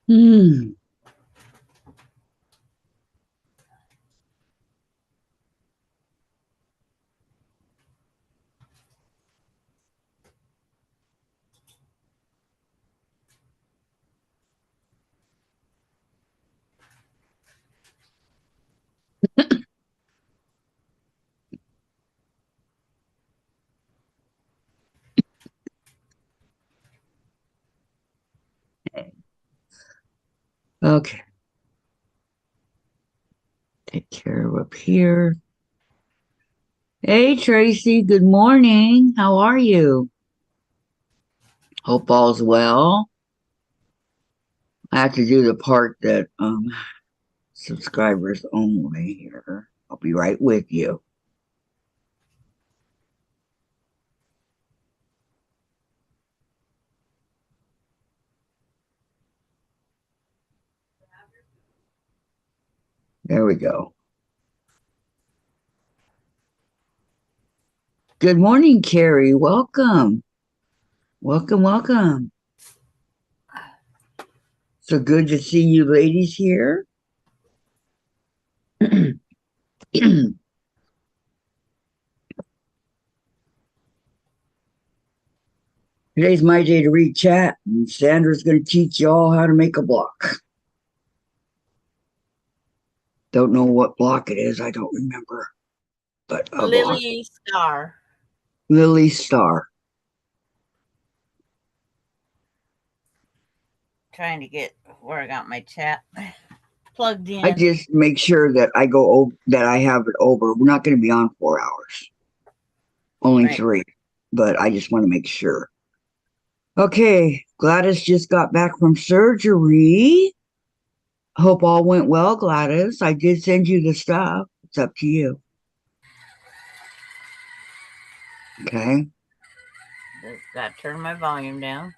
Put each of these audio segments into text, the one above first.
Hmm. Okay. Take care of up here. Hey, Tracy. Good morning. How are you? Hope all's well. I have to do the part that subscribers only here. I'll be right with you. There we go. Good morning, Carrie. Welcome. Welcome, welcome. So good to see you ladies here. Today's my day to read chat, and Sandra's going to teach you all how to make a block. Don't know what block it is. I don't remember, but a block. Lily Star. Lily Star. Trying to get where I got my chat plugged I in. just make sure that I go over, that I have it over. We're not going to be on 4 hours, only Right. 3, but I just want to make sure. Okay, Gladys just got back from surgery. Hope all went well, Gladys. I did send you the stuff. It's up to you. Okay. Just got to turn my volume down.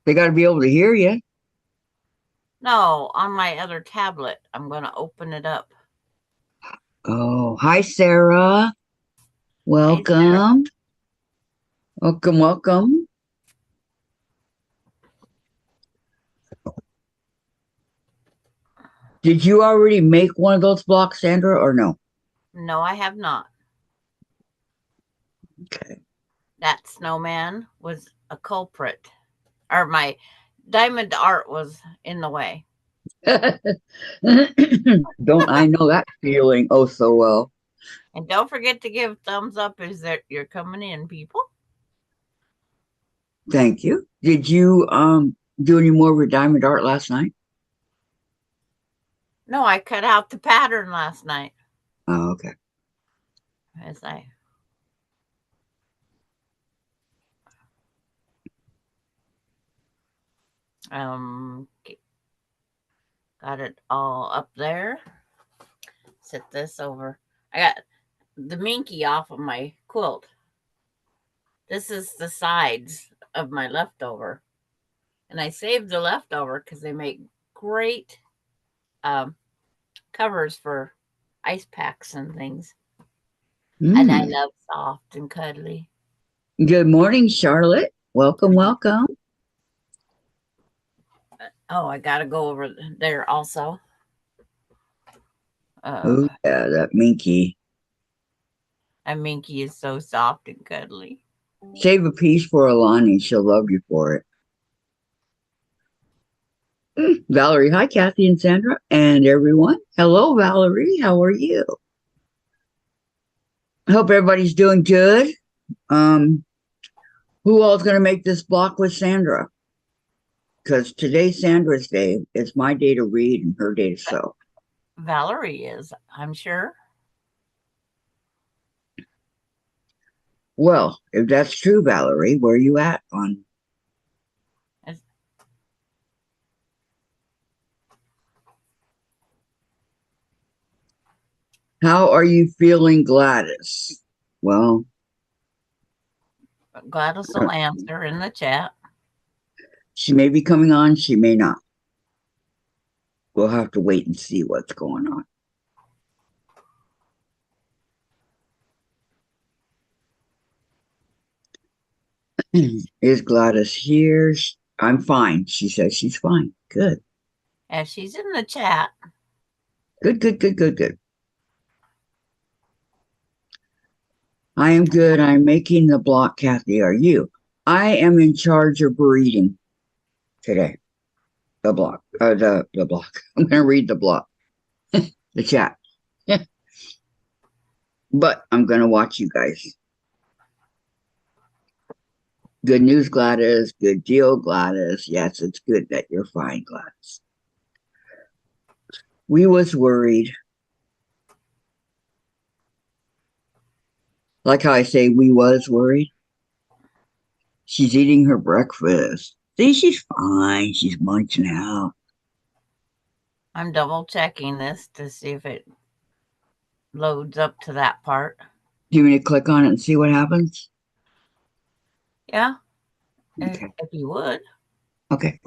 They got to be able to hear you. No, on my other tablet. I'm going to open it up. Oh, hi, Sarah. Hey, Sarah. Welcome. Welcome, welcome. Did you already make one of those blocks, Sandra, or no? No, I have not. Okay. That snowman was a culprit. Or my diamond art was in the way. Don't I know that feeling oh so well? And don't forget to give thumbs up as that you're coming in, people. Thank you. Did you do any more with diamond art last night? No, I cut out the pattern last night Oh, okay. as I got it all up there. Set this over. I got the minky off of my quilt. This is the sides of my leftover. And I saved the leftover because they make great um, covers for ice packs and things. And I Mm. love soft and cuddly. Good morning, Charlotte. Welcome, welcome. Oh, I got to go over there also. Oh yeah, that minky. And Minky is so soft and cuddly. Save a piece for Alani. She'll love you for it. Valerie, hi, Kathy and Sandra, and everyone. Hello, Valerie. How are you? I hope everybody's doing good. Um, who all's going to make this block with Sandra? Because today's Sandra's day. It's my day to read and her day to sew. Valerie is, I'm sure. Well, if that's true, Valerie, where are you at on? It's, How are you feeling, Gladys? Well, Gladys will answer in the chat. she may be coming on, she may not. We'll have to wait and see what's going on. Is Gladys here? I'm fine. She says she's fine. Good. And she's in the chat. Good, good, good, good, good. I am good. I'm making the block. Kathy, are you? I am in charge of reading today. The block. The block. I'm gonna read the block. The chat. But I'm gonna watch you guys. Good news, Gladys. Good deal, Gladys. Yes, it's good that you're fine, Gladys. We was worried. Like how I say we was worried. She's eating her breakfast. See, she's fine. She's munching out. I'm double checking this to see if it loads up to that part. Do you want me to click on it and see what happens? Yeah. Okay. If you would. Okay.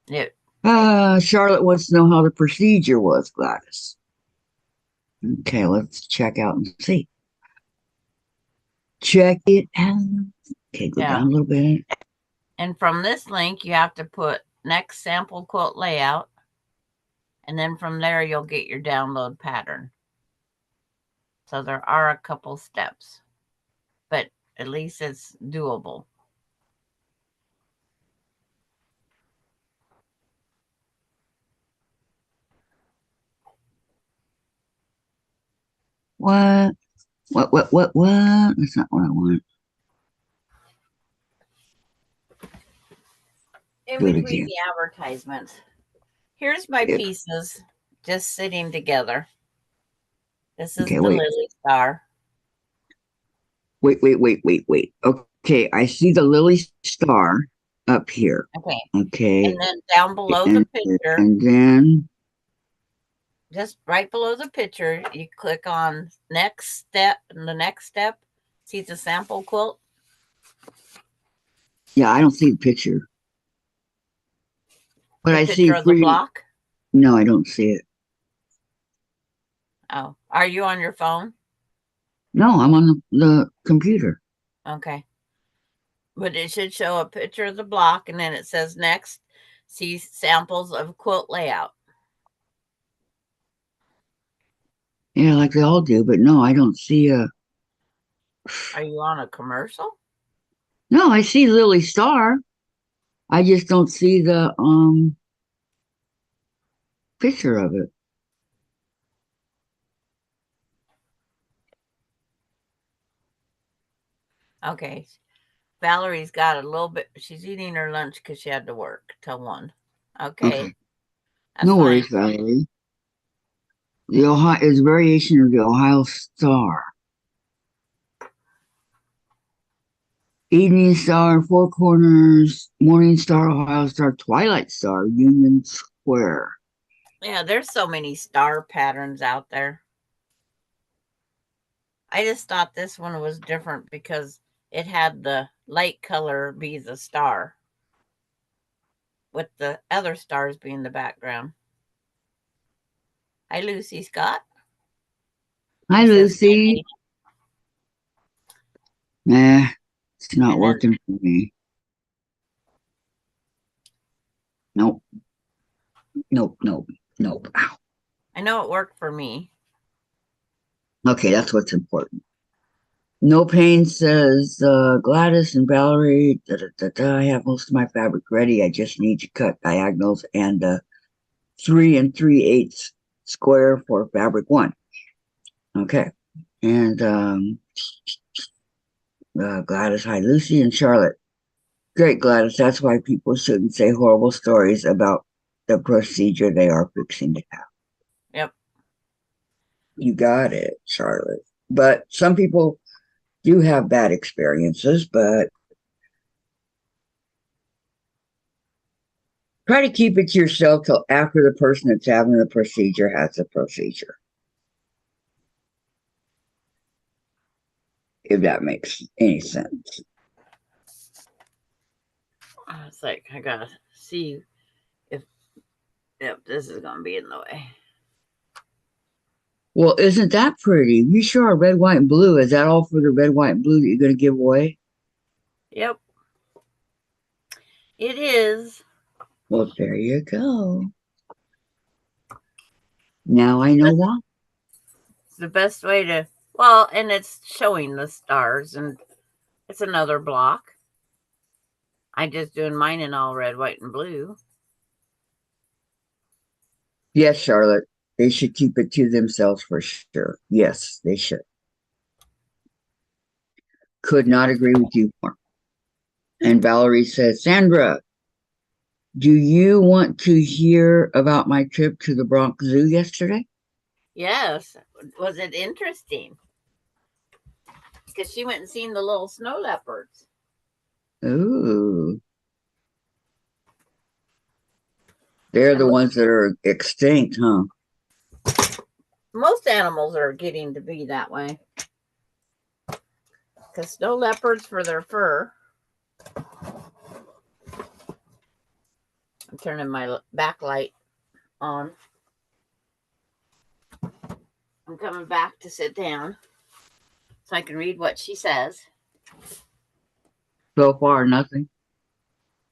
It, Charlotte wants to know how the procedure was, Gladys. Okay, let's check out and see. Check it out. Okay, go down a little bit. And from this link, you have to put next sample quilt layout. And then from there, you'll get your download pattern. So there are a couple steps, but at least it's doable. What? That's not what I want. In between the advertisements. Here's my pieces just sitting together. This is the Lily Star. Wait. Okay, I see the Lily Star up here. Okay. And then down below the picture. And then just right below the picture, you click on next step. And the next step, see the sample quilt? Yeah, I don't see the picture. But I see the block? No, I don't see it. Oh, are you on your phone? No, I'm on the computer. Okay. But it should show a picture of the block, and then it says next, see samples of quilt layout. Yeah, like they all do, but no, I don't see a... Are you on a commercial? No, I see Lily Star. I just don't see the picture of it. Okay. Valerie's got a little bit. She's eating her lunch because she had to work till 1. Okay. No worries, Valerie. The Ohio is variation of the Ohio Star. Evening Star, Four Corners, Morning Star, Ohio Star, Twilight Star, Union Square. Yeah, there's so many star patterns out there. I just thought this one was different because it had the light color be the star, with the other stars being the background. Hi, Lucy Scott. Hi, Lucy. Nah, it's not working for me. Nope. Ow. I know it worked for me. Okay, that's what's important. No Pain says, Gladys and Valerie, I have most of my fabric ready. I just need to cut diagonals and 3 3/8 square for fabric 1. Okay. And Gladys, hi, Lucy and Charlotte. Great, Gladys. That's why people shouldn't say horrible stories about the procedure they are fixing to have. Yep. You got it, Charlotte. But some people do have bad experiences, but try to keep it to yourself till after the person that's having the procedure has the procedure. If that makes any sense. It's like, I gotta see if this is gonna be in the way. Well, isn't that pretty? We sure are red, white, and blue. Is that all for the red, white, and blue that you're going to give away? Yep. It is. Well, there you go. Now I know why. It's the best way to, well, and it's showing the stars, and it's another block. I'm just doing mine in all red, white, and blue. Yes, Charlotte. They should keep it to themselves for sure. Yes, they should. Could not agree with you more. And Valerie says, Sandra, do you want to hear about my trip to the Bronx Zoo yesterday? Yes. Was it interesting? Because she went and seen the little snow leopards. Ooh. They're the And ones that are extinct, huh? most animals are getting to be that way. Because snow leopards, for their fur. I'm turning my backlight on. I'm coming back to sit down so I can read what she says. So far, nothing.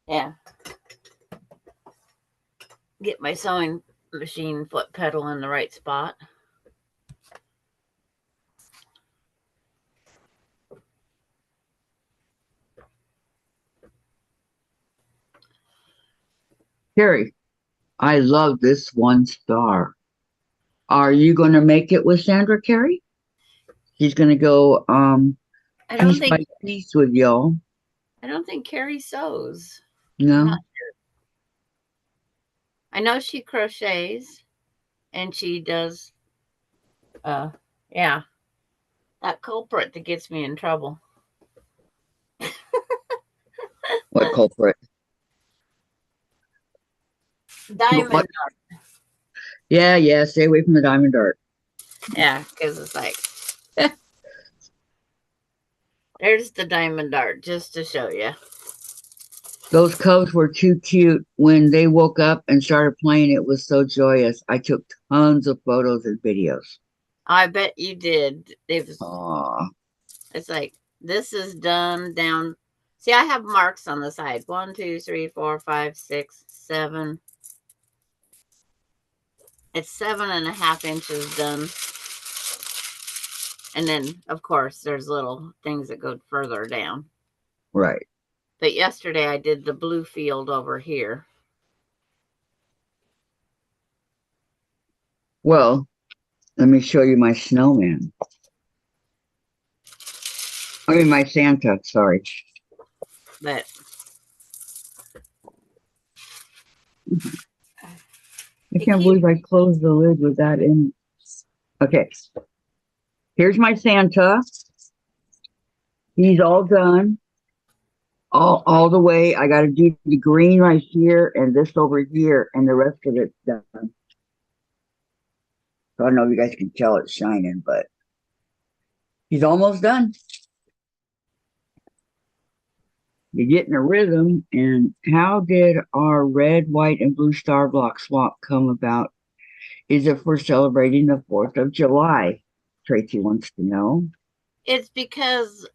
Yeah. Get my sewing machine foot pedal in the right spot. Carrie, I love this one star. Are you going to make it with Sandra, Carrie? She's going to go I don't piece think by piece with y'all. Carrie sews. I'm No? not. I know she crochets and she does. Yeah, that culprit that gets me in trouble. What culprit? Diamond. What? Yeah. Stay away from the diamond dart. Yeah, because it's like there's the diamond dart just to show you. Those cubs were too cute. When they woke up and started playing, it was so joyous. I took tons of photos and videos. I bet you did. Aw. It's like this is done down. See, I have marks on the side. 1, 2, 3, 4, 5, 6, 7. It's 7.5 inches done. And then, of course, there's little things that go further down. Right. But yesterday I did the blue field over here. Well, let me show you my snowman. I mean, my Santa, sorry. But I can't believe I closed the lid with that in. Okay. Here's my Santa. He's all done. All the way. I got to do the green right here and this over here, and the rest of it's done. So I don't know if you guys can tell it's shining, but he's almost done. You're getting a rhythm. And how did our red, white, and blue star block swap come about? Is it for celebrating the 4th of July? Tracy wants to know. it's because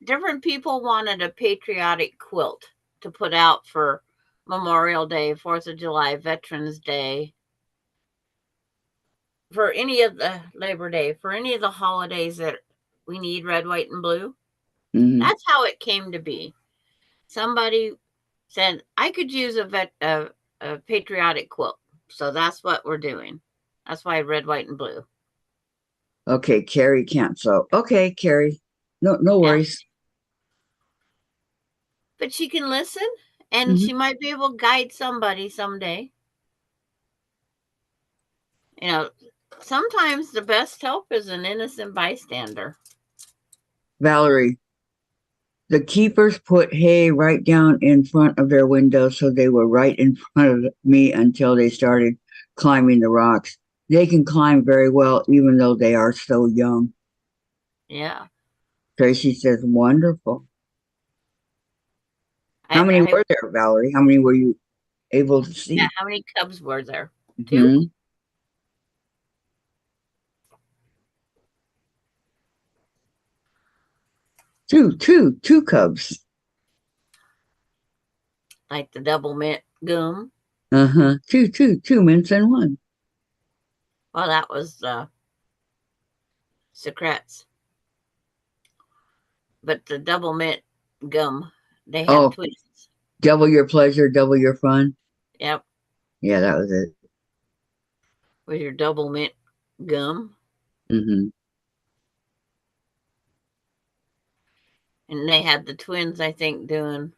different people wanted a patriotic quilt to put out for Memorial Day, 4th of July, Veterans Day, for any of the Labor Day, for any of the holidays that we need red, white, and blue. Mm-hmm. That's how it came to be. Somebody said I could use a patriotic quilt, so that's what we're doing. That's why red, white, and blue. Okay, Carrie can't sew. Okay, Carrie. No Yeah. worries. But she can listen, and Mm-hmm. she might be able to guide somebody someday. You know, sometimes the best help is an innocent bystander. Valerie, the keepers put hay right down in front of their window, so they were right in front of me until they started climbing the rocks. They can climb very well, even though they are so young. Yeah. Tracy says, wonderful. How many were there, Valerie? How many were you able to see? Yeah, how many cubs were there? Mm-hmm. 2? Two cubs. like the double mint gum. Uh-huh. Two mints in one. Well, that was secrets, but the double mint gum, they had Oh, twins. double your pleasure, double your fun. Yep, Yeah, that was it. with your double mint gum, Mm-hmm. and they had the twins. I think doing.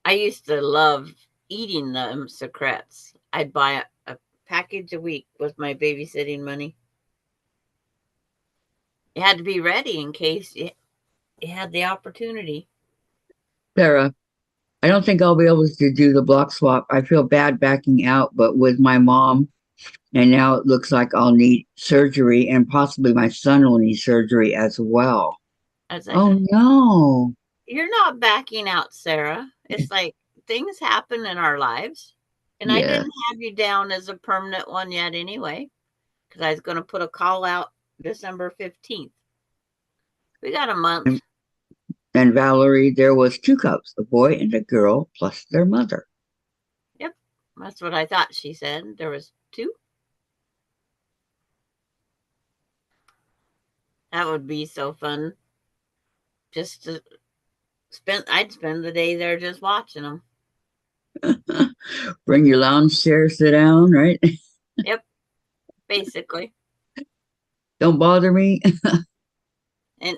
I used to love eating them secrets. I'd buy a package a week with my babysitting money. You had to be ready in case you had the opportunity. Sarah, I don't think I'll be able to do the block swap. I feel bad backing out, but with my mom, and now it looks like I'll need surgery, and possibly my son will need surgery as well. I was like, Oh no. you're not backing out, Sarah. It's like things happen in our lives. And I Yeah. didn't have you down as a permanent one yet anyway, because I was going to put a call out December 15th. We got a month. And Valerie, there was two cubs, a boy and a girl, plus their mother. Yep. That's what I thought she said. There was two. That would be so fun. Just to I'd spend the day there just watching them. Bring your lounge chair, sit down, right? Yep. Basically. Don't bother me. And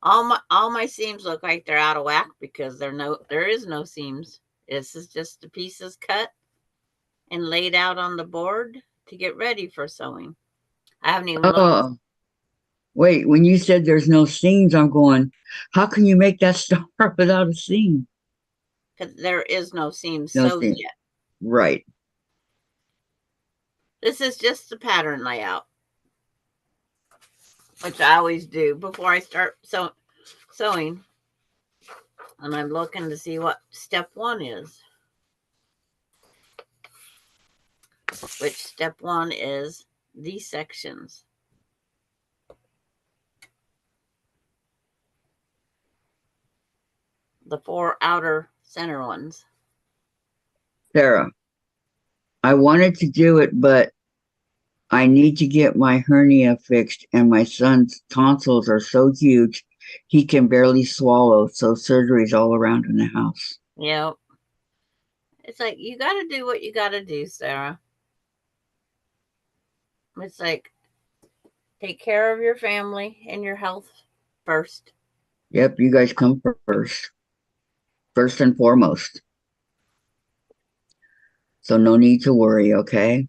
all my seams look like they're out of whack because there is no seams. This is just the pieces cut and laid out on the board to get ready for sewing. I haven't even looked Oh, wait, when you said there's no seams, I'm going, how can you make that star without a seam? because there is no seams No sewed seam. yet. Right. This is just the pattern layout, which I always do before I start sewing. And I'm looking to see what step one is. Which step one is these sections. The four outer center ones. Sarah, I wanted to do it, but I need to get my hernia fixed, and my son's tonsils are so huge he can barely swallow. So surgery's all around in the house. Yep. It's like you got to do what you got to do, Sarah. It's like take care of your family and your health first. Yep, you guys come first and foremost. So no need to worry, okay?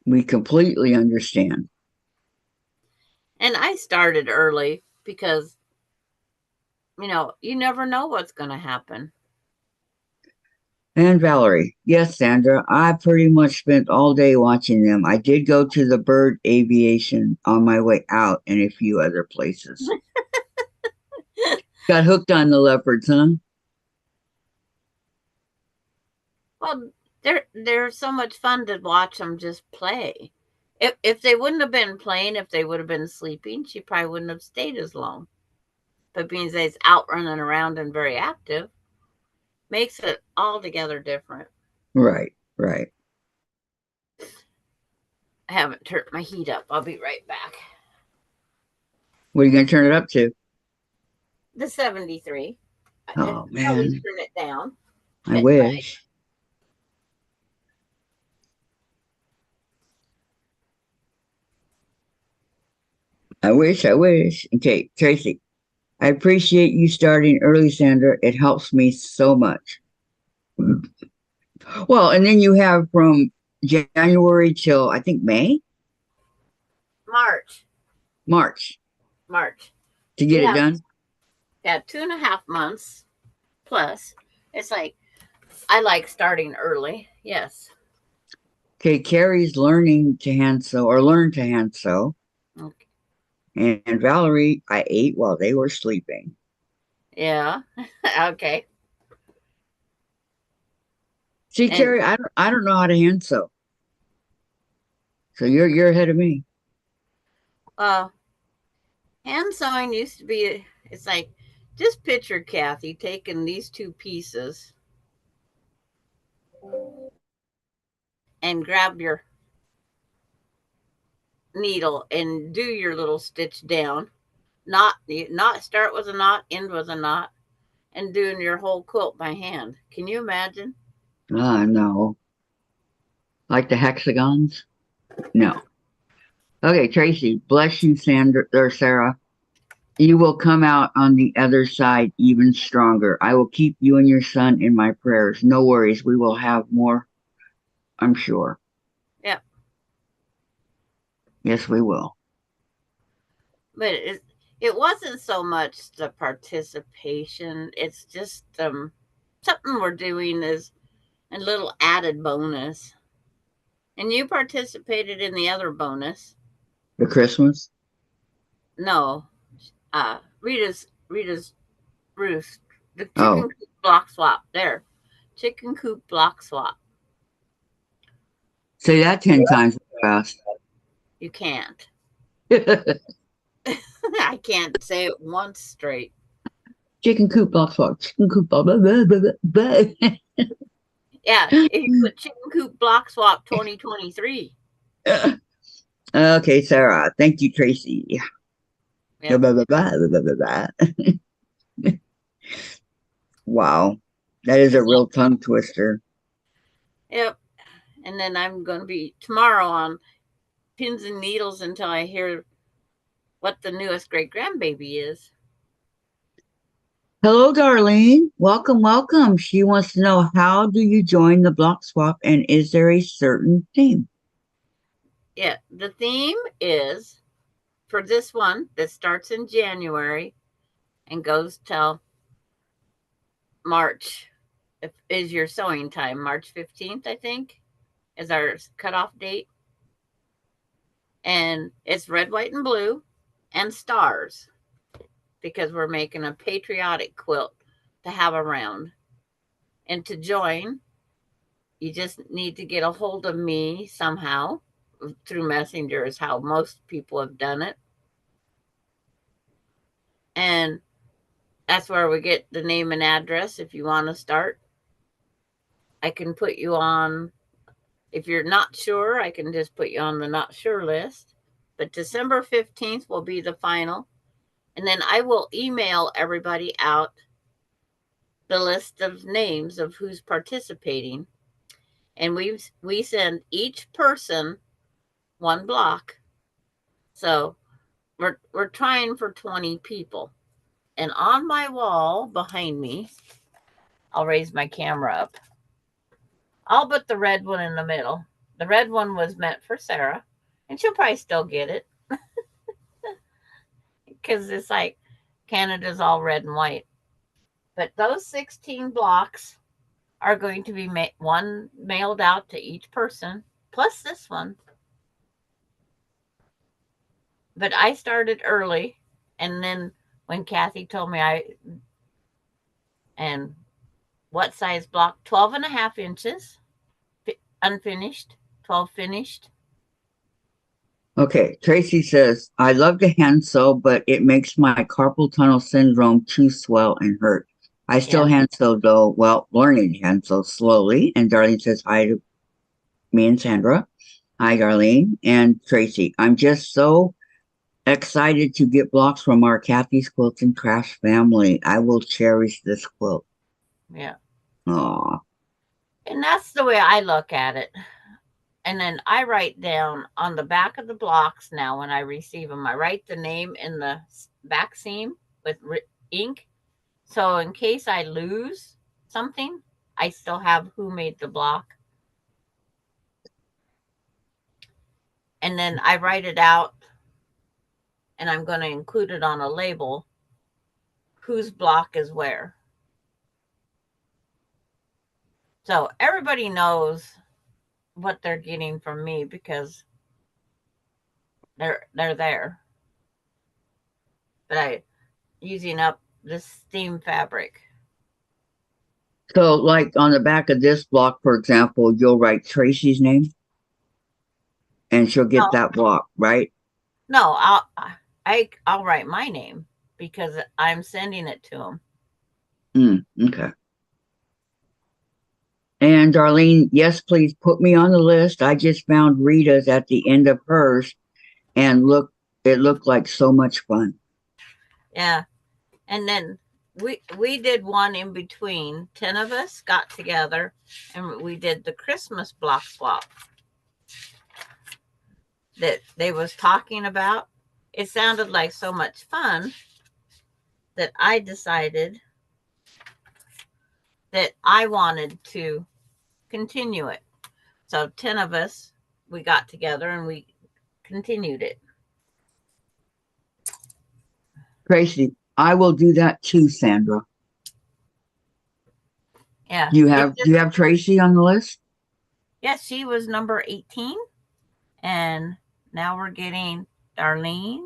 We completely understand. And I started early because, you never know what's going to happen. And Valerie, yes, Sandra, I pretty much spent all day watching them. I did go to the bird aviation on my way out and a few other places. Got hooked on the leopards, huh? Well, they're so much fun to watch them just play. If they wouldn't have been playing, if they would have been sleeping, she probably wouldn't have stayed as long. But being that it's out running around and very active, makes it altogether different. Right, right. I haven't turned my heat up. I'll be right back. What are you going to turn it up to? The 73. I Oh, always man. turn it down I at night. wish. I wish. I wish. Okay, Tracy, I appreciate you starting early, Sandra. It helps me so much. Well, and then you have from January till I think May, March. March March. to You get it have done. 2.5 months plus. It's like I like starting early. Yes. Okay, Carrie's learning to hand sew or learn to hand sew. Okay. And Valerie, I ate while they were sleeping. Yeah. Okay. See, And Carrie, I don't know how to hand sew. So you're ahead of me. uh hand sewing used to be it's like Just picture Kathy taking these two pieces and grab your needle and do your little stitch down. Not start with a knot, end with a knot, and doing your whole quilt by hand. Can you imagine? No. Like the hexagons? No. Okay, Tracy, bless you, Sandra or Sarah. You will come out on the other side even stronger. I will keep you and your son in my prayers. No worries. We will have more, I'm sure. Yeah. Yes, we will. But it wasn't so much the participation. It's just something we're doing is a little added bonus. And you participated in the other bonus. The Christmas? No, Rita's roost, the chicken Oh, coop block swap. There, chicken coop block swap. say that 10 times fast. You can't. I can't say it once straight. Chicken coop, blah, blah, chicken coop, blah, blah, blah, blah, blah. Yeah, if you put chicken coop block swap 2023. Okay, Sarah. Thank you, Tracy. Blah, Yep. blah, blah, blah, blah, blah, blah. Wow. That is a real tongue twister. Yep. And then I'm going to be tomorrow on pins and needles until I hear what the newest great grandbaby is. Hello, Darlene. Welcome, welcome. She wants to know, how do you join the block swap and is there a certain theme? Yeah, the theme is for this one that starts in January and goes till March. Is your sewing time March 15th, I think, is our cutoff date. And it's red, white, and blue and stars because we're making a patriotic quilt to have around. And to join, you just need to get a hold of me somehow through Messenger, is how most people have done it. And that's where we get the name and address if you want to start. I can put you on, if you're not sure, I can just put you on the not sure list. But December 15th will be the final. And then I will email everybody out the list of names of who's participating. And we send each person one block. So we're trying for 20 people. And on my wall behind me, I'll raise my camera up. I'll put the red one in the middle. The red one was meant for Sarah, and she'll probably still get it because it's like Canada's all red and white. But those 16 blocks are going to be one mailed out to each person, plus this one. But I started early, and then when Kathy told me and what size block, 12 and a half inches, unfinished, 12 finished. Okay, Tracy says, I love to hand sew, but it makes my carpal tunnel syndrome too swell and hurt. I still hand sew though, well, learning to hand sew slowly. And Darlene says hi to me and Sandra. Hi, Darlene and Tracy. I'm just so excited to get blocks from our Kathy's Quilts and Krafts family. I will cherish this quilt. Yeah. Aw. And that's the way I look at it. And then I write down on the back of the blocks now when I receive them, I write the name in the back seam with ink. So in case I lose something, I still have who made the block. And then I write it out and I'm going to include it on a label whose block is where. So everybody knows what they're getting from me because they're there. But I using up this steam fabric. So, like on the back of this block, for example, you'll write Tracy's name and she'll get that block, right? No, I'll write my name. because I'm sending it to him. Okay. And Darlene, yes, please put me on the list. I just found Rita's at the end of hers, and look, it looked like so much fun. Yeah. And then we did one in between. 10 of us got together and we did the Christmas block swap that they was talking about. It sounded like so much fun that I decided that I wanted to continue it. So 10 of us, we got together and we continued it. Tracy, I will do that too, Sandra. Yeah. Do you have Tracy on the list? Yes, she was number 18. And now we're getting Darlene.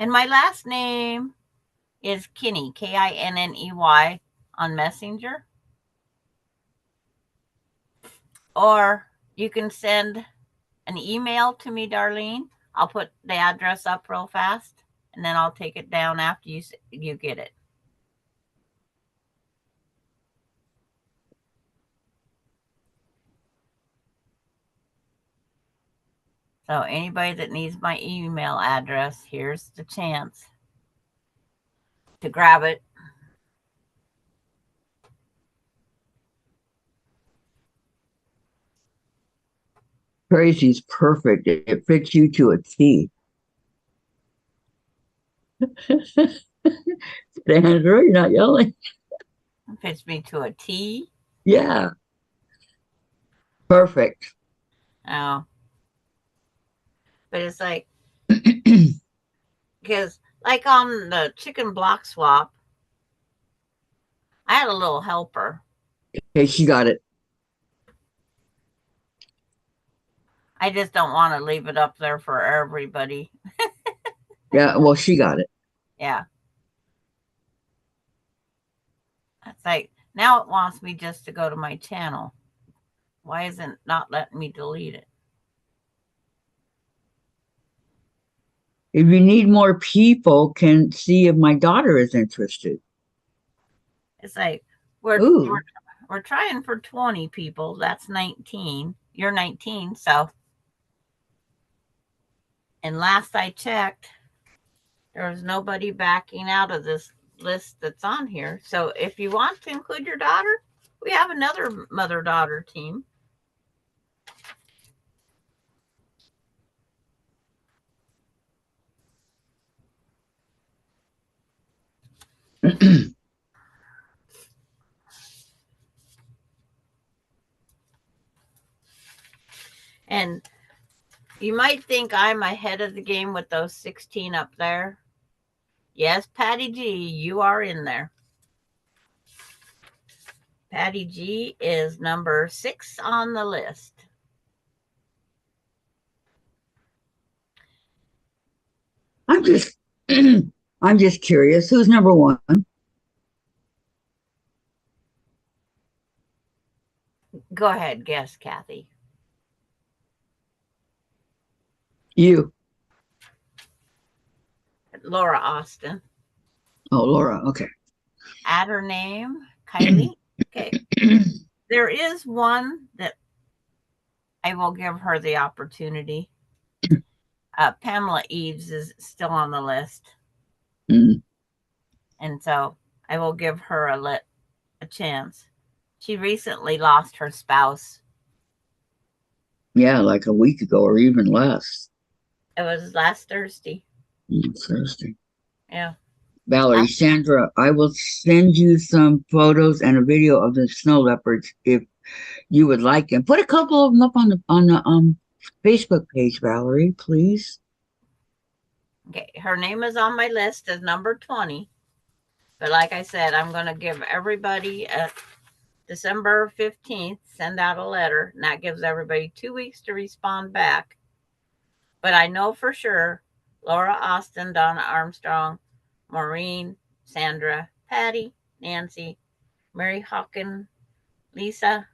And my last name is Kinney, Kinney, on Messenger. Or you can send an email to me, Darlene. I'll put the address up real fast, and then I'll take it down after you get it. So anybody that needs my email address, here's the chance to grab it. Tracy's perfect. It fits you to a T. Sandra, you're not yelling. It fits me to a T. Yeah. Perfect. Oh. But it's like, because like on the chicken block swap, I had a little helper. Okay, she got it. I just don't want to leave it up there for everybody. Yeah, well, she got it. Yeah. It's like, now it wants me just to go to my channel. Why isn't it not letting me delete it? If you need more people, can see if my daughter is interested. It's like, we're trying for 20 people. That's 19. You're 19. So, and last I checked, there was nobody backing out of this list that's on here. So if you want to include your daughter, we have another mother-daughter team. And you might think I'm ahead of the game with those 16 up there. Yes, Patty G, you are in there. Patty G is number 6 on the list. I'm just I'm just curious. Who's number 1? Go ahead, guess, Kathy. You. Laura Austin. Oh, Laura. Okay. Add her name, Kylie. Okay. There is one that I will give her the opportunity. Pamela Eves is still on the list. Mm. And so I will give her a chance. She recently lost her spouse. Yeah, like a week ago or even less. It was last Thursday. Thursday. Yeah. Valerie, Sandra, I will send you some photos and a video of the snow leopards if you would like them. Put a couple of them up on the Facebook page, Valerie, please. Okay, her name is on my list as number 20. But like I said, I'm going to give everybody a December 15th, send out a letter, and that gives everybody 2 weeks to respond back. But I know for sure Laura Austin, Donna Armstrong, Maureen, Sandra, Patty, Nancy, Mary Hawken, Lisa,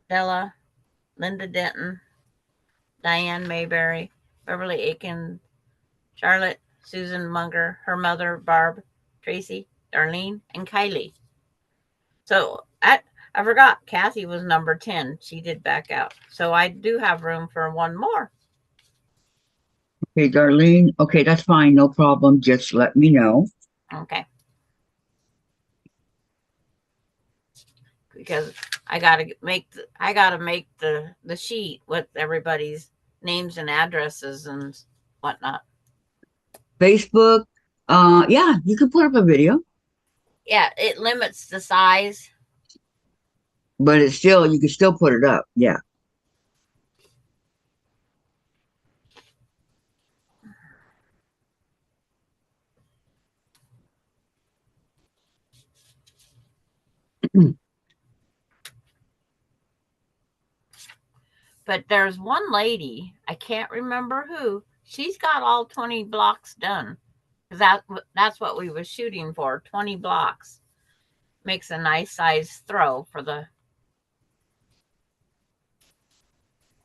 Della, Linda Denton, Diane Mayberry, Beverly Aiken, Charlotte, Susan Munger, her mother, Barb, Tracy, Darlene, and Kylie. So I forgot Kathy was number 10. She did back out. So I do have room for one more. Okay, Darlene. Okay, that's fine. No problem. Just let me know. Okay. Because I gotta make the sheet with everybody's names and addresses and whatnot. Facebook. Yeah, you can put up a video, Yeah, it limits the size. but it's still you can still put it up. Yeah. But there's one lady, I can't remember who. She's got all 20 blocks done. That's what we was shooting for, 20 blocks. Makes a nice size throw for the,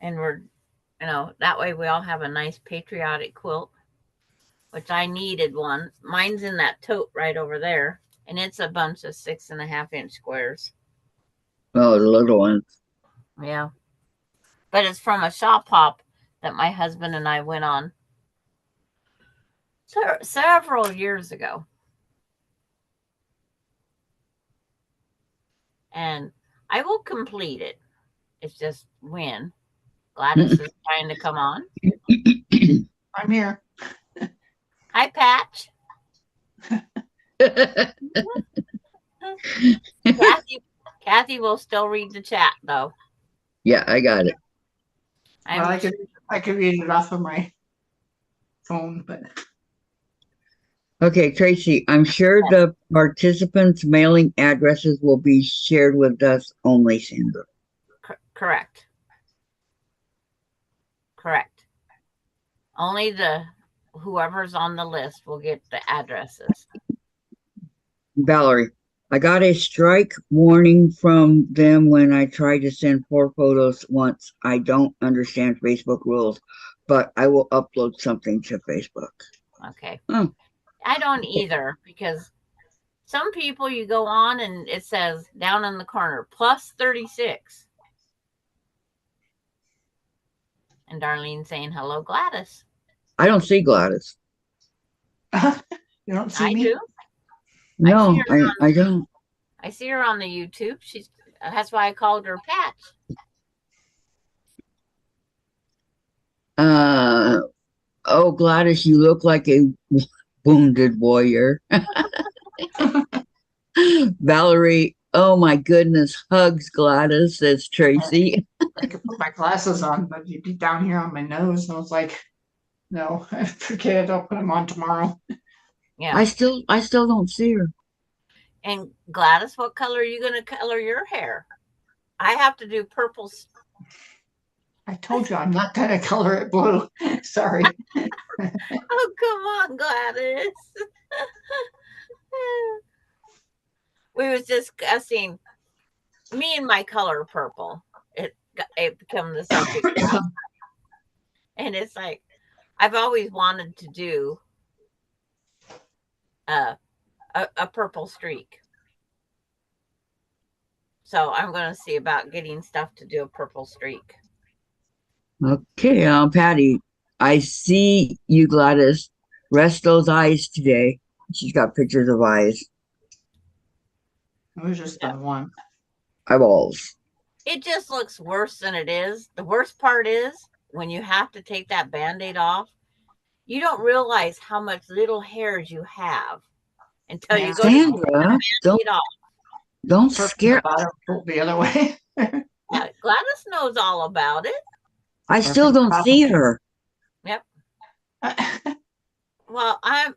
and we're, that way we all have a nice patriotic quilt, which I needed one. Mine's in that tote right over there, and it's a bunch of 6.5-inch squares. Oh, the little ones. Yeah. But it's from a shop hop that my husband and I went on several years ago. And I will complete it. It's just when Gladys is trying to come on. I'm here. Hi, Patch. Kathy will still read the chat, though. Yeah, I got it. Well, I could read it off of my phone, but Okay, Tracy, I'm sure the participants' mailing addresses will be shared with us only, Sandra. Correct. Only whoever's on the list will get the addresses. Valerie, I got a strike warning from them when I tried to send 4 photos once. I don't understand Facebook rules, but I will upload something to Facebook. Okay. I don't either, because some people you go on and it says down in the corner, plus 36. And Darlene saying, hello, Gladys. I don't see Gladys. you don't see me? Do. No, I don't. I see her on the YouTube. That's why I called her Patch. Oh, Gladys, you look like a wounded warrior. Valerie, oh my goodness, hugs Gladys, says Tracy. I could put my glasses on, but you'd be down here on my nose. And I was like, no, forget it. I'll put them on tomorrow. Yeah. I still don't see her. And Gladys, what color are you going to color your hair? I have to do purple. I told you I'm not going to color it blue. Sorry. Oh, come on, Gladys. We was discussing me and my color purple. It became the subject. And it's like, I've always wanted to do a purple streak. So I'm going to see about getting stuff to do a purple streak. Okay, Patty, I see you, Gladys. Rest those eyes today. She's got pictures of eyes. It was just the one. Eyeballs. It just looks worse than it is. The worst part is when you have to take that Band-Aid off, you don't realize how much little hairs you have until you go Sandra, to take the Band-Aid off. Don't scare the other way. Yeah, Gladys knows all about it. I still don't see her. Yep. Well, I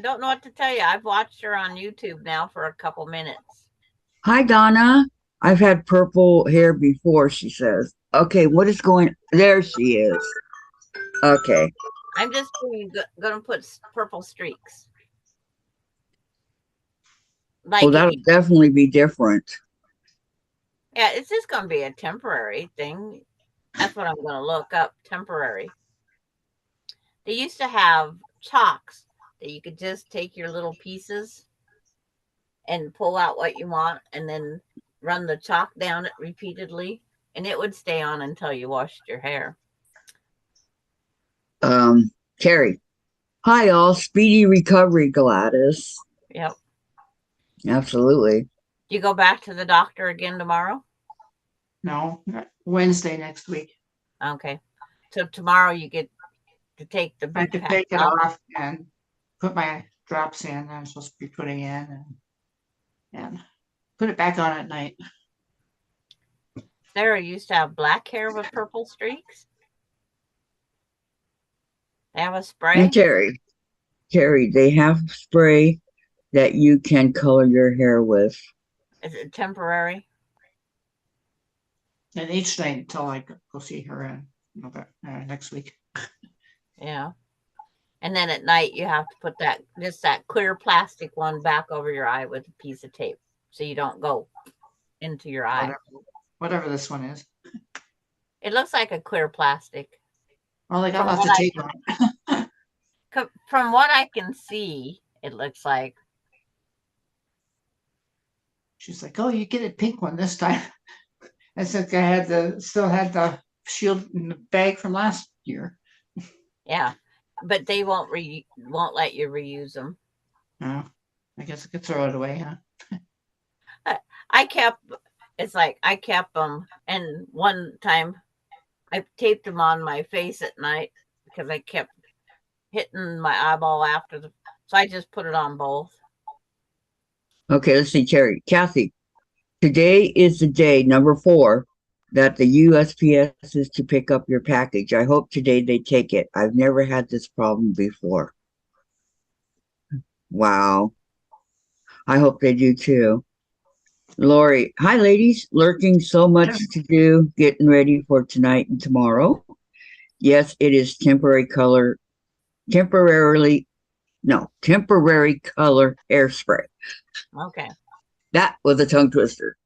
don't know what to tell you. I've watched her on YouTube now for a couple minutes. Hi, Donna. I've had purple hair before, she says. Okay, what is going... There she is. Okay. I'm just going to put purple streaks. Well, that'll definitely be different. Yeah, it's just going to be a temporary thing. That's what I'm going to look up. Temporary. They used to have chalks that you could just take your little pieces and pull out what you want and then run the chalk down it repeatedly and it would stay on until you washed your hair. Carrie. Hi, all. Speedy recovery, Gladys. Yep. Absolutely. Do you go back to the doctor again tomorrow? No, Wednesday next week. Okay. So tomorrow you get to take the I big could pack take it off. off and put my drops in that I'm supposed to be putting in and put it back on at night. Sarah used to have black hair with purple streaks. They have a spray. And Carrie, they have spray that you can color your hair with. Is it temporary? And each night until I go see her next week. Yeah. And then at night you have to put that clear plastic one back over your eye with a piece of tape so you don't go into your eye. Whatever this one is. It looks like a clear plastic. Well, they got lots of tape on it. From what I can see, it looks like. She's like, "Oh, you get a pink one this time." I said, "I still had the shield in the bag from last year." Yeah, but they won't let you reuse them. No, I guess I could throw it away, huh? I kept them, and one time I taped them on my face at night because I kept hitting my eyeball so I just put it on both. Okay, let's see, Carrie. Kathy, today is the day, number 4, that the USPS is to pick up your package. I hope today they take it. I've never had this problem before. Wow. I hope they do too. Lori, hi ladies, lurking, so much to do, getting ready for tonight and tomorrow. Yes, it is temporary color hairspray. Okay. That was a tongue twister.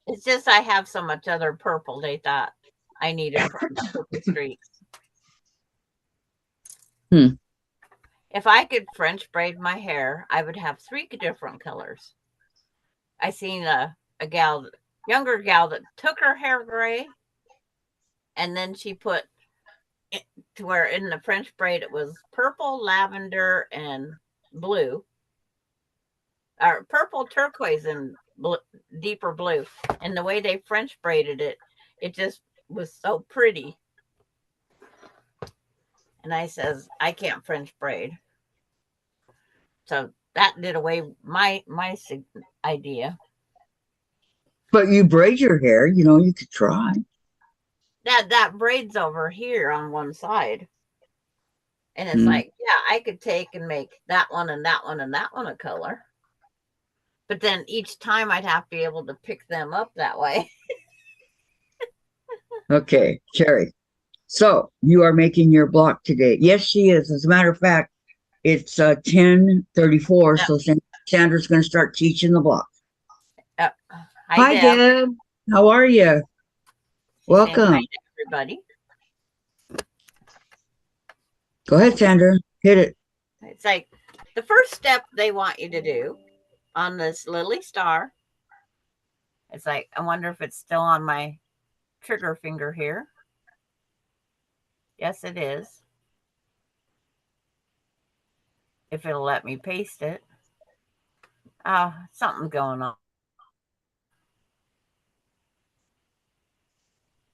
It's just I have so much other purple, they thought I needed purple streaks. If I could French braid my hair, I would have 3 different colors. I seen a younger gal that took her hair gray, and then she put it to where in the French braid it was purple, lavender, and blue, or purple, turquoise, and deeper blue. And the way they French braided it, it just was so pretty. And I says, I can't French braid. So that did away my idea. But you braid your hair, you could try. That braid's over here on one side. And it's like, yeah, I could take and make that one and that one and that one a color. But then each time I'd have to be able to pick them up that way. Okay, Carrie. So you are making your block today. Yes, she is. As a matter of fact, it's 10:34, so Sandra's going to start teaching the block. Hi, Deb. How are you? Welcome. Hi, everybody. Go ahead, Sandra. Hit it. It's like the first step they want you to do on this lily star. It's like, I wonder if it's still on my trigger finger here. Yes, it is. If it'll let me paste it. Something's going on.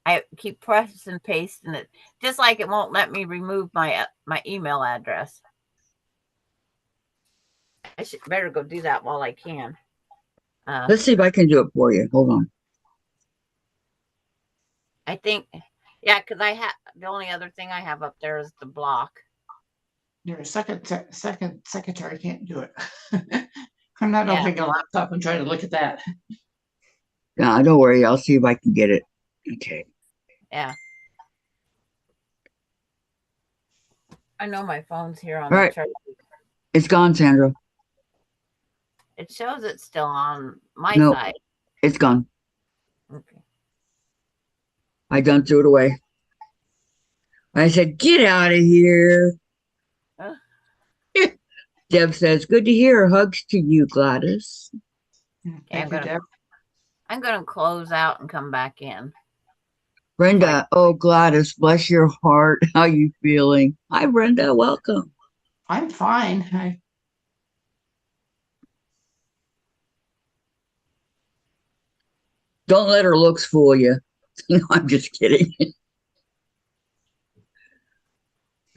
I keep pressing and pasting it, just like it won't let me remove my email address. I should better go do that while I can. Let's see if I can do it for you. Hold on. I think, yeah, because the only other thing I have up there is the block. Your second secretary can't do it. I'm not opening a laptop and trying to look at that. No, don't worry. I'll see if I can get it. Okay. Yeah. I know my phone's here on the chart. It's gone, Sandra. It shows it's still on my side. It's gone. Okay. I done threw it away. I said, get out of here. Uh, Deb says, good to hear. Hugs to you, Gladys. Okay, Thank you, Deb. I'm gonna close out and come back in. Brenda, oh, Gladys, bless your heart. How you feeling? Hi, Brenda. Welcome. I'm fine. Don't let her looks fool you. I'm just kidding.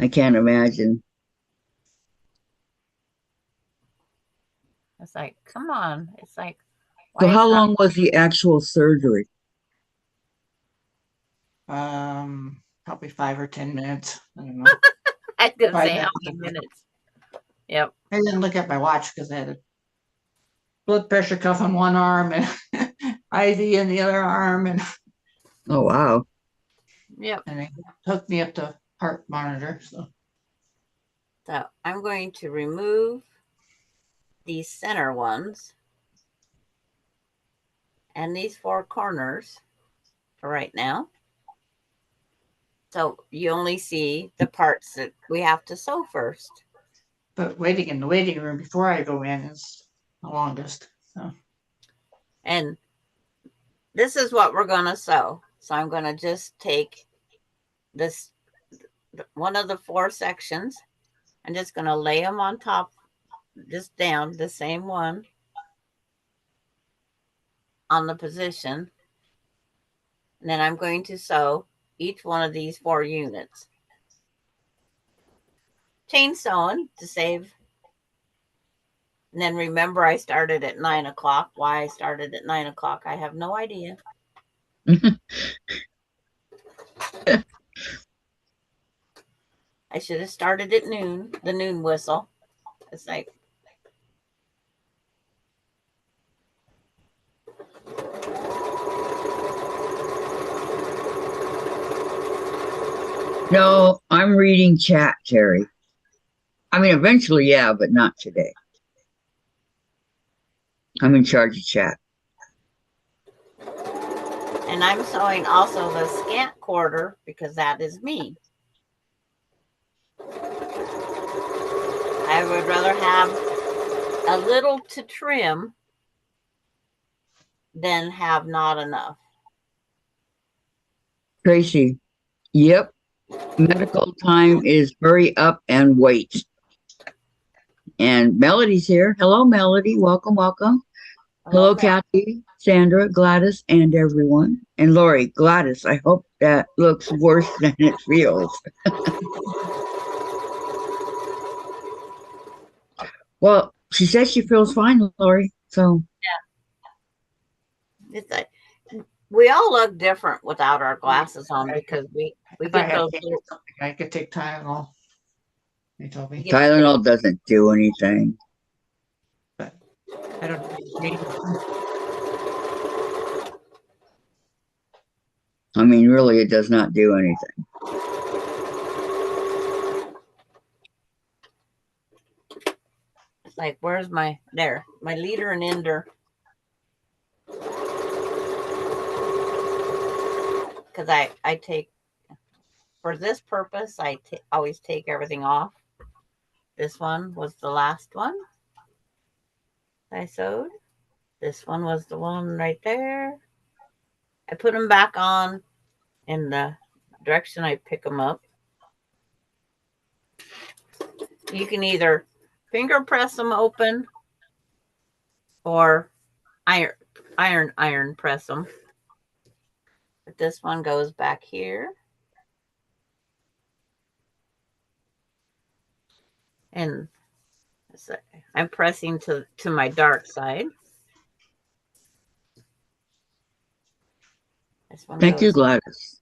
I can't imagine. It's like, come on. It's like, So why how is not long was the actual surgery? Probably 5 or 10 minutes. I don't know. I was gonna Five say how minutes. many minutes? Yep. I didn't look at my watch because I had a blood pressure cuff on one arm and IV in the other arm, and Oh, wow. Yep. they hooked me up to heart monitor. So So I'm going to remove these center ones and these four corners for right now. So you only see the parts that we have to sew first. but waiting in the waiting room before I go in is the longest. So And this is what we're going to sew. So I'm going to just take this, one of the four sections. I'm just going to lay them on top, just down the same one on the position. And then I'm going to sew each one of these four units. Chain sewing to save. And then remember, I started at 9 o'clock. Why I started at 9 o'clock, I have no idea. I should have started at noon, the noon whistle. It's like, No, I'm reading chat, Terry. I mean, eventually, yeah, but not today. I'm in charge of chat. and I'm sewing also the scant quarter because that is me. I would rather have a little to trim than have not enough. Tracy, yep. Medical time is hurry up and wait. And Melody's here. Hello, Melody. Welcome, welcome. Hello, Kathy, Sandra, Gladys, and everyone. And Lori, Gladys, I hope that looks worse than it feels. Well, she says she feels fine, Lori. So Yeah. It's like, we all look different without our glasses on because we if I get had those. cancer or something, I could take Tylenol. They told me, Tylenol doesn't do anything. but I don't know. I mean, really, it does not do anything. It's like, where's my leader and ender? Because I take, for this purpose, I always take everything off. This one was the last one I sewed. This one was the one right there. I put them back on in the direction I pick them up. You can either finger press them open or iron press them. But this one goes back here. And I'm pressing to my dark side. This one Thank you, Gladys.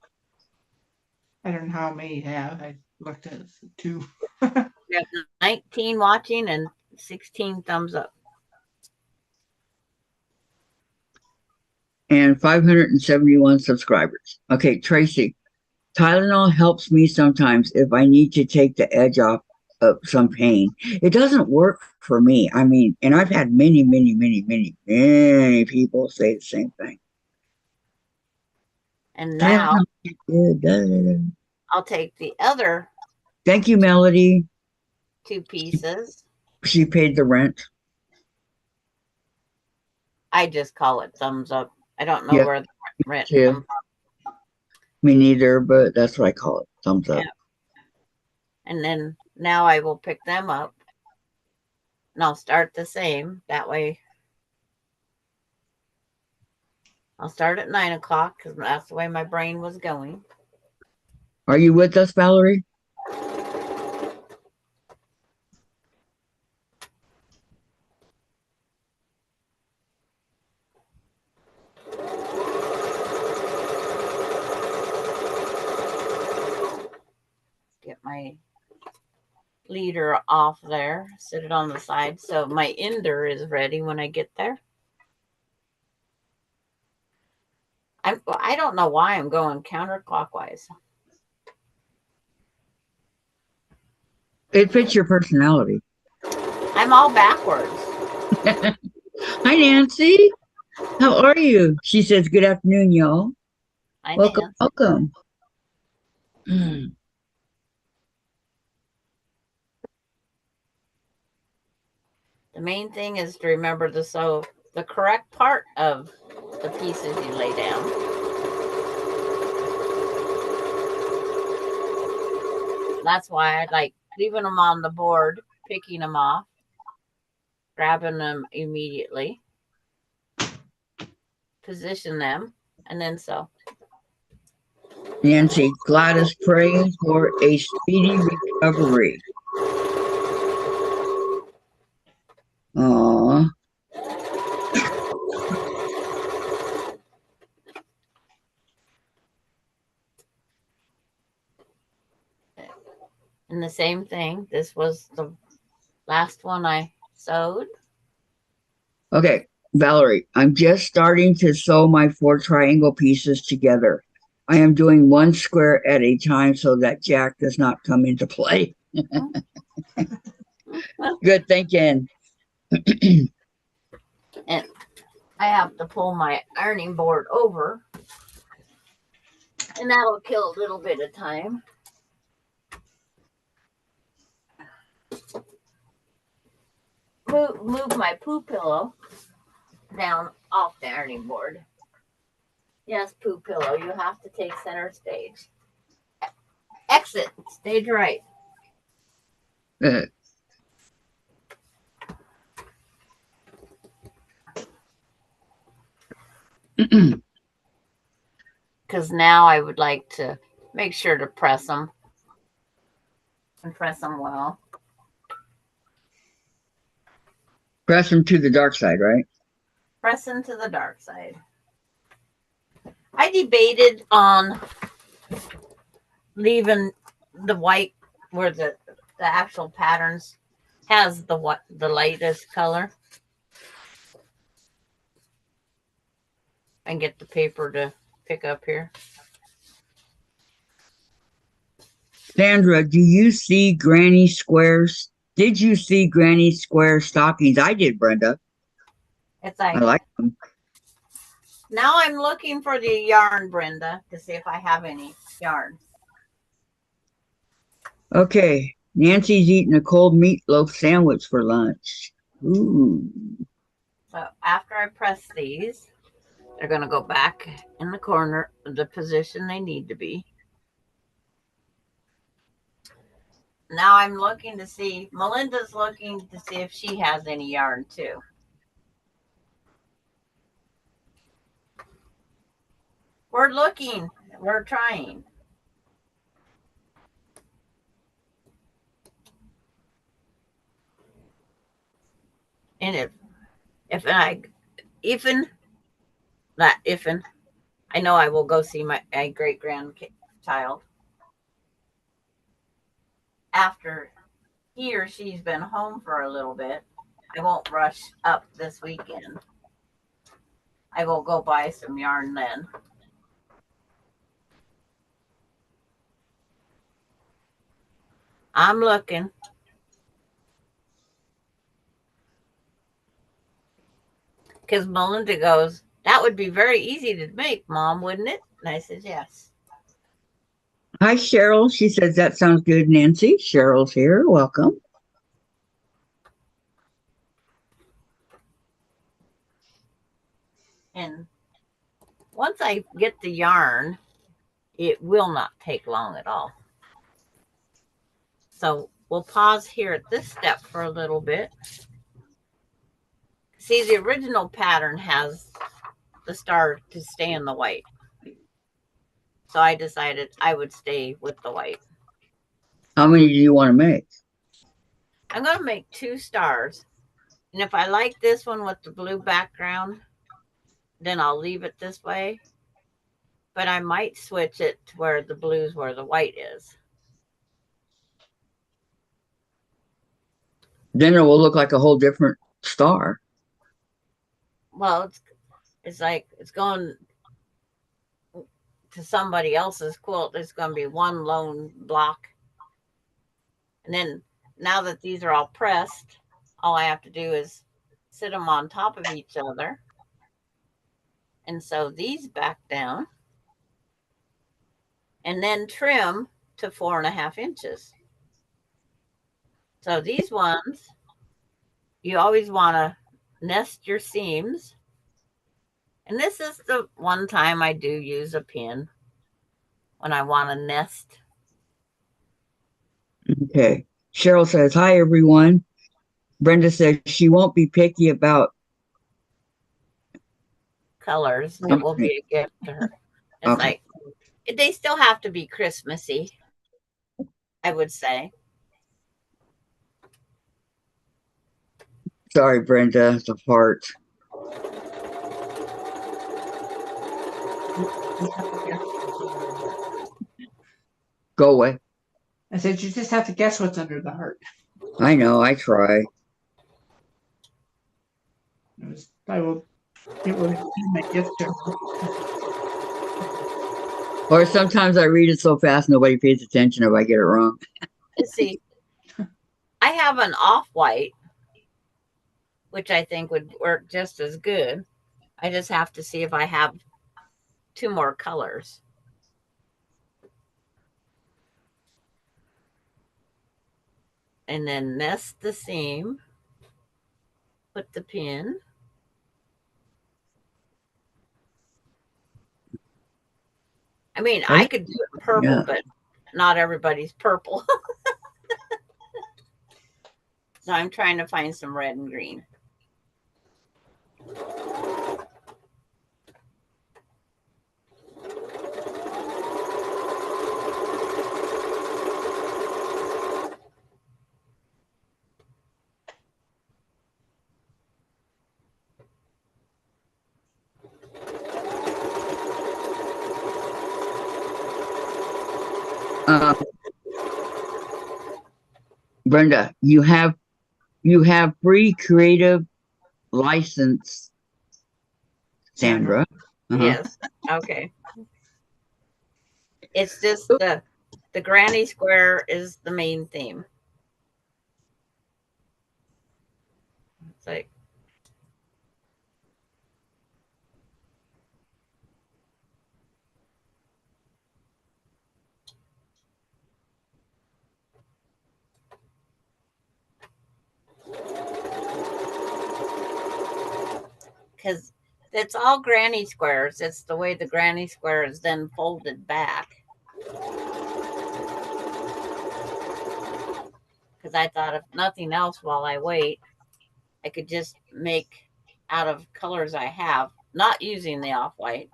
I don't know how many you have. I looked at 2. We have 19 watching and 16 thumbs up. And 571 subscribers. Okay, Tracy, Tylenol helps me sometimes if I need to take the edge off of some pain. It doesn't work for me. I mean, and I've had many, many, many, many, many people say the same thing. And now Good. I'll take the other Thank you, Melody. 2 pieces. She paid the rent. I just call it thumbs up. I don't know Yeah, where the rent too. comes from. Me neither, but that's what I call it. Thumbs up. Yeah. And then now I will pick them up. And I'll start the same. That way I'll start at 9 o'clock because that's the way my brain was going. Are you with us, Valerie? Get my leader off there, sit it on the side so my ender is ready when I get there. I don't know why I'm going counterclockwise. It fits your personality. I'm all backwards. Hi, Nancy. How are you? She says, good afternoon, y'all. I Welcome, dance. welcome. The main thing is to remember to sew the correct part of the pieces you lay down. That's why I like leaving them on the board, picking them off, grabbing them immediately, position them, and then sew. Nancy, Gladys praying for a speedy recovery. Aw. And the same thing. This was the last one I sewed. Okay, Valerie, I'm just starting to sew my 4 triangle pieces together. I am doing 1 square at a time so that Jack does not come into play. Good thinking. And I have to pull my ironing board over, and that'll kill a little bit of time. Move my poo pillow down off the ironing board. Yes, poo pillow, you have to take center stage. Exit, stage right. Because now I would like to make sure to press them and press them well. Press them to the dark side, right? Press them to the dark side. I debated on leaving the white where the actual patterns has the lightest color, and get the paper to pick up here. Sandra, do you see Granny Squares? Did you see Granny Square stockings? I did, Brenda. It's I like, like them. now I'm looking for the yarn, Brenda, to see if I have any yarn. Okay, Nancy's eating a cold meatloaf sandwich for lunch. Ooh. So after I press these, they're going to go back in the corner, the position they need to be. Now I'm looking to see, Melinda's looking to see if she has any yarn too. We're looking, we're trying. And I know I will go see my great grandchild after he or she's been home for a little bit. I won't rush up this weekend. I will go buy some yarn then. I'm looking. Because Melinda goes, That would be very easy to make, Mom, wouldn't it? And I said, yes. Hi, Cheryl. She says that sounds good, Nancy. Cheryl's here. Welcome. And once I get the yarn, it will not take long at all. So we'll pause here at this step for a little bit. See, the original pattern has the star to stay in the white. So I decided I would stay with the white. How many do you want to make? I'm going to make 2 stars. And if I like this one with the blue background, then I'll leave it this way. But I might switch it to where the blue's where the white is. Then it will look like a whole different star. Well, it's like it's going to somebody else's quilt. It's going to be one lone block. And then now that these are all pressed, all I have to do is sit them on top of each other and sew these back down and then trim to 4.5 inches. So these ones, you always want to nest your seams. And this is the one time I do use a pin when I want to nest. Okay. Cheryl says, hi, everyone. Brenda says she won't be picky about colors. It will be a gift to her. It's like, they still have to be Christmassy, I would say. Sorry, Brenda, the fart. Go away. I said, you just have to guess what's under the heart. I know, I try. It will be my gift to her. Or sometimes I read it so fast nobody pays attention if I get it wrong. You see, I have an off-white, which I think would work just as good. I just have to see if I have 2 more colors. And then nest the seam, put the pin. I mean, I could do it in purple, but not everybody's purple. So I'm trying to find some red and green. Brenda, you have free creative license, Sandra. Yes. Okay. It's just the granny square is the main theme. It's like, because it's all granny squares. It's the way the granny square is then folded back. Because I thought if nothing else while I wait, I could just make out of colors I have, not using the off-white.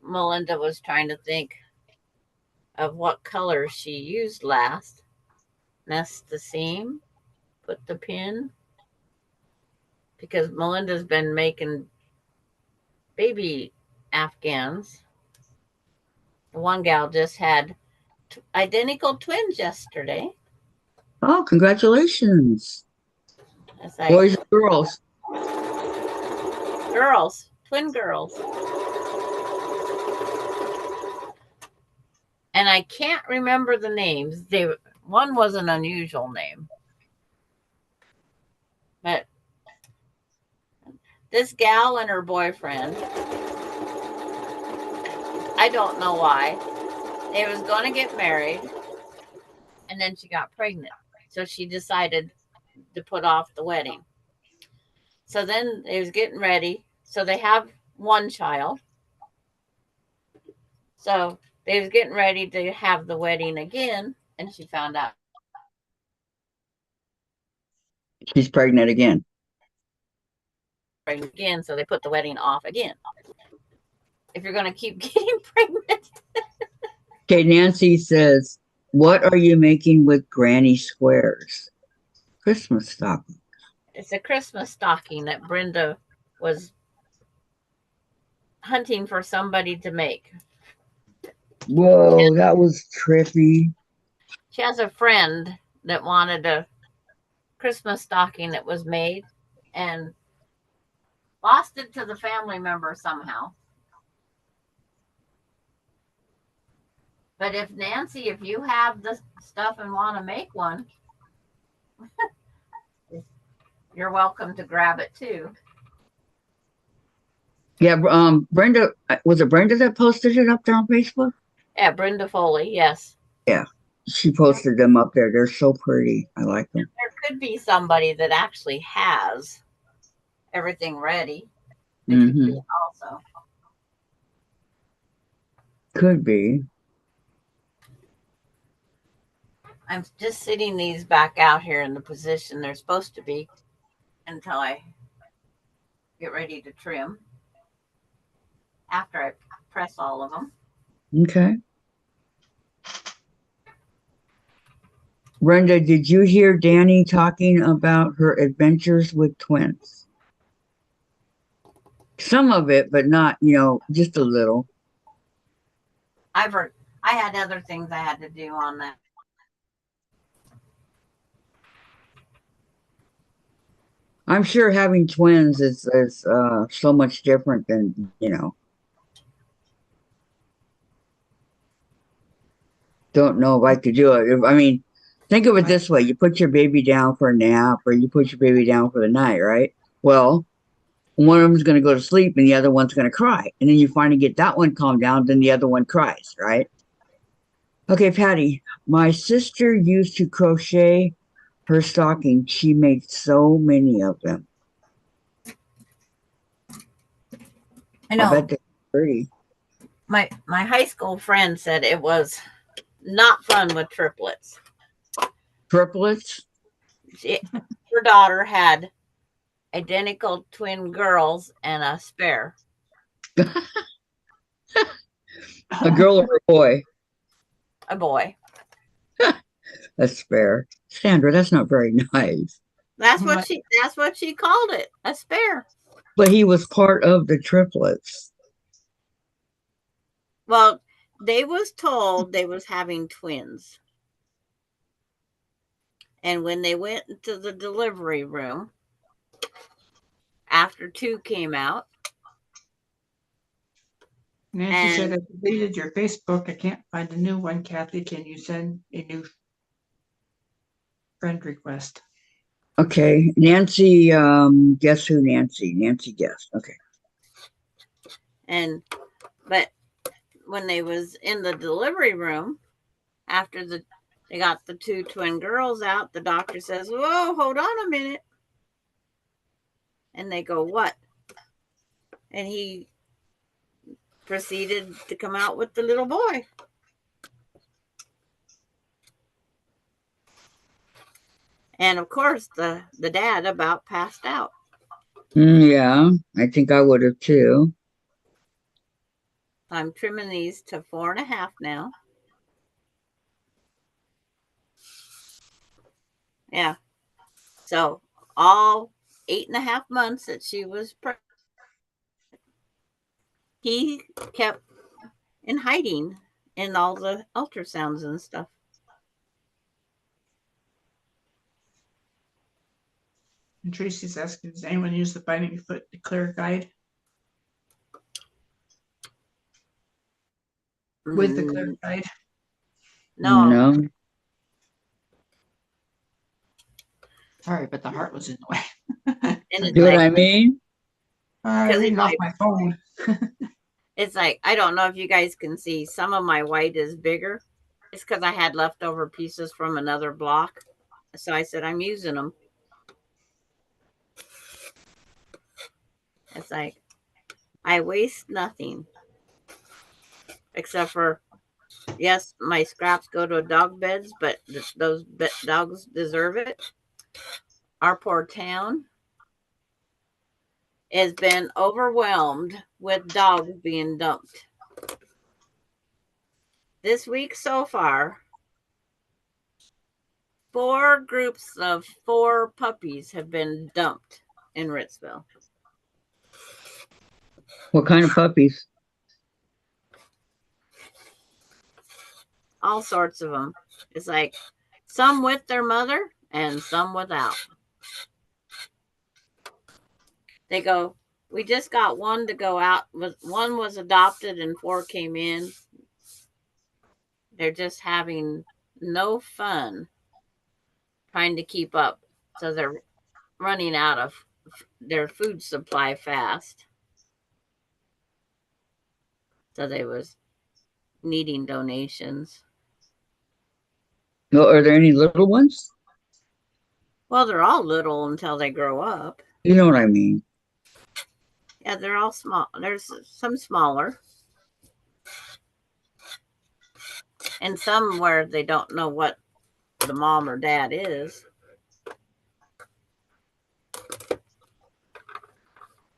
Melinda was trying to think of what colors she used last. Nest the seam, put the pin. Because Melinda's been making baby Afghans. The one gal just had identical twins yesterday. Oh, congratulations. Like, boys and girls? Girls, twin girls. and I can't remember the names. One was an unusual name, but this gal and her boyfriend, I don't know why, they was going to get married, and then she got pregnant, so she decided to put off the wedding. So then they was getting ready, so they have one child. So they was getting ready to have the wedding again, and she found out She's pregnant again. pregnant again, so they put the wedding off again. If you're going to keep getting pregnant. Okay, Nancy says, what are you making with granny squares? Christmas stocking. It's a Christmas stocking that Brenda was hunting for somebody to make. Whoa, that was trippy. She has a friend that wanted a Christmas stocking that was made and lost it to the family member somehow. But if Nancy, if you have the stuff and want to make one, you're welcome to grab it too. Yeah, Brenda, was it Brenda that posted it up there on Facebook? Yeah, Brenda Foley, yes. Yeah, she posted them up there. They're so pretty. I like them. There could be somebody that actually has everything ready. They could do it also. Could be. I'm just sitting these back out here in the position they're supposed to be until I get ready to trim. After I press all of them. Okay. Brenda, did you hear Danny talking about her adventures with twins? Some of it, but not, just a little. I had other things I had to do on that. I'm sure having twins is so much different than, Don't know if I could do it. Think of it this way. You put your baby down for a nap or you put your baby down for the night, right? Well, one of them is going to go to sleep and the other one's going to cry. And then you finally get that one calmed down, then the other one cries, right? Okay, Patty, my sister used to crochet her stocking. She made so many of them. I know. I bet they're pretty. My high school friend said it was not fun with triplets. Triplets? Her daughter had identical twin girls and a spare. A girl or a boy? A boy. A spare. Sandra, that's not very nice. That's what she called it, a spare. But he was part of the triplets. Well, they was told they was having twins. And when they went into the delivery room, after two came out. Nancy said, I deleted your Facebook. I can't find a new one. Kathy, can you send a new friend request? Okay. Nancy, guess who Nancy? Nancy guessed. Okay. But when they was in the delivery room, after they got the two twin girls out, the doctor says, whoa, hold on a minute. And they go, what? And he proceeded to come out with the little boy. And of course, the dad about passed out. Yeah, I think I would have too. I'm trimming these to 4.5 now. Yeah. So all 8.5 months that she was pregnant, he kept in hiding in all the ultrasounds and stuff. And Tracy's asking, does anyone use the Binding Foot Declare guide? With the Declare guide? No, No. Sorry, but the heart was in the way. and it's See what like, I mean? I'm because reading off my phone. it's like, I don't know if you guys can see, some of my white is bigger. It's because I had leftover pieces from another block. So I said, I'm using them. It's like, I waste nothing except for, yes, my scraps go to dog beds, but those dogs deserve it. Our poor town has been overwhelmed with dogs being dumped. This week so far, 4 groups of 4 puppies have been dumped in Ritzville. What kind of puppies? All sorts of them. It's like some with their mother and some without. They go, we just got one to go out. One was adopted and 4 came in. They're just having no fun trying to keep up. So they're running out of their food supply fast. So they was needing donations. Well, are there any little ones? Well, they're all little until they grow up. You know what I mean. Yeah, they're all small. There's some smaller. And some where they don't know what the mom or dad is.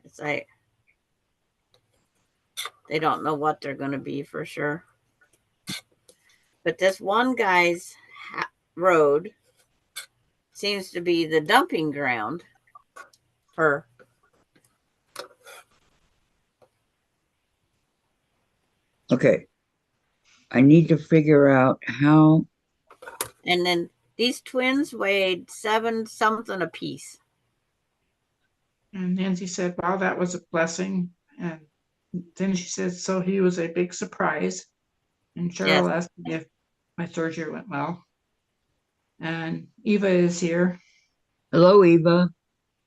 It's like they don't know what they're going to be for sure. But this one guy's road seems to be the dumping ground for Okay. I need to figure out how. and then these twins weighed 7 something apiece. And Nancy said, wow, that was a blessing. And then she said, so he was a big surprise. And Cheryl Yes. asked me if my surgery went well. And Eva is here. Hello, Eva.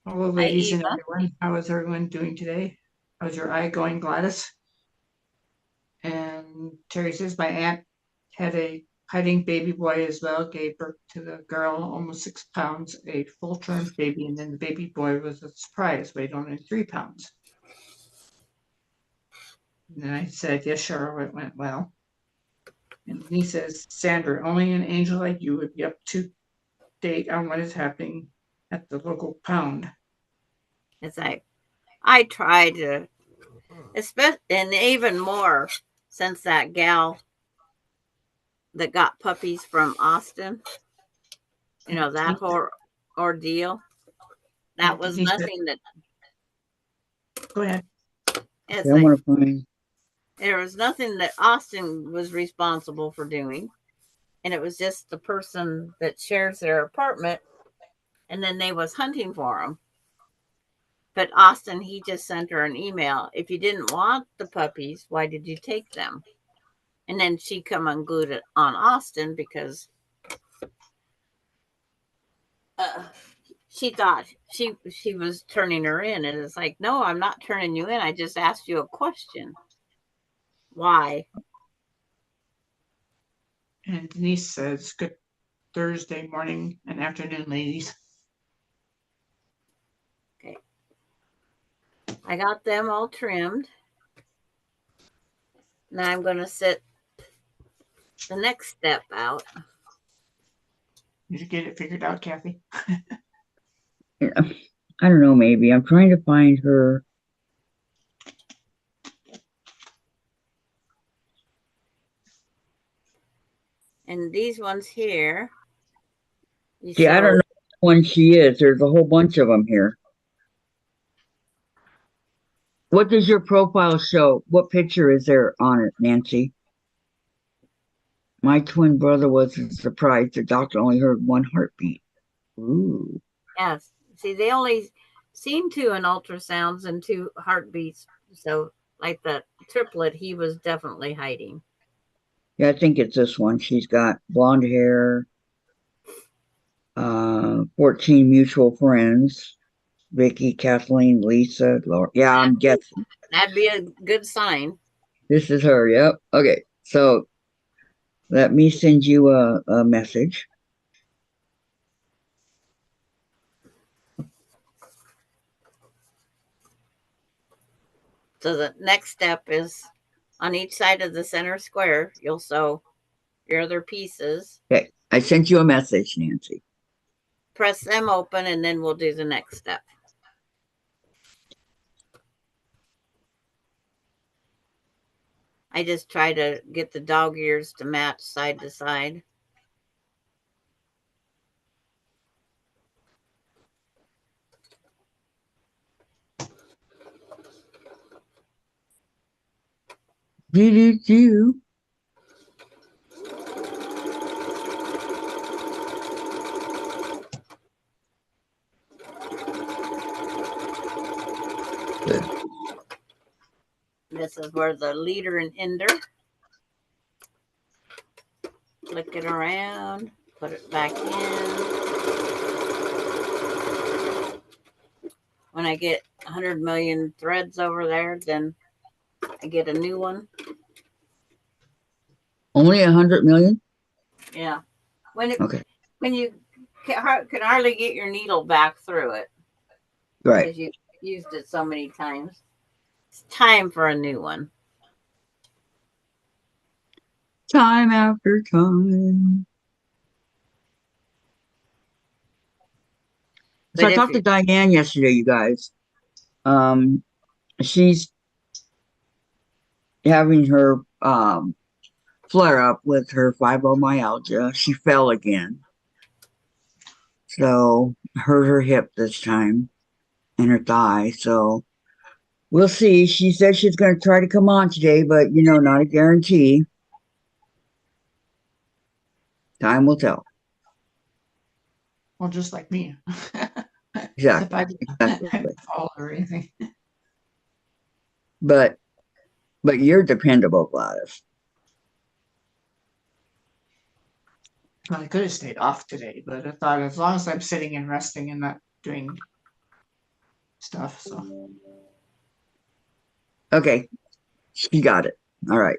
Hello, ladies and everyone. How is everyone doing today? How's your eye going, Gladys? And Terry says, my aunt had a hiding baby boy as well, gave birth to the girl, almost 6 pounds, a full-term baby, and then the baby boy was a surprise, weighed only 3 pounds. And then I said, yes, sure, it went well. And he says, Sandra, only an angel like you would be up to date on what is happening at the local pound. It's like I try to, especially, and even more since that gal that got puppies from Austin, you know, that whole ordeal. That was nothing that. Go ahead. It's I like want to find. there was nothing that Austin was responsible for doing. And it was just the person that shares their apartment. And then they was hunting for them. But Austin, he just sent her an email. If you didn't want the puppies, why did you take them? And then she come unglued it on Austin because she thought she was turning her in. And it's like, no, I'm not turning you in. I just asked you a question. Why? And Denise says, good Thursday morning and afternoon, ladies. Okay. I got them all trimmed. Now I'm going to set the next step out. Did you get it figured out, Kathy? I don't know, maybe. I'm trying to find her. And these ones here. See, I don't know which one she is. There's a whole bunch of them here. What does your profile show? What picture is there on it, Nancy? My twin brother was surprised. The doctor only heard 1 heartbeat. Ooh. Yes. See, they only seen 2 in ultrasounds and 2 heartbeats. So, like the triplet, he was definitely hiding. Yeah, I think it's this one. She's got blonde hair, 14 mutual friends. Vicky, Kathleen, Lisa, Laura. Yeah, I'm guessing. That'd be a good sign. This is her. Yep. Okay. So let me send you a message. So the next step is on each side of the center square, you'll sew your other pieces. Okay. I sent you a message, Nancy. Press them open, and then we'll do the next step. I just try to get the dog ears to match side to side. Do. Good. This is where the leader and ender. Flick it around, put it back in. When I get 100 million threads over there, then I get a new one. Only 100 million? Yeah. When Okay. you can hardly get your needle back through it. Right. Because you used it so many times. It's time for a new one. Time after time. So I talked to Diane yesterday, you guys. She's having her flare up with her fibromyalgia. She fell again. So hurt her hip this time and her thigh. So we'll see. She said she's going to try to come on today, but not a guarantee. Time will tell. Well, just like me. Exactly. Exactly. Fall or anything. But you're dependable, Gladys. Well, I could have stayed off today, but I thought as long as I'm sitting and resting and not doing stuff, so. Okay. She got it. All right.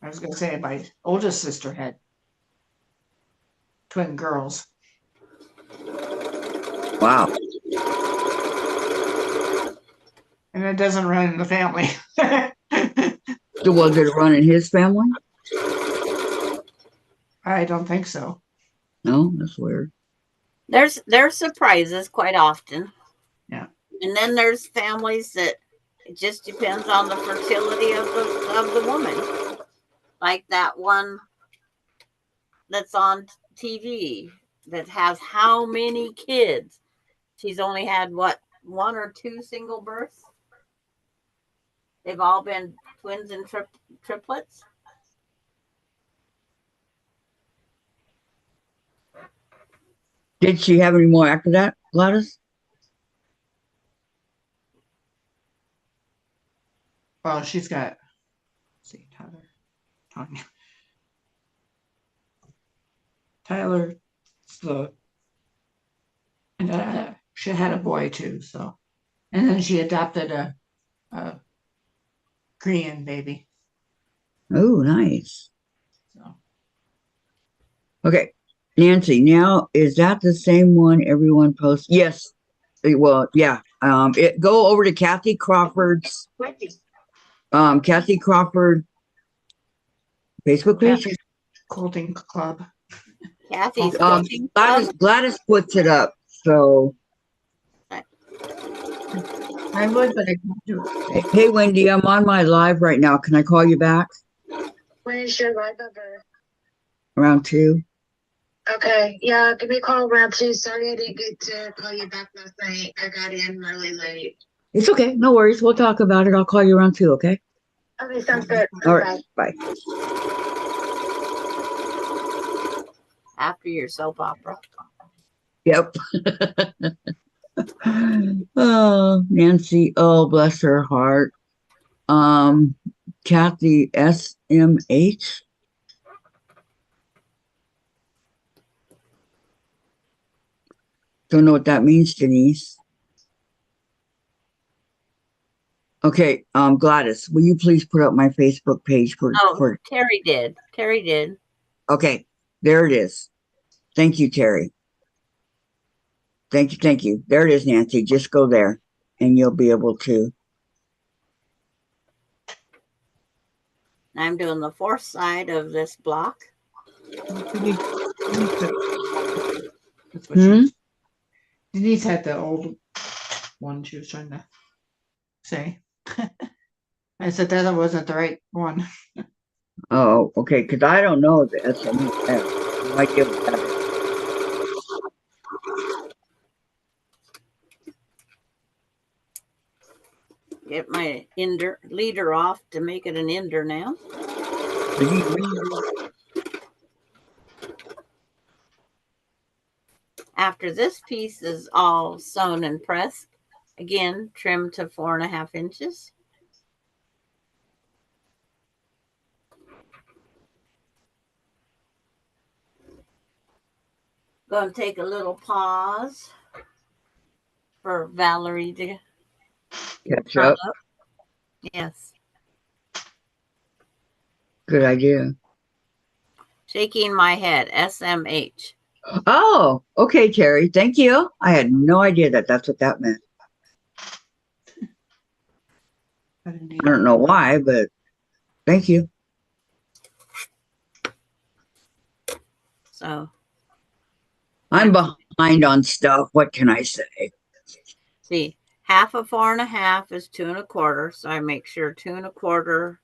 I was going to say my oldest sister had twin girls. Wow. And it doesn't run in the family. So was it run in his family? I don't think so. No, that's weird. There's surprises quite often. Yeah. And then there's families that it just depends on the fertility of the woman. Like that one that's on TV that has how many kids? She's only had what, 1 or 2 single births? They've all been twins and triplets. Did she have any more after that, Gladys? Well, she's got, let's see, Tyler, and she had a boy too. So, and then she adopted a Korean baby. Oh, nice. So, okay, Nancy. Now, is that the same one everyone posts? Yes. Well, yeah. Go over to Kathy Crawford's. Kathy Crawford Facebook page. Kathy's Quilting Club. Kathy's Gladys puts it up. So I would, but I can't do it. Hey, Wendy, I'm on my live right now. Can I call you back? When is your live number? Around 2. Okay, yeah, give me a call around 2. Sorry I didn't get to call you back last night. I got in really late. It's okay. No worries. We'll talk about it. I'll call you around 2, okay? Okay, sounds good. All right. Bye. After your soap opera. Yep. Oh, Nancy. Oh, bless her heart. Um, Kathy SMH. Don't know what that means, Denise. Okay, Gladys, will you please put up my Facebook page for Oh, Terry did. Terry did. Okay, there it is. Thank you, Terry. Thank you, thank you. There it is, Nancy. Just go there and you'll be able to. I'm doing the fourth side of this block. That's what Denise had the old one she was trying to say. I said that wasn't the right one. Oh, okay, because I don't know the SMF. No idea what that is. Get my leader off to make it an ender now. After this piece is all sewn and pressed, again, trim to 4.5 inches. Going to take a little pause for Valerie to Catch up. Yes. Good idea. Shaking my head, SMH. Oh, okay, Terry. Thank you. I had no idea that that's what that meant. I don't know why, but thank you. So I'm behind on stuff. What can I say? See, half of 4.5 is 2 1/4. So I make sure 2 1/4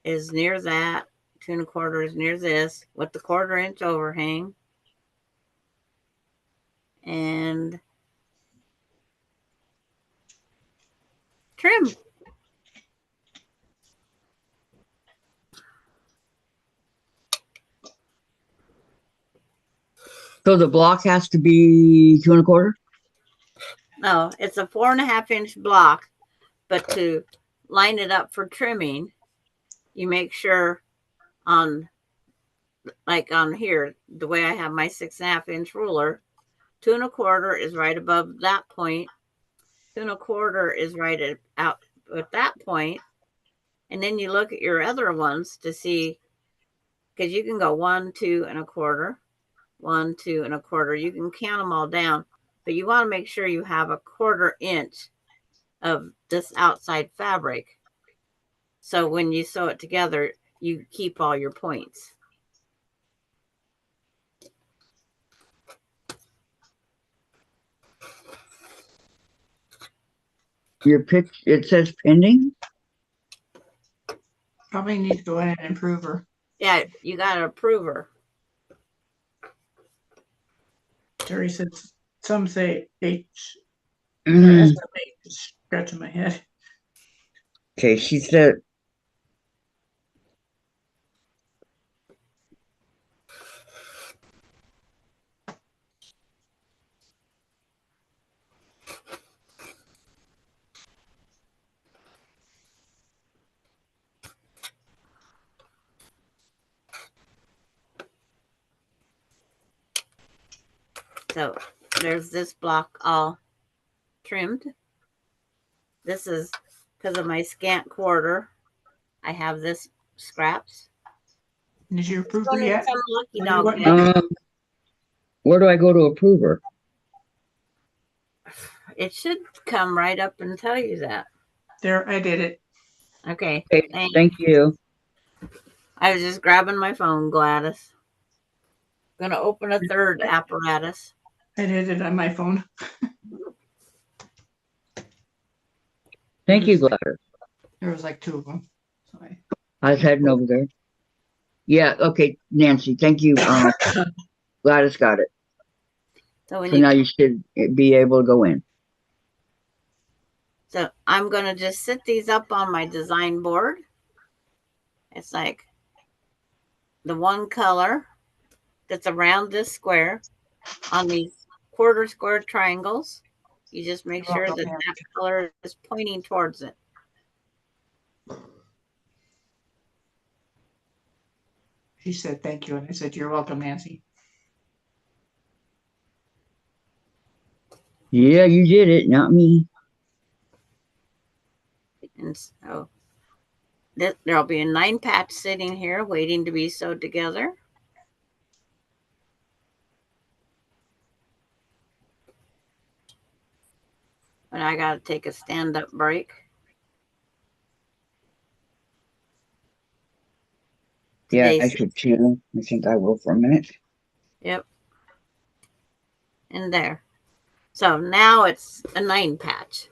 is near that. 2 1/4 is near this with the 1/4 inch overhang. And trim. So the block has to be 2 1/4? No, it's a 4.5 inch block, but to line it up for trimming, you make sure on, like on here, the way I have my 6.5 inch ruler, 2 1/4 is right above that point. 2 1/4 is right out at that point. And then you look at your other ones to see, because you can go 1, 2 1/4, 1, 2 1/4. You can count them all down, but you want to make sure you have a 1/4 inch of this outside fabric. So when you sew it together, you keep all your points. Your pitch, it says pending? Probably need to go in and improve her. Yeah, you got to approve her. Terry says some say H. Mm. Scratching my head. Okay, she said. So there's this block all trimmed. This is because of my scant 1/4. I have this scraps. Did you approve her yet? Some lucky dog. Where do I go to approve her? It should come right up and tell you that. There, I did it. Okay. Thank you. I was just grabbing my phone, Gladys. Gonna open a third apparatus. I did it on my phone. Thank you, Gladys. There was like 2 of them. So I was heading over there. Yeah, okay, Nancy, thank you. Gladys got it. So now you should be able to go in. So I'm going to just sit these up on my design board. It's like the one color that's around this square on these quarter square triangles. You just make You're sure welcome, that Nancy. that color is pointing towards it. She said thank you, and I said you're welcome, Nancy. Yeah, you did it, not me. And so there'll be a 9 patch sitting here waiting to be sewed together. But I got to take a stand-up break. Yeah, I Today's, should too. I think I will for a minute. yep. And there. So now it's a 9 patch.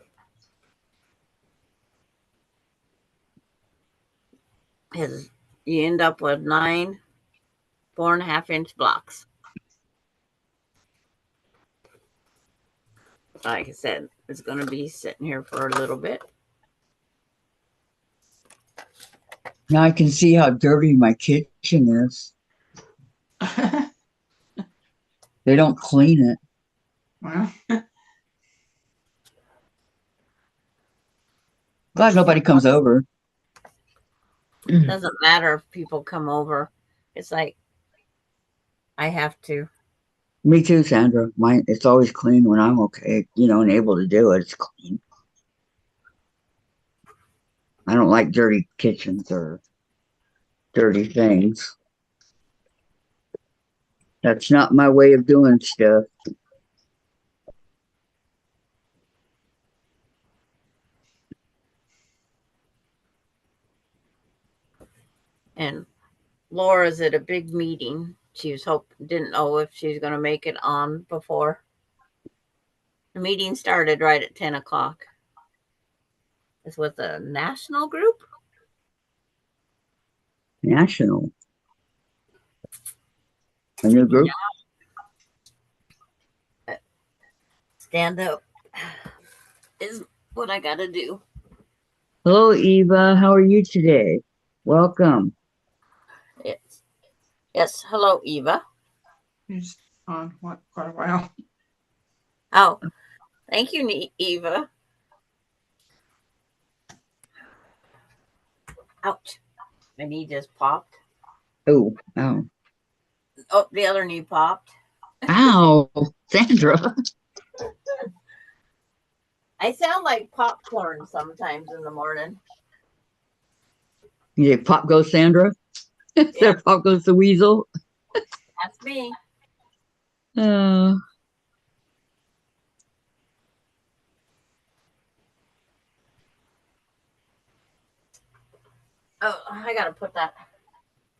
Because you end up with 9 4.5-inch blocks. Like I said, it's going to be sitting here for a little bit. Now I can see how dirty my kitchen is. They don't clean it. Well, Glad nobody comes over. Doesn't matter if people come over. It's like I have to. Me too, Sandra. Mine, it's always clean when I'm okay, and able to do it. It's clean. I don't like dirty kitchens or dirty things. That's not my way of doing stuff. And Laura's at a big meeting. She was didn't know if she was going to make it on before. The meeting started right at 10 o'clock. It's with a national group. National. A new group? Stand up is what I got to do. Hello, Eva. How are you today? Welcome. Yes. Hello, Eva. he's on quite a while. Oh, thank you, Eva. Ouch. My knee just popped. Oh, ow. Oh, the other knee popped. Ow, Sandra. I sound like popcorn sometimes in the morning. You say pop goes Sandra? Yeah. Pop goes the weasel? That's me. Uh, Oh, I got to put that.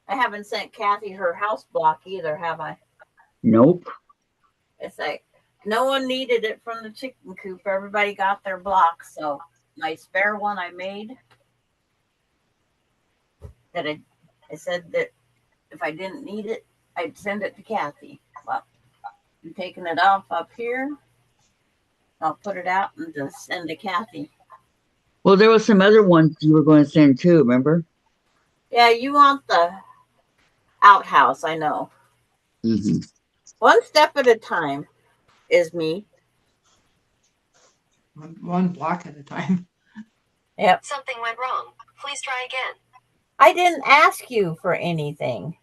I haven't sent Kathy her house block either, have I? nope. It's like no one needed it from the chicken coop. Everybody got their block. So my spare one I made that I said that if I didn't need it, I'd send it to Kathy. Well, I'm taking it off up here. I'll put it out and just send to Kathy. Well, there was some other ones you were going to send too, remember? Yeah, you want the outhouse, I know. Mm-hmm. One step at a time is me. One block at a time. Yep. Something went wrong. Please try again. I didn't ask you for anything.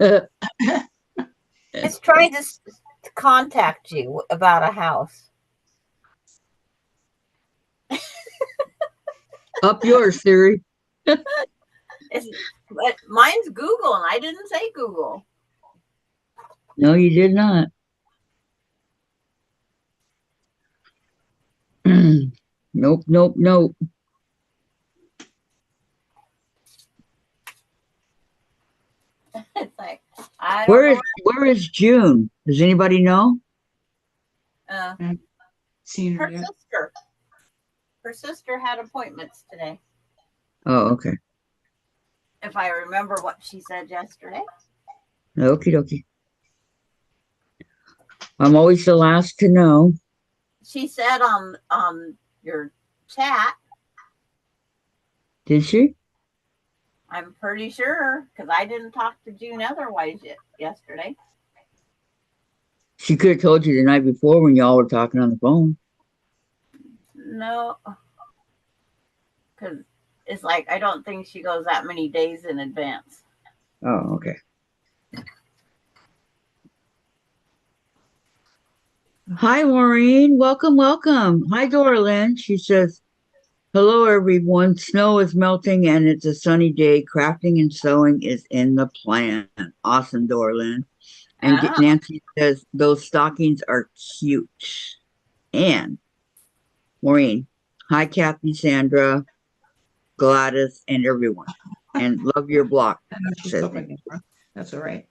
It's trying to contact you about a house. Up yours, Siri. But mine's Google, and I didn't say Google. No, you did not. Nope, nope, nope. It's like I don't know. Where is June? Does anybody know? Seen her Her yet? sister. Her sister had appointments today. Oh, okay. If I remember what she said yesterday. Okie dokie. I'm always the last to know. She said on your chat. Did she? I'm pretty sure because I didn't talk to June otherwise yesterday. She could have told you the night before when y'all were talking on the phone. No, because it's like I don't think she goes that many days in advance. Oh, okay. Hi, Maureen. Welcome, welcome. Hi, Dorlyn. She says, hello, everyone. Snow is melting and it's a sunny day. Crafting and sewing is in the plan. Awesome, Dorlyn. And Ah, Nancy says, those stockings are cute. And Maureen, hi, Kathy, Sandra, Gladys, and everyone. And love your block. I know she's Says opening it. That's all right.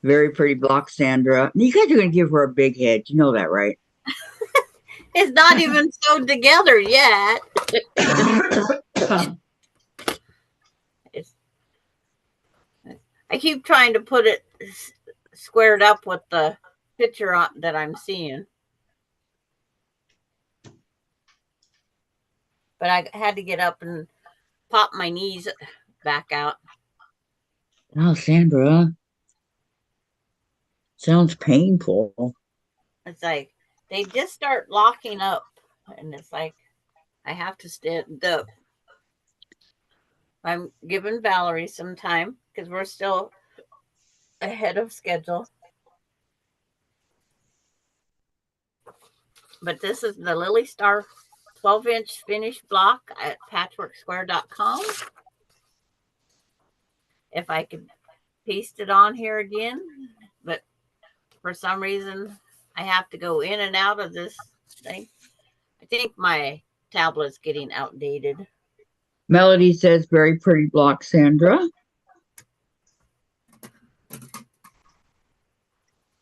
very pretty block, Sandra. You guys are going to give her a big head. You know that, right? it's not even sewed together yet. It's, I keep trying to put it squared up with the picture that I'm seeing. But I had to get up and pop my knees back out. Oh, Sandra. Sounds painful. It's like they just start locking up, and it's like I have to stand up. I'm giving Valerie some time because we're still ahead of schedule. But this is the Lily Star 12-inch finished block at patchworksquare.com. If I could paste it on here again, but for some reason I have to go in and out of this thing. I think my tablet's getting outdated. Melody says, very pretty block, Sandra.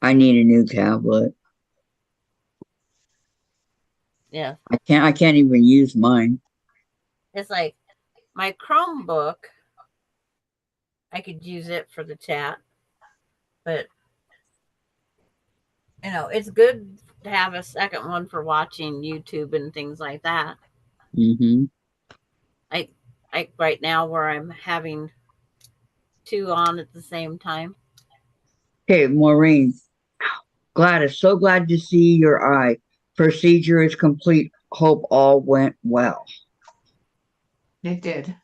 I need a new tablet. Yeah. I can't even use mine. It's like my Chromebook, I could use it for the chat, but you know, it's good to have a second one for watching YouTube and things like that. Mm-hmm. Like right now where I'm having two on at the same time. Okay, Maureen. Gladys, so glad to see your eye. Procedure is complete. Hope all went well. It did.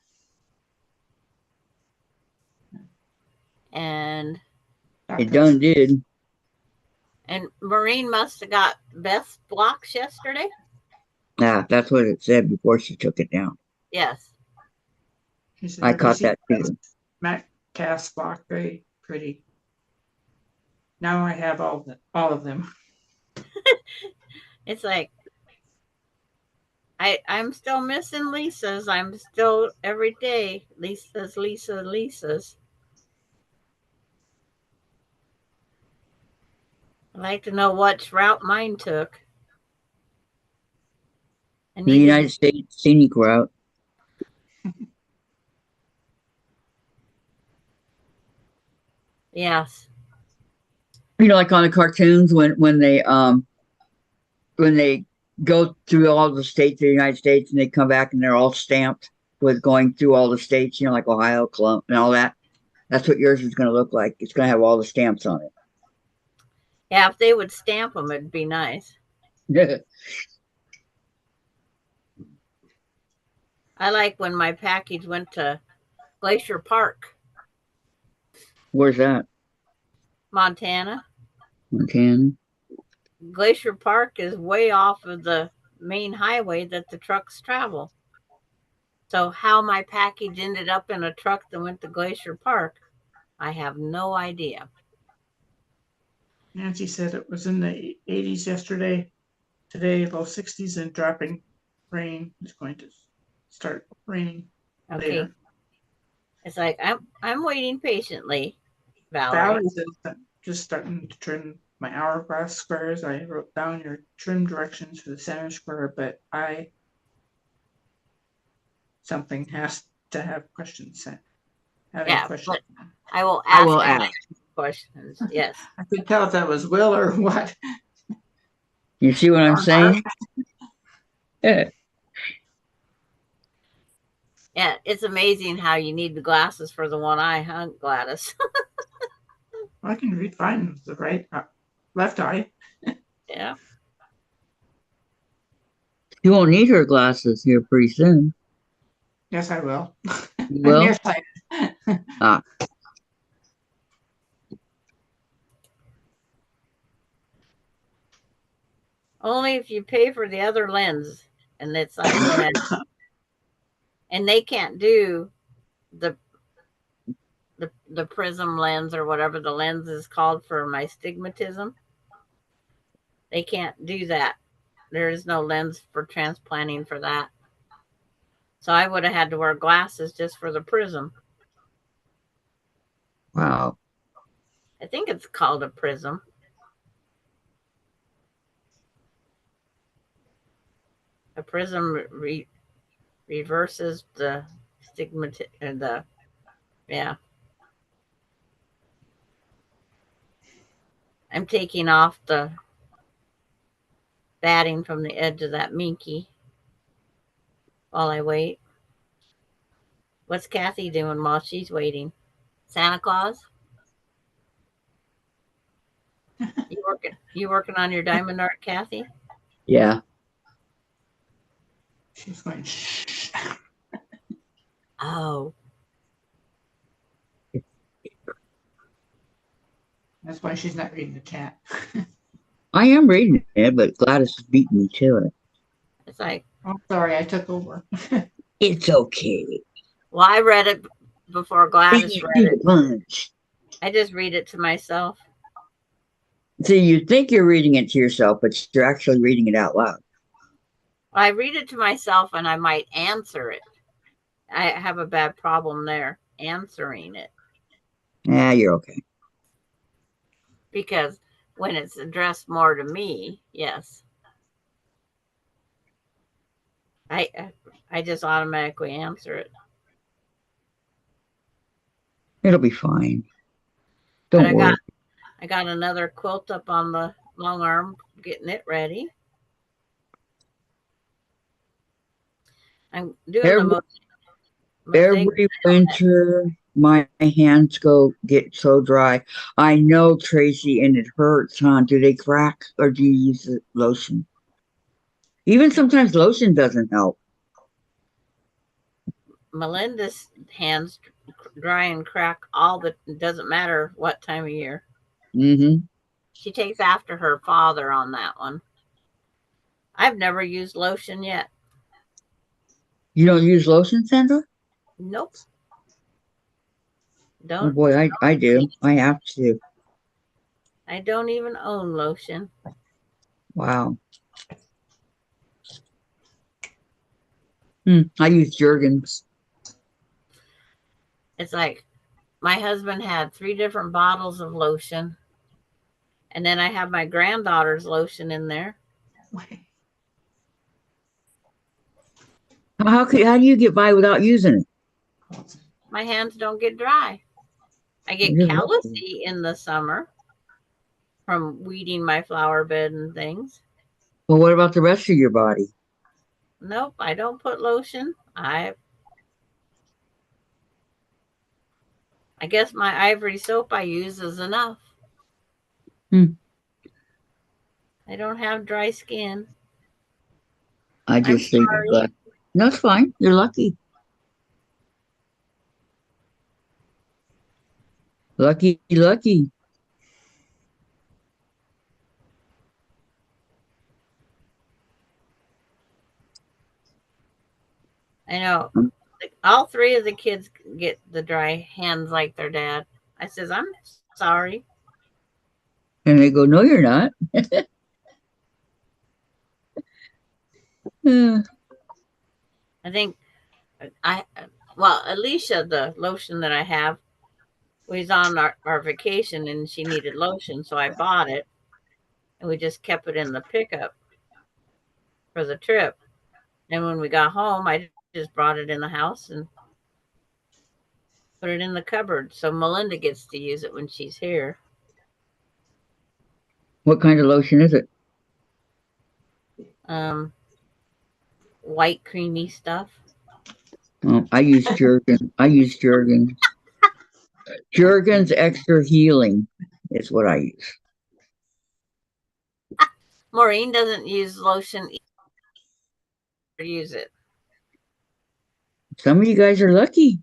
And It done did. And Maureen must have got Beth's blocks yesterday. Yeah, that's what it said before she took it down. Yes. I caught that too. Matte cast block, very pretty. Now I have all of them. It's like I'm still missing Lisa's. I'm still every day Lisa's. I'd like to know which route mine took. The United States scenic route. Yes. You know, like on the cartoons when they go through all the states of the United States and they come back and they're all stamped with going through all the states, you know, like Ohio, Columbia, and all that. That's what yours is going to look like. It's going to have all the stamps on it. Yeah, if they would stamp them, it'd be nice. I like when my package went to Glacier Park. Where's that? Montana. Montana. Glacier Park is way off of the main highway that the trucks travel. So how my package ended up in a truck that went to Glacier Park, I have no idea. Nancy said it was in the 80s yesterday. Today, low 60s and dropping rain. It's going to start raining later. It's like I'm waiting patiently, Valerie. Valerie says just starting to trim my hourglass squares. I wrote down your trim directions for the center square, but something has to have questions sent. Questions. I will ask questions. Yes. I could tell if that was Will or what. You see what I'm saying? Yeah. Yeah, it's amazing how you need the glasses for the one eye, huh, Gladys? I can read fine with the left eye. Yeah. You won't need her glasses here pretty soon. Yes, I will. You I'm will? nearsighted. Ah, Only if you pay for the other lens and it's astigmatic. And they can't do the the prism lens or whatever the lens is called for my stigmatism. They can't do that. There is no lens for transplanting for that. So I would have had to wear glasses just for the prism. wow. I think it's called a prism. A prism reverses the the yeah. I'm taking off the batting from the edge of that minky while I wait. What's Kathy doing while she's waiting? Santa Claus? You working on your diamond art, Kathy? Yeah. She's going, shh. Oh, That's why she's not reading the chat. I am reading it, but Gladys is beating me to it. it's like, Oh, sorry, I took over. It's okay. well, I read it before Beat Gladys you read to it. the punch. I just read it to myself. See, you think you're reading it to yourself, but you're actually reading it out loud. I read it to myself and I might answer it. I have a bad problem there answering it Yeah, you're okay. because when it's addressed more to me, yes, I I just automatically answer it. It'll be fine. But Don't worry. I got another quilt up on the long arm, getting it ready. I'm doing the mosaic. Every winter, my hands get so dry. I know, Tracy, and it hurts, huh? Do they crack or do you use the lotion? Even sometimes lotion doesn't help. Melinda's hands dry and crack all the doesn't matter what time of year. Mm-hmm. She takes after her father on that one. I've never used lotion yet. You don't use lotion, Sandra? Nope. Oh Don't boy, I do. I have to. I don't even own lotion. Wow. I use Jergens. It's like my husband had 3 different bottles of lotion, and then I have my granddaughter's lotion in there. How do you get by without using it? My hands don't get dry. I get You're lucky. callousy in the summer from weeding my flower bed and things. Well, what about the rest of your body? Nope, I don't put lotion. I guess my ivory soap I use is enough. Hmm. I don't have dry skin. I I'm just think sorry. no, it's fine. You're lucky. Lucky, lucky. I know. All 3 of the kids get the dry hands like their dad. I says, I'm sorry. And they go, no, you're not. Uh, I think well, Alicia, the lotion that I have, was on our vacation and she needed lotion, so I bought it and we just kept it in the pickup for the trip. And when we got home, I just brought it in the house and put it in the cupboard. So Melinda gets to use it when she's here. what kind of lotion is it? White creamy stuff. I use Jergen. I use Jergen. Jergens Extra Healing is what I use. Maureen doesn't use lotion either, use it. Some of you guys are lucky.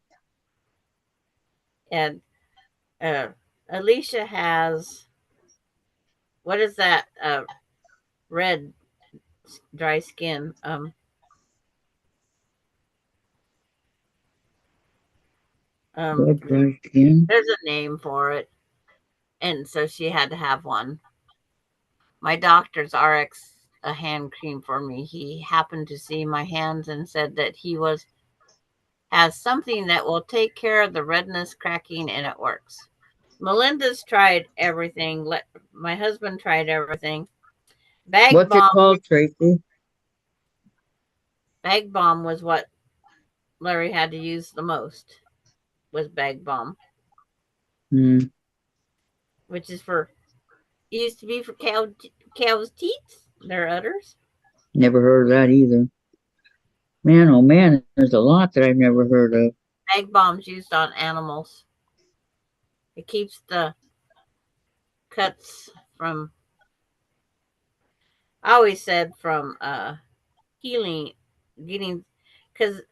And Alicia has, what is that? Red dry skin. Red dry skin. There's a name for it. And so she had to have one. My doctor's RX a hand cream for me. He happened to see my hands and said that he has something that will take care of the redness, cracking, and it works. Melinda's tried everything. My husband tried everything. What's it called, Tracy? Bag Balm was what Larry had to use the most. Was Bag Balm, which is used to be for cow's teeth, their udders. Never heard of that either. Man, oh man, there's a lot that I've never heard of. Bag Balm's used on animals. It keeps the cuts from, I always said, from healing, because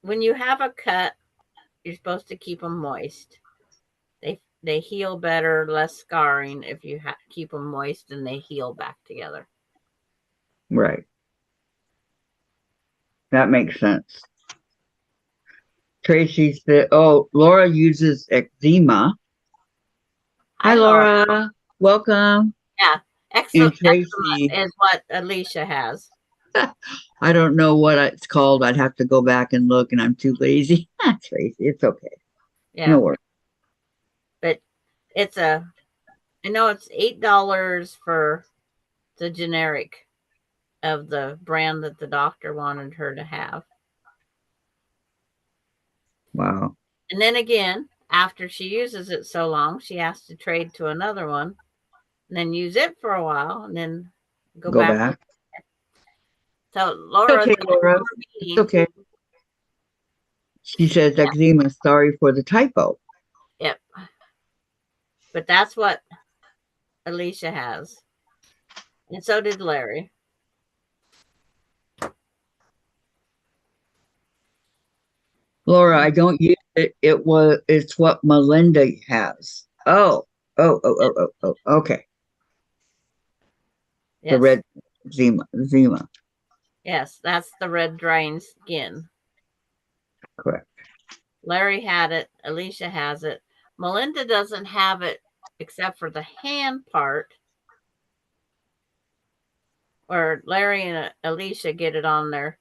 when you have a cut, you're supposed to keep them moist. They heal better, less scarring if you keep them moist, and they heal back together. Right. That makes sense. Tracy said, oh, Laura uses eczema. Hi, Laura. Welcome. Yeah. Eczema is what Alicia has. I don't know what it's called. I'd have to go back and look, and I'm too lazy. Tracy, it's okay. Yeah. No worries. But I know it's $8 for the generic of the brand that the doctor wanted her to have. Wow. And then again, after she uses it so long, she has to trade to another one and then use it for a while and then go back. So Laura, okay, Laura. It's okay. She says eczema. Sorry for the typo. Yep. But that's what Alicia has. And so did Larry. Laura, I don't use it. It's what Melinda has. Oh, okay. Yes. The red eczema. Yes, that's the red drying skin. Correct. Larry had it. Alicia has it. Melinda doesn't have it except for the hand part. Or Larry and Alicia get it on their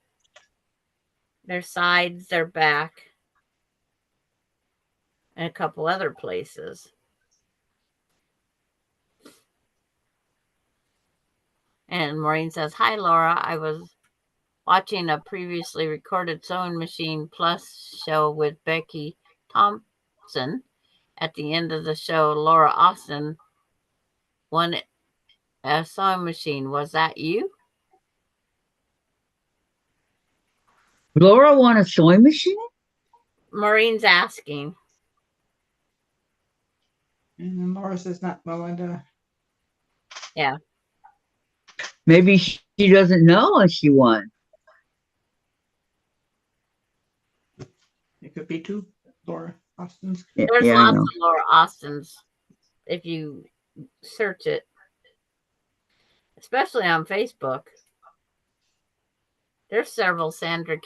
sides, their back, and a couple other places. And Maureen says, hi, Laura. I was watching a previously recorded Sewing Machine Plus show with Becky Thompson. At the end of the show, Laura Austin won a sewing machine. Was that you? Laura won a sewing machine? Maureen's asking. And Laura says not Melinda. Yeah. Maybe she doesn't know if she won. It could be two Laura Austins. There's lots of Laura Austins if you search it, especially on Facebook. There's several Sandra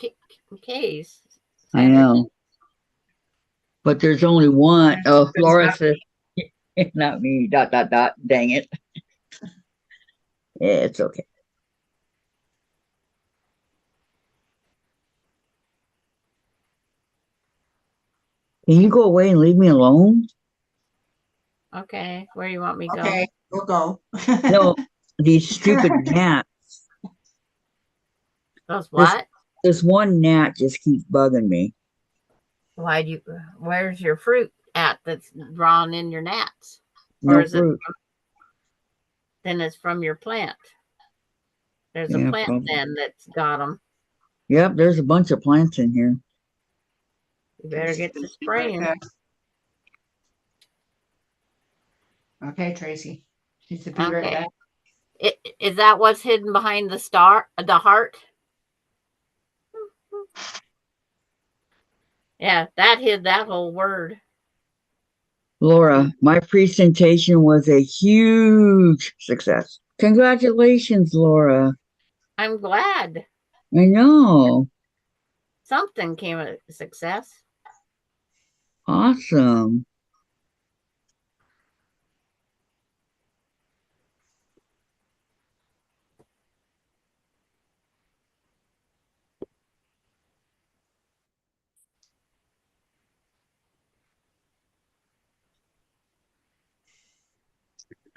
K's. I know. But there's only one. Oh, Laura says, not me, ... Dang it. Yeah, it's okay. Can you go away and leave me alone? Okay, where do you want me to go? Okay, we'll go. No, these stupid gnats. Those what? This one gnat just keeps bugging me. Where's your fruit at that's drawn in your gnats? No or is fruit. Then it's from your plant. There's a plant then that's got them. Yep, there's a bunch of plants in here. You better get to Be right spraying. back. Okay, Tracy. She said, be right Okay. back. Is that what's hidden behind the heart? Yeah, that hid that whole word. Laura, my presentation was a huge success. Congratulations, Laura. I'm glad I know. something came a success. Awesome.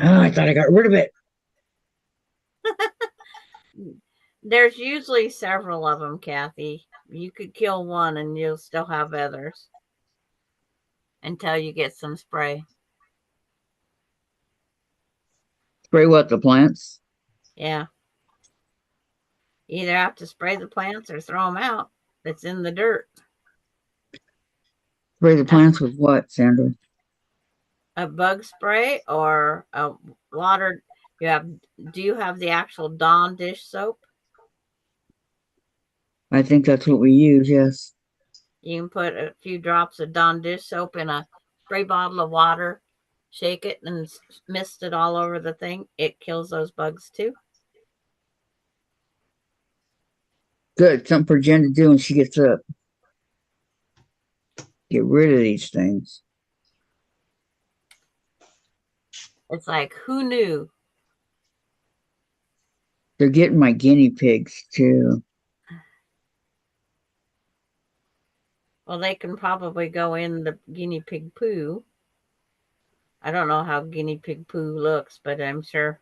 Oh, I thought I got rid of it. There's usually several of them, Kathy. You could kill one and you'll still have others until you get some spray. Spray what, the plants? Yeah. Either have to spray the plants or throw them out. It's in the dirt. Spray the plants with what, Sandra? A bug spray or a water. Do you have the actual Dawn dish soap? I think that's what we use, yes. You can put a few drops of Dawn dish soap in a spray bottle of water, shake it, and mist it all over the thing. It kills those bugs too. Good. Something for Jen to do when she gets up. Get rid of these things. It's like, who knew? They're getting my guinea pigs, too. Well, they can probably go in the guinea pig poo. I don't know how guinea pig poo looks, but I'm sure.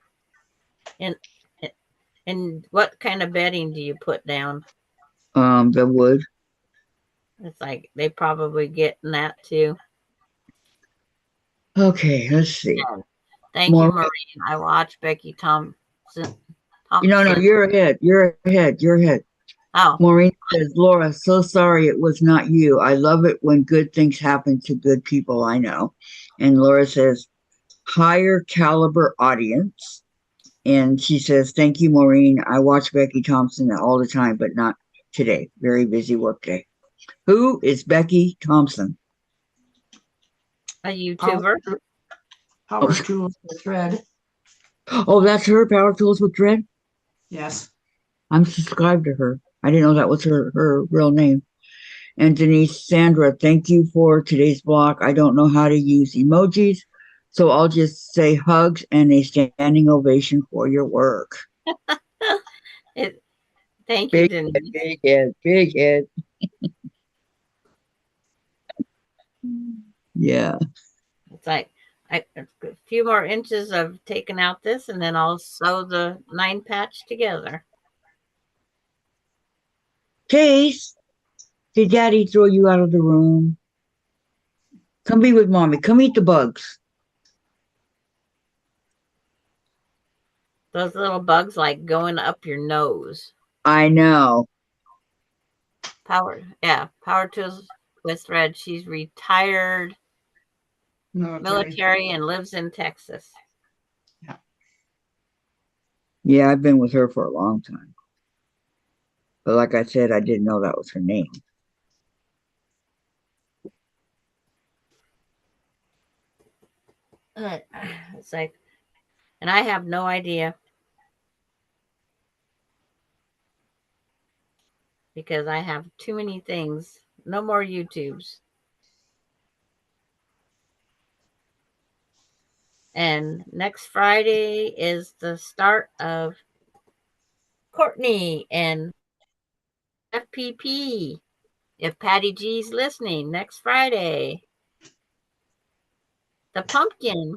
And what kind of bedding do you put down? The wood. It's like they probably get in that too. Okay, let's see. Thank you, Maureen. I watched Becky Thompson. No, you're ahead. You're ahead. You're ahead. Oh. Maureen says, Laura, so sorry it was not you. I love it when good things happen to good people I know. And Laura says, higher caliber audience. And she says, thank you, Maureen. I watch Becky Thompson all the time, but not today. Very busy workday. Who is Becky Thompson? A YouTuber. Power Tools with Thread. Oh, that's her, Power Tools with Thread? Yes. I'm subscribed to her. I didn't know that was her real name. And Denise, Sandra, thank you for today's block. I don't know how to use emojis, so I'll just say hugs and a standing ovation for your work. Thank you, Denise. Big head, big head. Yeah. It's like a few more inches of taking out this, and then I'll sew the 9 patch together. Case, did Daddy throw you out of the room? Come be with Mommy. Come eat the bugs. Those little bugs like going up your nose. I know. Power Tools with Thread. She's retired military and lives in Texas. Yeah, I've been with her for a long time. But like I said, I didn't know that was her name. It's like, and I have no idea because I have too many things. No more YouTubes. And next Friday is the start of Courtney and FPP. If Patty G's listening, next Friday. The pumpkin.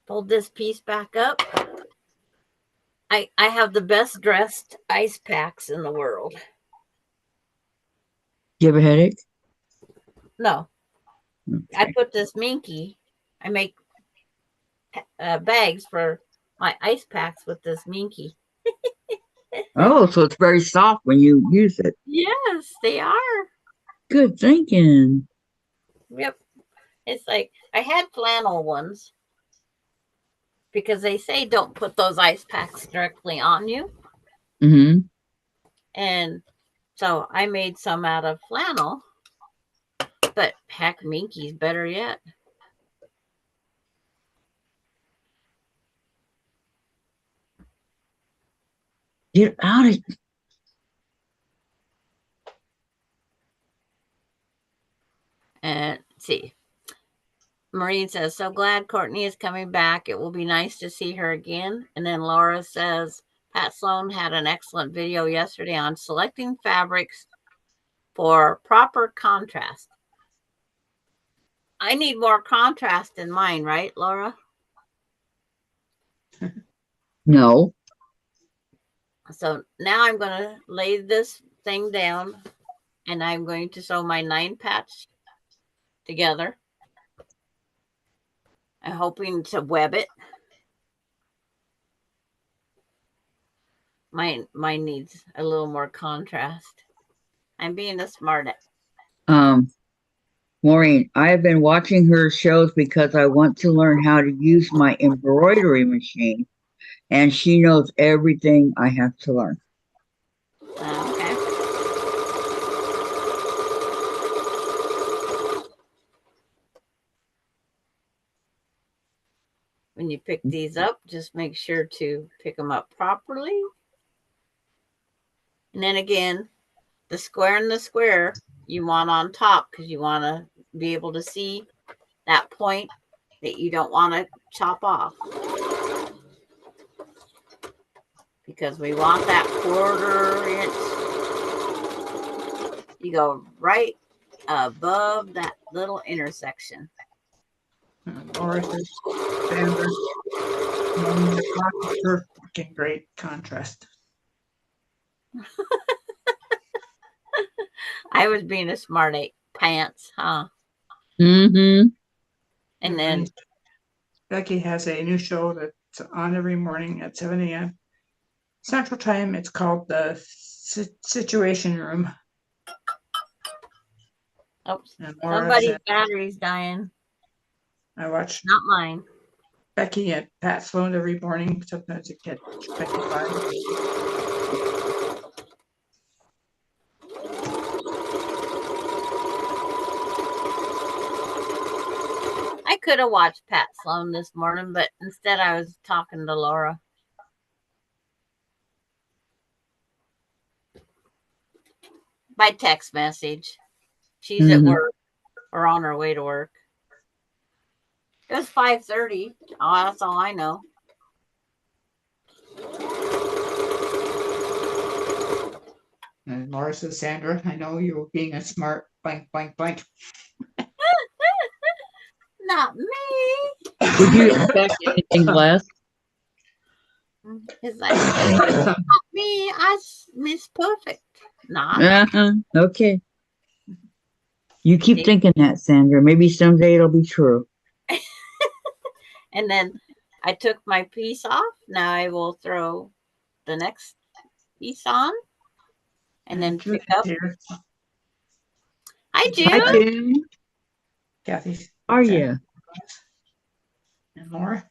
Fold this piece back up. I have the best dressed ice packs in the world. Do you have a headache? No. Okay. I put this minky. I make bags for my ice packs with this minky. Oh, so it's very soft when you use it. Yes, they are. Good thinking. Yep. It's like I had flannel ones because they say don't put those ice packs directly on you. Mm-hmm. And so I made some out of flannel, but heck, minky's better yet. Get out of And see, Maureen says, so glad Courtney is coming back. It will be nice to see her again. And then Laura says, Pat Sloan had an excellent video yesterday on selecting fabrics for proper contrast. I need more contrast in mine, right, Laura? No. So now I'm going to lay this thing down and I'm going to sew my 9 patch together. I'm hoping to web it. Mine needs a little more contrast. I'm being a smart. Maureen, I have been watching her shows because I want to learn how to use my embroidery machine, and she knows everything I have to learn. Okay. When you pick these up, just make sure to pick them up properly. And then again, the square and the square you want on top because you want to be able to see that point that you don't want to chop off. Because we want that 1/4 inch. You go right above that little intersection. Laura says, Sandra, her fucking great contrast. I was being a smart pants, huh? Mm-hmm. And then Becky has a new show that's on every morning at 7 a.m. Central Time. It's called the Situation Room. oops, And Laura somebody's said, battery's dying. I watch Not mine. Becky and Pat Sloan every morning. Sometimes it gets Becky by. I could have watched Pat Sloan this morning, but instead I was talking to Laura. By text message. She's at work or on her way to work. It was 5:30. Oh, that's all I know. And Laura says, Sandra, I know you were being a smart blank, blank, blank. Not me. Did you expect anything less? It's like, not me. I miss perfect. Not. Okay. You keep thinking that, Sandra. Maybe someday it'll be true. And then I took my piece off. Now I will throw the next piece on. And then pick up. Here. Hi, June. Hi, June. Kathy. How are you? And Laura.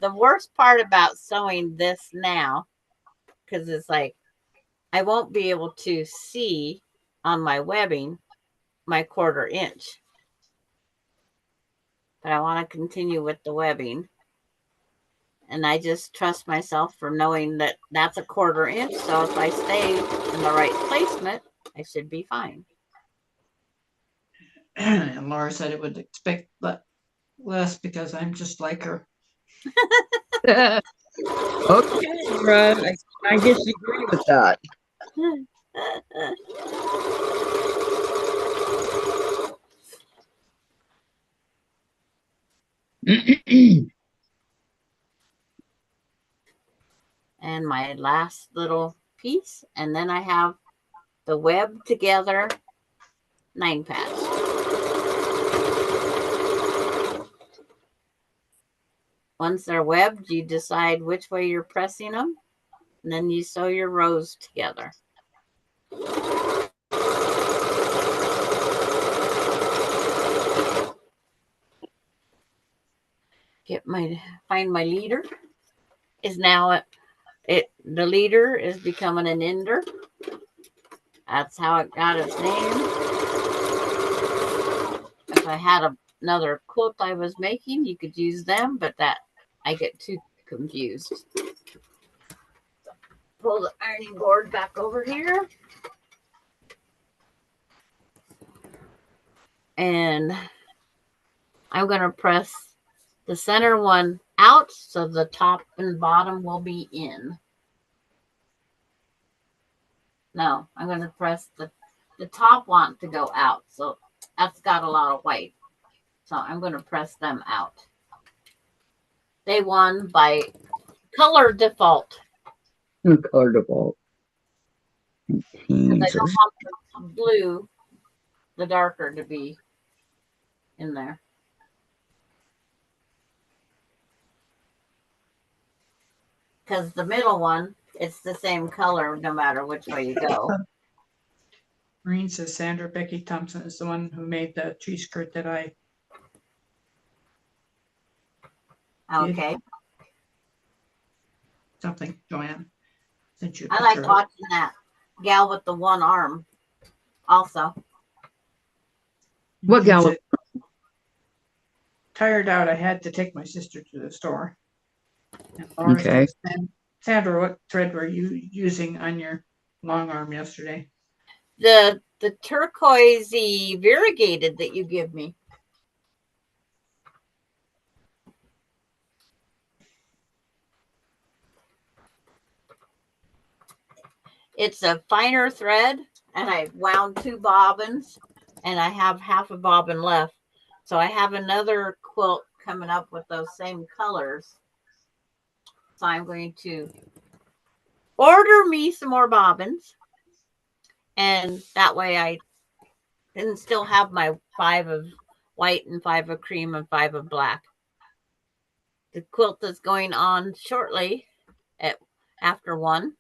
The worst part about sewing this now, because it's like I won't be able to see on my webbing my 1/4 inch. But I want to continue with the webbing. And I just trust myself for knowing that that's a 1/4 inch. So if I stay in the right placement, I should be fine. And Laura said it would expect less because I'm just like her. Okay, Laura. I disagree with that. And my last little piece. And then I have the web together 9 pads. Once they're webbed, you decide which way you're pressing them, and then you sew your rows together. Find my leader. Is now the leader is becoming an ender. That's how it got its name. If I had another quilt I was making, you could use them, but that I get too confused. Pull the ironing board back over here. And I'm going to press the center one out so the top and bottom will be in. No, I'm going to press the top one to go out. So that's got a lot of white. So I'm going to press them out. They won by color default. Color default. Because I don't want the blue, the darker, to be in there. Because the middle one, it's the same color no matter which way you go. Maureen says Sandra Becky Thompson is the one who made the tree skirt that I Okay. something, Joanne. Sent you a I like picture of it. watching that gal with the one arm also. What gal? Said, tired out, I had to take my sister to the store. And Laura Okay. says, Sandra, what thread were you using on your long arm yesterday? The turquoisey variegated that you give me. It's a finer thread, and I wound 2 bobbins, and I have half a bobbin left. So I have another quilt coming up with those same colors. So I'm going to order me some more bobbins, and that way I can still have my 5 of white and 5 of cream and 5 of black. The quilt that's going on shortly after 1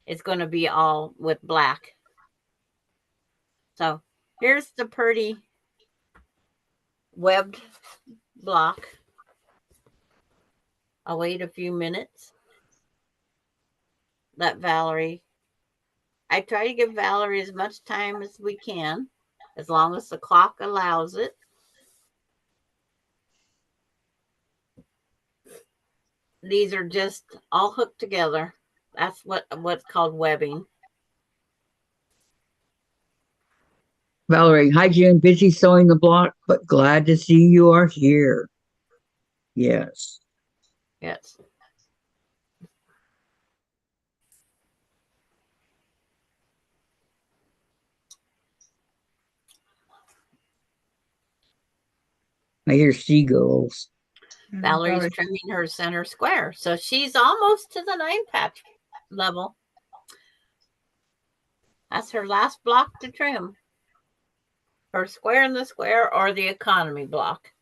is going to be all with black. So here's the pretty webbed block. I'll wait a few minutes. Let Valerie. I try to give Valerie as much time as we can, as long as the clock allows it. These are just all hooked together. That's what's called webbing. Valerie, hi June, busy sewing the block, but glad to see you are here. Yes. Yes. I hear seagulls. Valerie's trimming her center square. So she's almost to the 9 patch level. That's her last block to trim. Her square in the square or the economy block,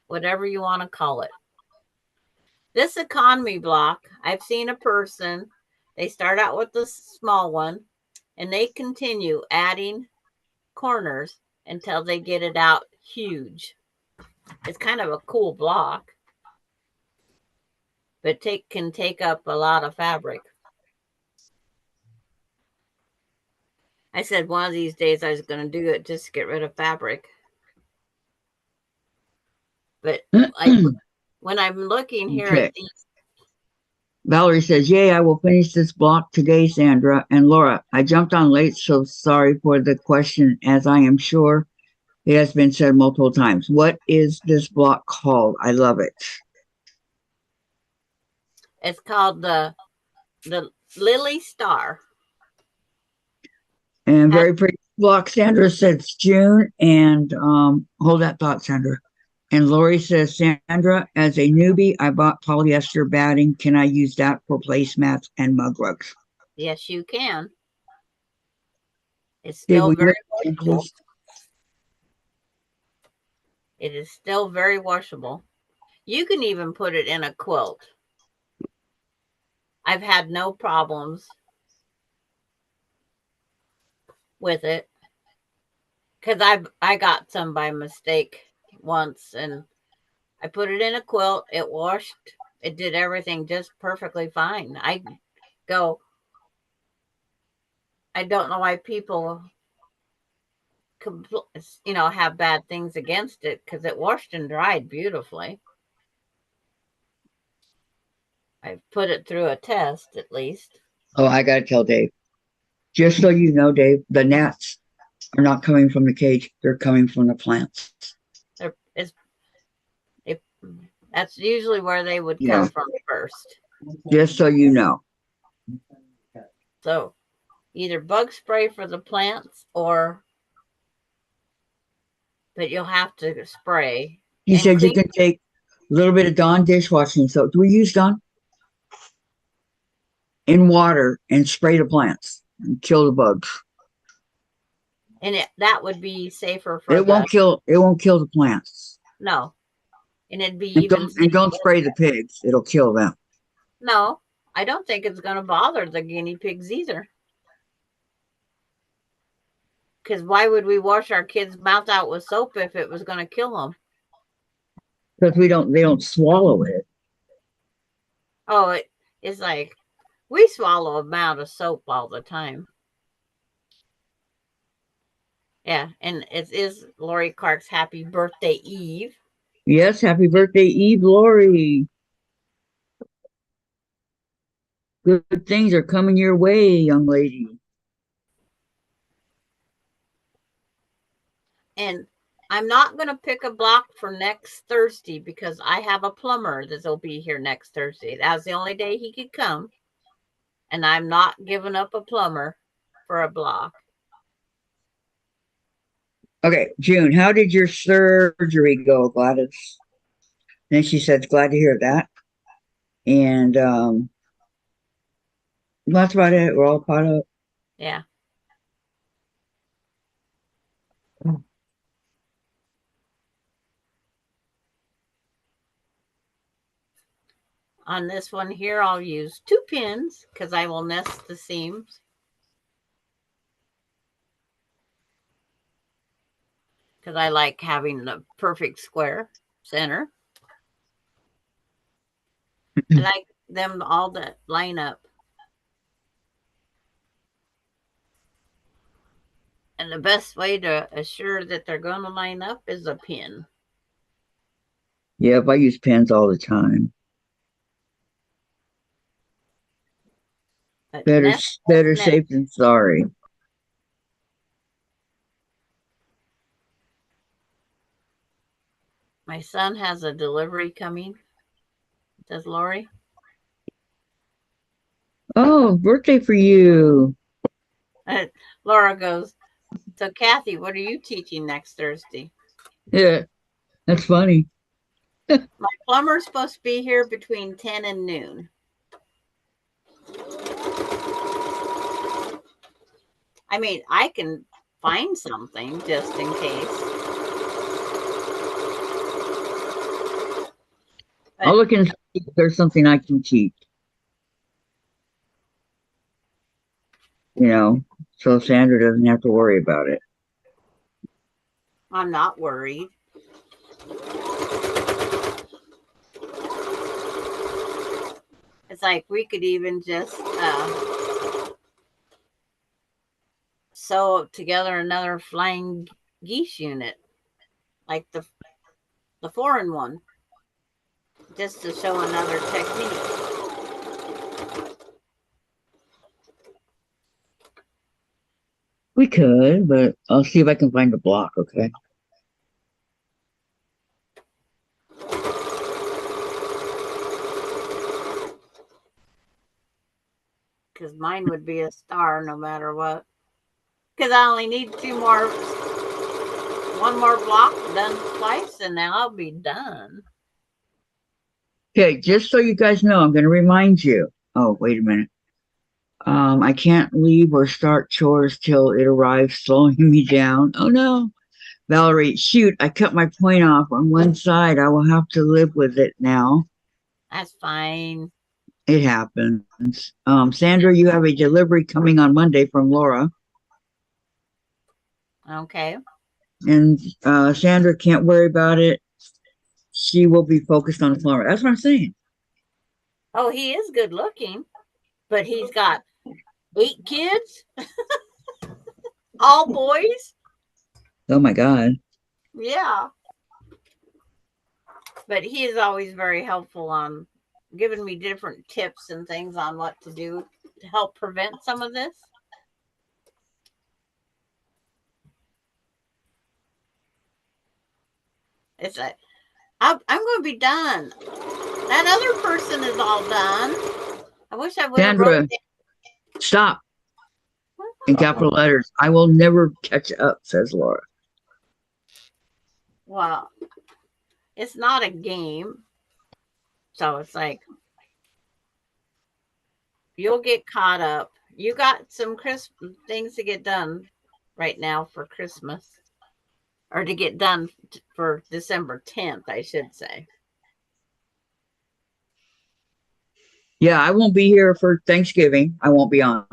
whatever you want to call it. This economy block, I've seen a person, they start out with the small one and they continue adding corners until they get it out huge. It's kind of a cool block, but can take up a lot of fabric. I said one of these days I was going to do it just to get rid of fabric. But when I'm looking here at these. Valerie says, yay, I will finish this block today, Sandra. And Laura, I jumped on late, so sorry for the question, as I am sure it has been said multiple times. What is this block called? I love it. It's called the Lily Star. And very pretty block. Sandra says June. And hold that thought, Sandra. And Lori says, Sandra, as a newbie, I bought polyester batting. Can I use that for placemats and mug rugs? Yes, you can. It's Did still we very make washable. this? It is still very washable. You can even put it in a quilt. I've had no problems with it because I got some by mistake once, and I put it in a quilt. It washed. It did everything just perfectly fine. I don't know why people have bad things against it, because it washed and dried beautifully. I've put it through a test at least. Oh, I got to tell Dave. Just so you know, Dave, the gnats are not coming from the cage. They're coming from the plants. That's usually where they would Yeah. come from first. Just so you know. So either bug spray for the plants, but you'll have to spray. He And said you clean. can take a little bit of Dawn dishwashing soap. Do we use Dawn? In water and spray the plants and kill the bugs. And that would be safer for It won't kill the plants. No. And it'd be And don't spray the pigs. It'll kill them. No, I don't think it's going to bother the guinea pigs either. Because why would we wash our kids' mouth out with soap if it was going to kill them? Because they don't swallow it. Oh, it's like we swallow an amount of soap all the time. Yeah, and it is Lori Clark's happy birthday Eve. Yes, happy birthday, Eve, Lori. Good things are coming your way, young lady. And I'm not going to pick a block for next Thursday because I have a plumber that'll be here next Thursday. That was the only day he could come. And I'm not giving up a plumber for a block. Okay, June, how did your surgery go, Gladys? And she said, glad to hear that. And that's about it. We're all caught up. Yeah. On this one here, I'll use 2 pins because I will nest the seams. Because I like having the perfect square center. I like them all to line up. And the best way to assure that they're going to line up is a pin. Yep, I use pins all the time. But Better safe than sorry. My son has a delivery coming, says Lori. Oh, birthday for you. Laura goes, so Kathy, what are you teaching next Thursday? Yeah, that's funny. My plumber's supposed to be here between 10 and noon. I mean, I can find something just in case. But I'll look and see if there's something I can teach. So Sandra doesn't have to worry about it. I'm not worried. It's like we could even just sew together another flying geese unit, like the 4-in-1, just to show another technique. We could, but I'll see if I can find a block, okay? Because mine would be a star no matter what. Because I only need 2 more one more block done twice, and then I'll be done. Okay, just so you guys know, I'm going to remind you. Oh, wait a minute. I can't leave or start chores till it arrives, slowing me down. Oh no. Valerie, shoot, I cut my point off on one side. I will have to live with it now. That's fine. It happens. Sandra, you have a delivery coming on Monday from Laura. Okay. And Sandra can't worry about it. She will be focused on the flower. That's what I'm saying. Oh, he is good looking, but he's got 8 kids, all boys. Oh my God. Yeah. But he is always very helpful on giving me different tips and things on what to do to help prevent some of this. It's like, I'm going to be done. That other person is all done. I wish I would have Sandra, wrote it. stop. In capital letters. I will never catch up, says Laura. Well, it's not a game. So it's like, you'll get caught up. You got some Christmas things to get done right now for Christmas, or to get done for December 10th, I should say. Yeah, I won't be here for Thanksgiving. I won't be on,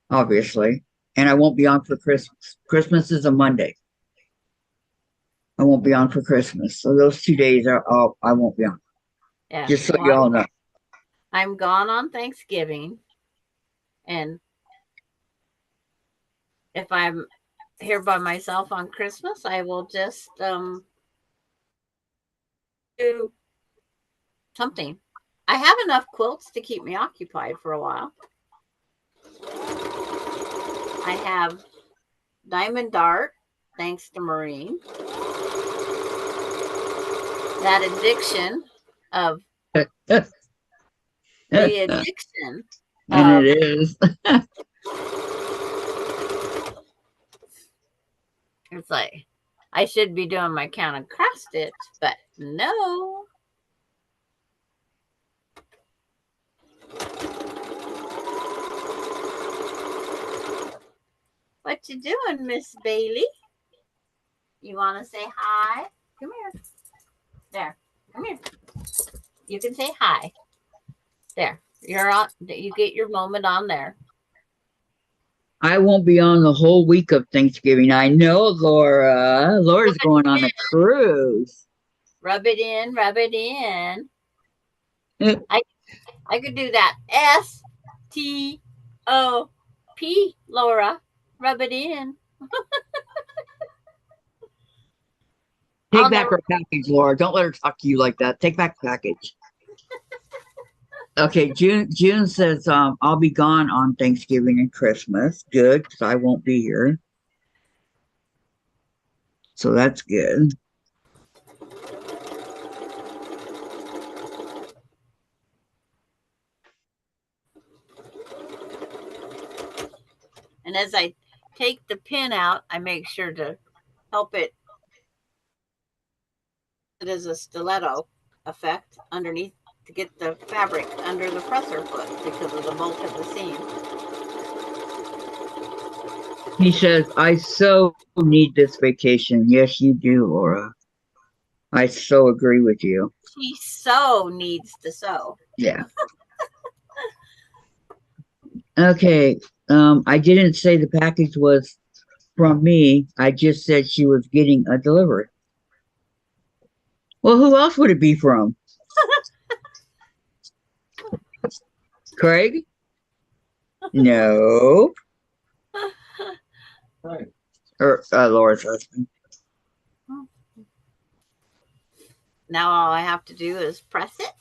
obviously. And I won't be on for Christmas. Christmas is a Monday. I won't be on for Christmas. So those 2 days I won't be on. Yeah. Just so well, you all know. I'm gone on Thanksgiving. And if I'm here by myself on Christmas, I will just do something. I have enough quilts to keep me occupied for a while. I have Diamond Dart, thanks to Maureen. That addiction of the addiction. And it is. It's like, I should be doing my count and cross stitch, but no. What you doing, Miss Bailey? You want to say hi? Come here. There. Come here. You can say hi. There. You're on. You get your moment on there. I won't be on the whole week of Thanksgiving. I know, Laura. Laura's going on a cruise. Rub it in. Rub it in. Yeah. I could do that. S-T-O-P, Laura. Rub it in. Take back her package, Laura. Don't let her talk to you like that. Take back the package. Okay, June says I'll be gone on Thanksgiving and Christmas. Good, because I won't be here. So that's good. And as I take the pin out, I make sure to help it. It is a stiletto effect underneath to get the fabric under the presser foot because of the bulk of the seam. He says, I so need this vacation. Yes, you do, Laura. I so agree with you. She so needs to sew. Yeah. Okay. I didn't say the package was from me. I just said she was getting a delivery. Well, who else would it be from? Craig? No. Right. Or Laura's husband. Now all I have to do is press it,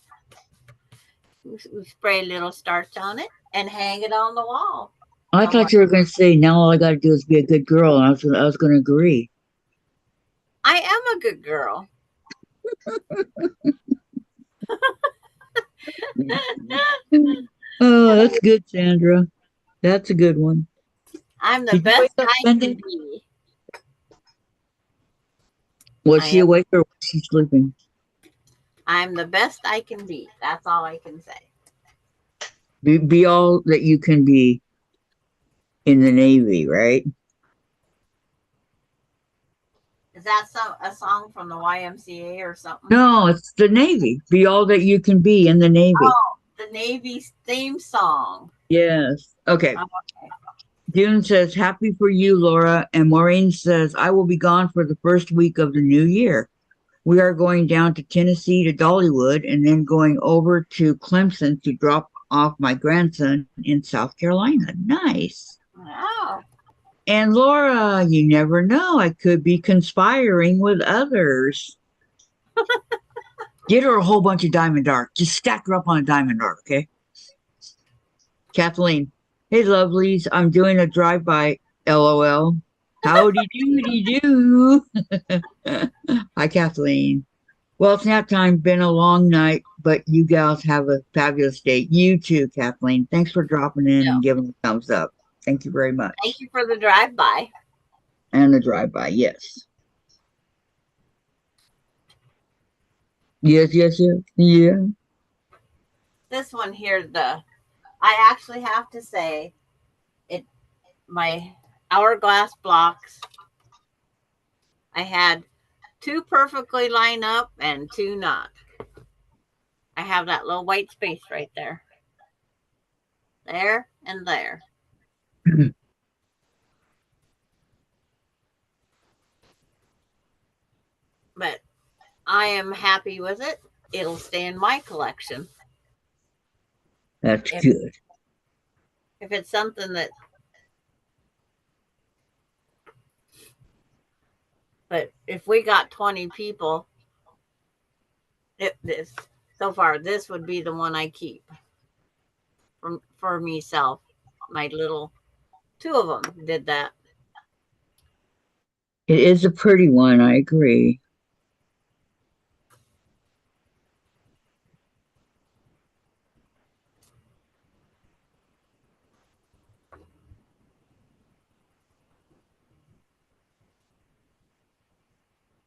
spray a little starch on it, and hang it on the wall. I thought you were going to say, now all I got to do is be a good girl. And I was going to agree. I am a good girl. Oh, that's good, Sandra. That's a good one. I'm the Did you best wake up I can Sunday? be. Was I she am. awake or was she sleeping? I'm the best I can be. That's all I can say. Be all that you can be in the Navy, right? Is that a song from the YMCA or something? No, it's the Navy. Be all that you can be in the Navy. Oh, the Navy's theme song. Yes. Okay. Oh, okay. June says, happy for you, Laura. And Maureen says, I will be gone for the first week of the new year. We are going down to Tennessee to Dollywood and then going over to Clemson to drop off my grandson in South Carolina. Nice. Oh, And Laura, you never know. I could be conspiring with others. Get her a whole bunch of Diamond Dark. Just stack her up on a Diamond Dark, okay? Kathleen, hey, lovelies. I'm doing a drive-by, LOL. Howdy doody do. Hi, Kathleen. Well, it's nap time. Been a long night, but you gals have a fabulous day. You too, Kathleen. Thanks for dropping in no. and giving a thumbs up. Thank you very much. Thank you for the drive-by. And the drive-by, yes. Yes, yes, yes. Yeah. This one here, I actually have to say it. My hourglass blocks. I had 2 perfectly line up and 2 not. I have that little white space right there. There and there. But I am happy with it. It'll stay in my collection. That's If, good. if it's something that, but if we got 20 people, so far this would be the one I keep for myself. My little 2 of them did that. It is a pretty one. I agree.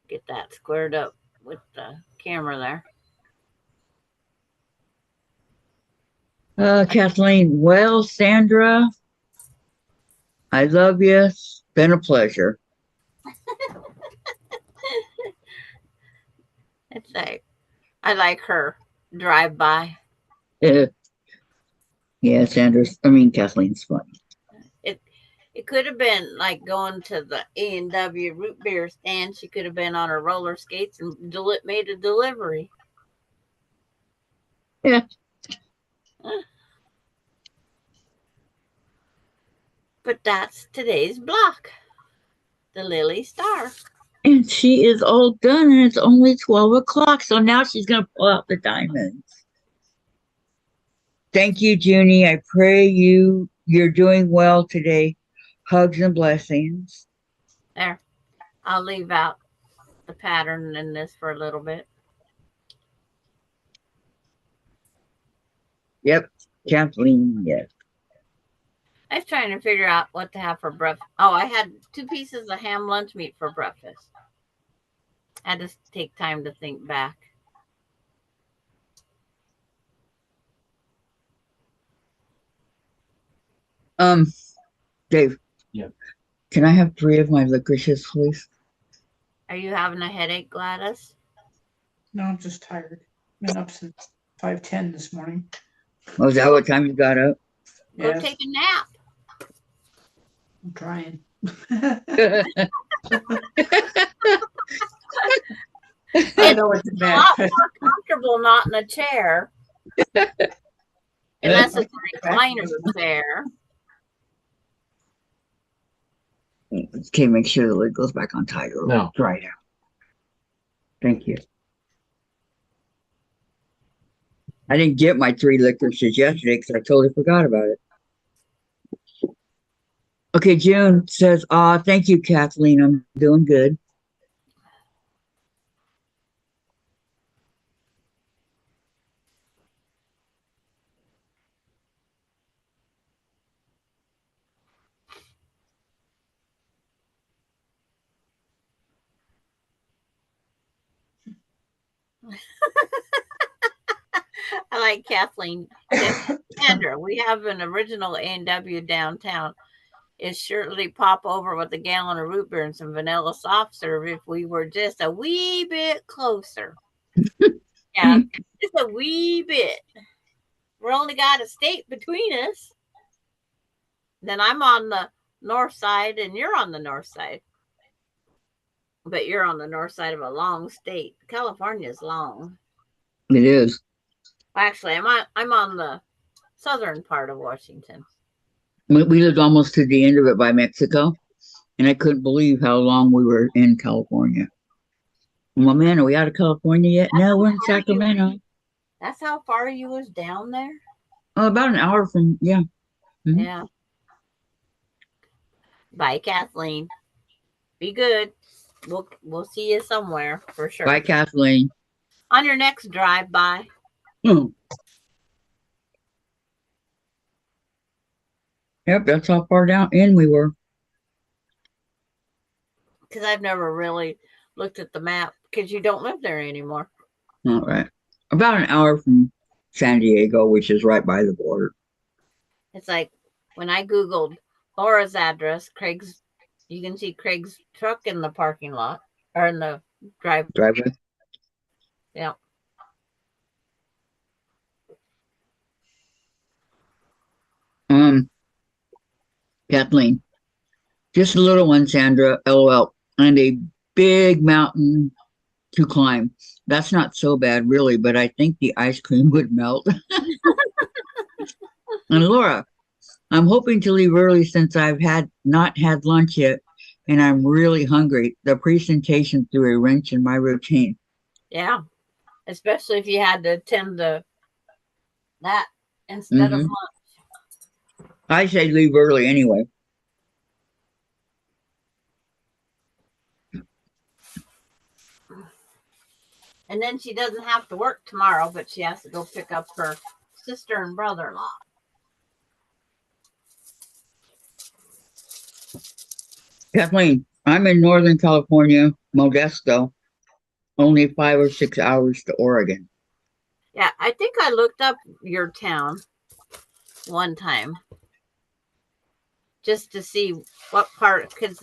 Get that squared up with the camera there. Kathleen, well, Sandra, I love you. It's been a pleasure. It's like I like her drive by. Yeah, Kathleen's funny. It could have been like going to the A&W root beer stand. She could have been on her roller skates and made a delivery. Yeah. But that's today's block. The Lily Star. And she is all done, and it's only 12 o'clock. So now she's going to pull out the diamonds. Thank you, Junie. I pray you're doing well today. Hugs and blessings. There. I'll leave out the pattern in this for a little bit. Yep, Kathleen, yes. I was trying to figure out what to have for breakfast. Oh, I had 2 pieces of ham lunch meat for breakfast. I had to take time to think back. Dave. Yeah. Can I have 3 of my licorices, please? Are you having a headache, Gladys? No, I'm just tired. Been up since 5:10 this morning. Was that what time you got up? Go Yes, take a nap. I'm trying. I know it's A bad. lot more comfortable not in a chair. Unless it's a recliner chair. Okay, make sure the lid goes back on tight or No. dry it out. Thank you. I didn't get my 3 licorices yesterday because I totally forgot about it. Okay, June says, thank you, Kathleen. I'm doing good. I like Kathleen. Sandra, we have an original A&W downtown. Is surely pop over with a gallon of root beer and some vanilla soft serve if we were just a wee bit closer. Yeah, just a wee bit. We're only got a state between us. Then I'm on the north side and you're on the north side. But you're on the north side of a long state. California's long. It is. Actually, I'm on the southern part of Washington. We lived almost to the end of it by Mexico, and I couldn't believe how long we were in California. Well, man, are we out of California yet? No, we're in Sacramento. That's how far you was down there? Oh, about an hour from, yeah. Mhm. Yeah. Bye, Kathleen. Be good. We'll see you somewhere for sure. Bye, Kathleen. On your next drive by. Oh. Yep, that's how far down in we were. Because I've never really looked at the map because you don't live there anymore. All right. About an hour from San Diego, which is right by the border. It's like when I Googled Laura's address, you can see Craig's truck in the parking lot or in the Driveway. Yeah. Kathleen, just a little one, Sandra, LOL, and a big mountain to climb. That's not so bad, really, but I think the ice cream would melt. And Laura, I'm hoping to leave early since I've not had lunch yet, and I'm really hungry. The presentation threw a wrench in my routine. Yeah. Especially if you had to attend to that instead of lunch. I say leave early anyway. And then she doesn't have to work tomorrow, but she has to go pick up her sister and brother-in-law. Kathleen, I'm in Northern California, Modesto, only 5 or 6 hours to Oregon. Yeah, I think I looked up your town one time just to see what part, because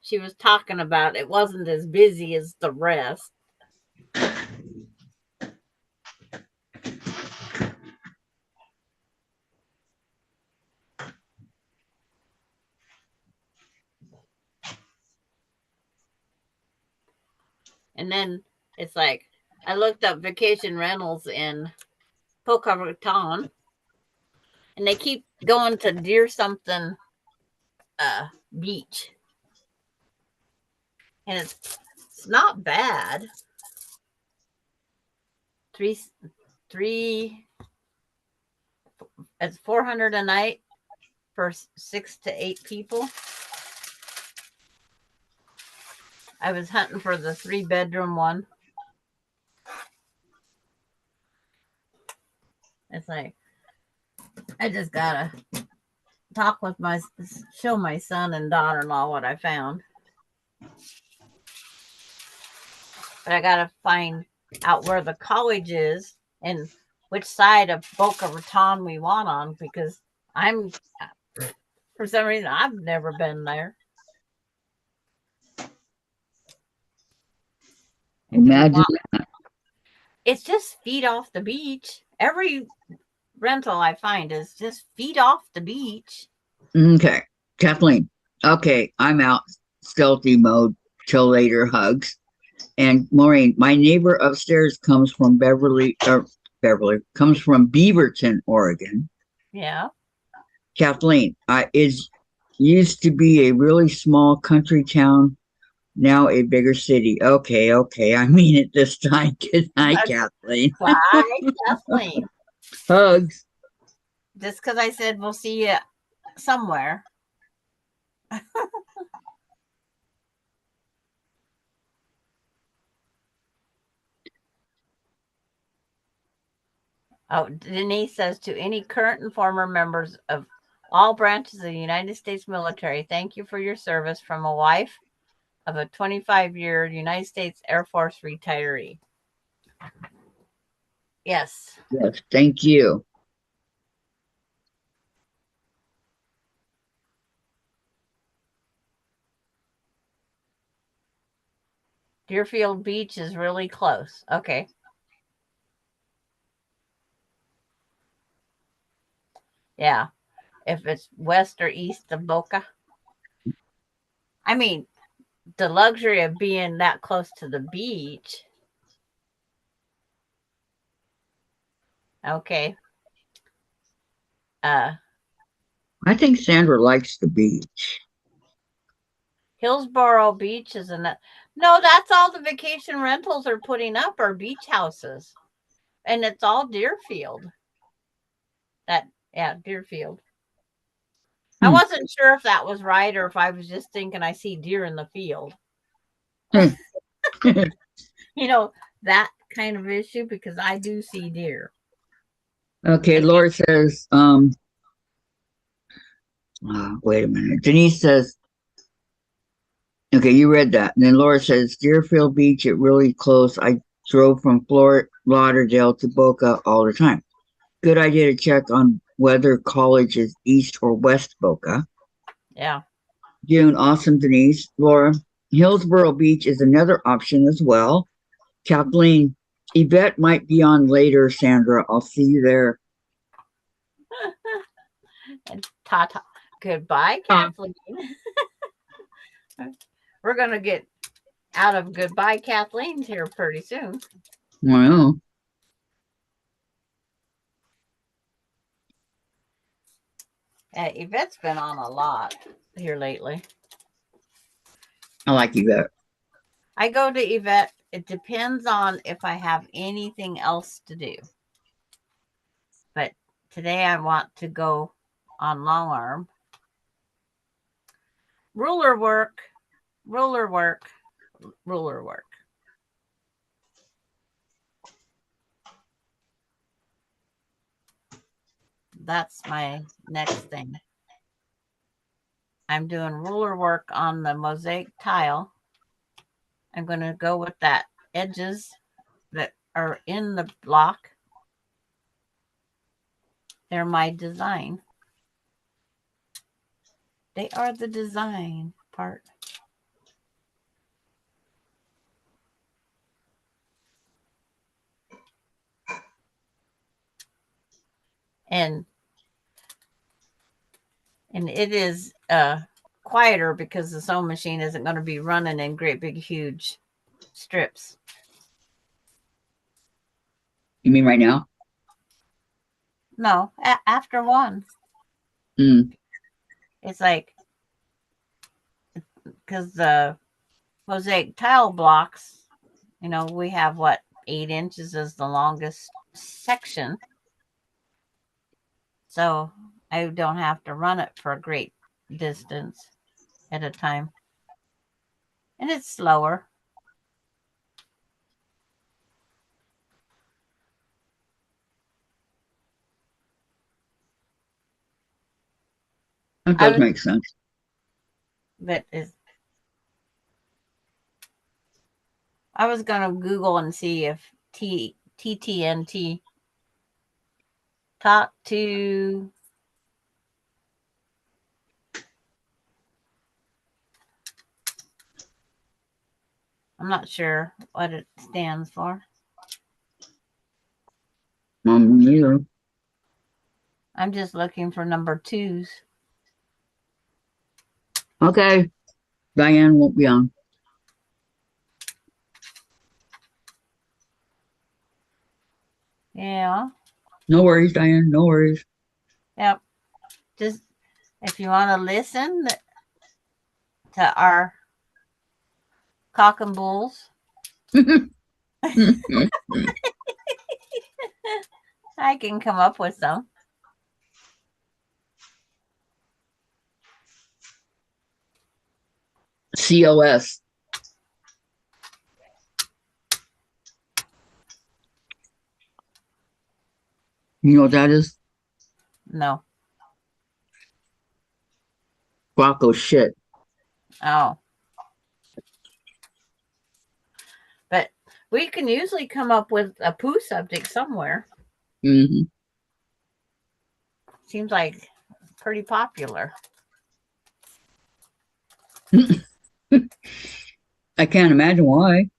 she was talking about it wasn't as busy as the rest. And then it's like, I looked up vacation rentals in Boca Raton, and they keep going to Deer something beach. And it's not bad. It's $400 a night for 6 to 8 people. I was hunting for the 3-bedroom one. It's like, I just gotta show my son and daughter-in-law what I found. But I gotta find out where the college is and which side of Boca Raton we want on, because for some reason, I've never been there. Imagine that. It's just feet off the beach. Every rental I find is just feet off the beach. Okay, Kathleen. Okay, I'm out. Stealthy mode. Till later, hugs. And Maureen, my neighbor upstairs comes from comes from Beaverton, Oregon. Yeah. Kathleen, it used to be a really small country town, now a bigger city. Okay, I mean it this time. Good night, Kathleen. Bye, Kathleen. Hugs. Just because I said we'll see you somewhere. Oh, Denise says, to any current and former members of all branches of the United States military, thank you for your service, from a wife of a 25-year United States Air Force retiree. Yes. Yes, thank you. Deerfield Beach is really close. Okay. Yeah. If it's west or east of Boca. I mean, the luxury of being that close to the beach. Okay. I think Sandra likes the beach. Hillsborough Beach is no, that's all the vacation rentals are putting up are beach houses. And it's all Deerfield. Deerfield. I wasn't sure if that was right or if I was just thinking I see deer in the field. You know, that kind of issue because I do see deer. Okay, Laura says, wait a minute. Denise says, okay, you read that. And then Laura says, Deerfield Beach, it really close. I drove from Fort Lauderdale to Boca all the time. Good idea to check on whether college is east or west Boca. Yeah. June, awesome, Denise. Laura, Hillsborough Beach is another option as well. Kathleen, Yvette might be on later, Sandra. I'll see you there. And Tata. Goodbye, Kathleen. We're going to get out of goodbye, Kathleen's here pretty soon. Wow. Yvette's been on a lot here lately. I like Yvette. I go to Yvette. It depends on if I have anything else to do. But today I want to go on long arm. Ruler work. That's my next thing. I'm doing ruler work on the mosaic tile. I'm going to go with that edges that are in the block. They're my design. They are the design part. And it is quieter because the sewing machine isn't going to be running in great big huge strips. You mean right now? No, after one. It's like, because the mosaic tile blocks, we have 8 inches is the longest section. So I don't have to run it for a great distance at a time. And it's slower. That does make sense. But I was going to Google and see if TTNT talk to I'm not sure what it stands for. Neither. I'm just looking for number 2s. Okay. Diane won't be on. Yeah. No worries, Diane. No worries. Yep. Just if you want to listen to our cock and bulls, I can come up with some. COS. You know what that is? No. Rocco shit. Oh. But We can usually come up with a poo subject somewhere. Mm-hmm. Seems like pretty popular. I can't imagine why.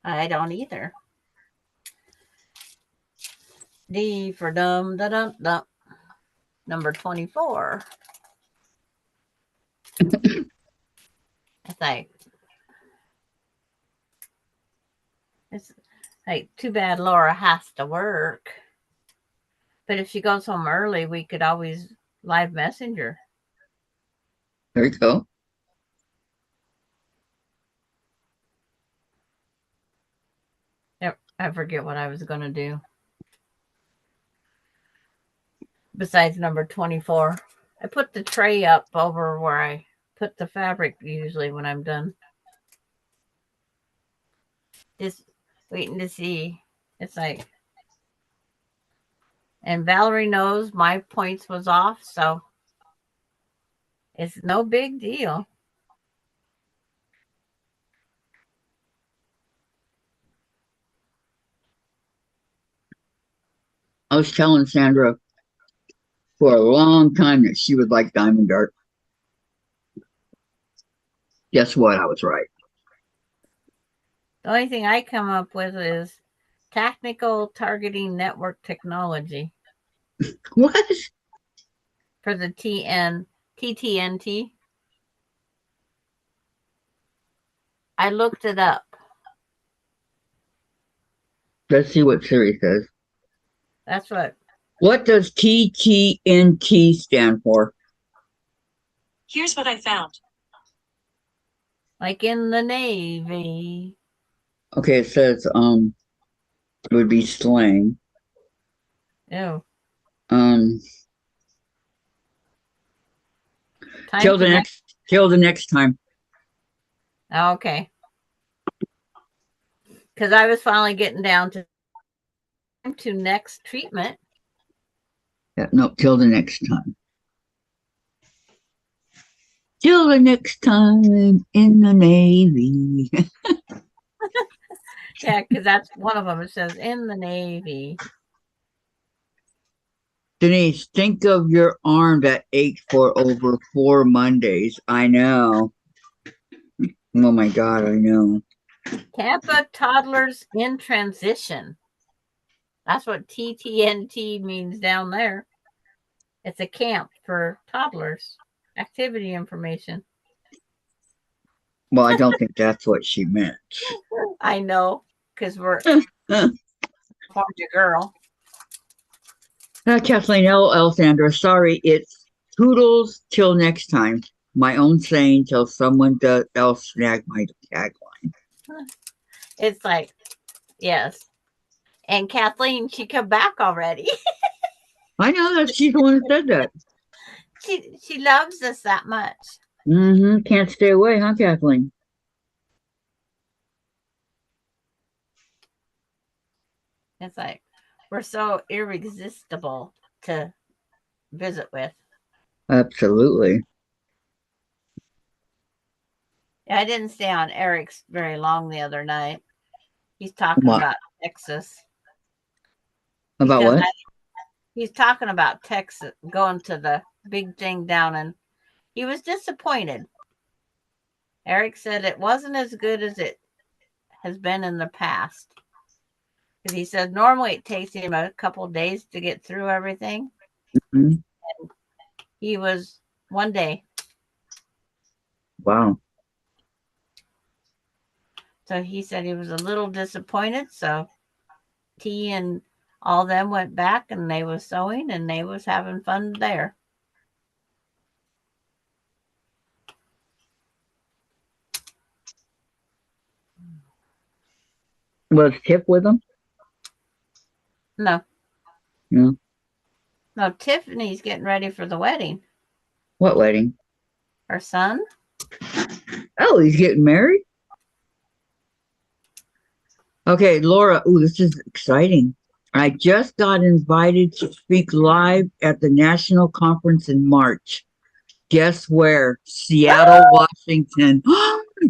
I don't either. D for dum da dum dum. Number 24. It's like too bad Laura has to work. But if she goes home early, we could always live messenger. There you go. I forget what I was going to do. Besides number 24. I put the tray up over where I put the fabric usually when I'm done. Just waiting to see. It's like, and Valerie knows my points was off, so it's no big deal. I was telling Sandra for a long time that she would like diamond art. Guess what? I was right. The only thing I come up with is technical targeting network technology What? for the TTNT. I looked it up. Let's see what Siri says. That's What does TTNT stand for? Here's what I found. like in the Navy. Okay, it says it would be slang. Oh, Um time till to the next time. okay. Because I was finally getting down to next treatment. Yeah, no, till the next time. Till the next time in the Navy. Yeah, because that's one of them. It says in the Navy. Denise, think of your arm that ached for over 4 Mondays. I know. Oh my God, I know. Tampa toddlers in transition. That's what TTNT means down there. It's a camp for toddlers. Activity information. Well, I don't think that's what she meant. I know, because we're formed a girl. Kathleen L. Sandra, sorry, it's toodles till next time. My own saying till someone else snag my tagline. It's like, yes. And Kathleen, she come back already. I know that she's the one who said that. She loves us that much. Mm-hmm. Can't stay away, huh, Kathleen? It's like we're so irresistible to visit with. Absolutely. Yeah, I didn't stay on Eric's very long the other night. He's talking What? about Texas. About Because what? he's talking about Texas going to the big thing down, and he was disappointed. Eric said it wasn't as good as it has been in the past. Because he said normally it takes him a couple of days to get through everything. Mm-hmm. And he was one day. Wow. So he said he was a little disappointed. So T and all them went back and they was sewing and they was having fun there. Was Tip with them? No. Yeah. No, Tiffany's getting ready for the wedding. What wedding? Her son. Oh, he's getting married? Okay, Laura. Ooh, this is exciting. I just got invited to speak live at the national conference in March. Guess where? Seattle, Washington.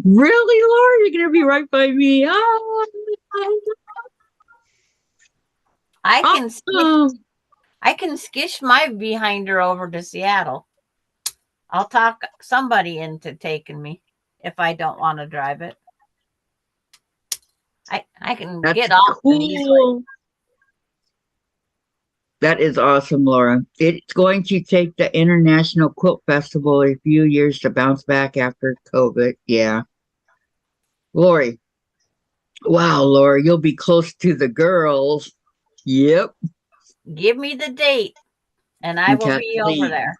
Really, Laura? You're going to be right by me. Oh, I can Awesome. skish my behinder over to Seattle. I'll talk somebody into taking me if I don't want to drive it. I can That's get off it easily. cool. That is awesome, Laura. It's going to take the International Quilt Festival a few years to bounce back after COVID. Yeah. Lori. Wow, Laura, you'll be close to the girls. Yep. Give me the date and I And will be over there.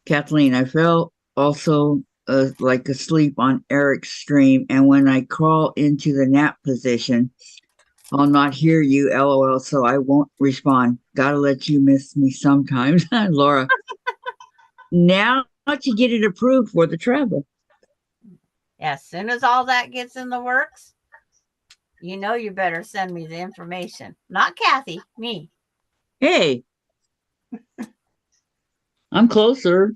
Kathleen, I fell also like asleep on Eric's stream, and when I crawl into the nap position, I'll not hear you, LOL, so I won't respond. Gotta let you miss me sometimes. Laura, now to get it approved for the travel. As soon as all that gets in the works, you know you better send me the information. Not Kathy, me. Hey, I'm closer.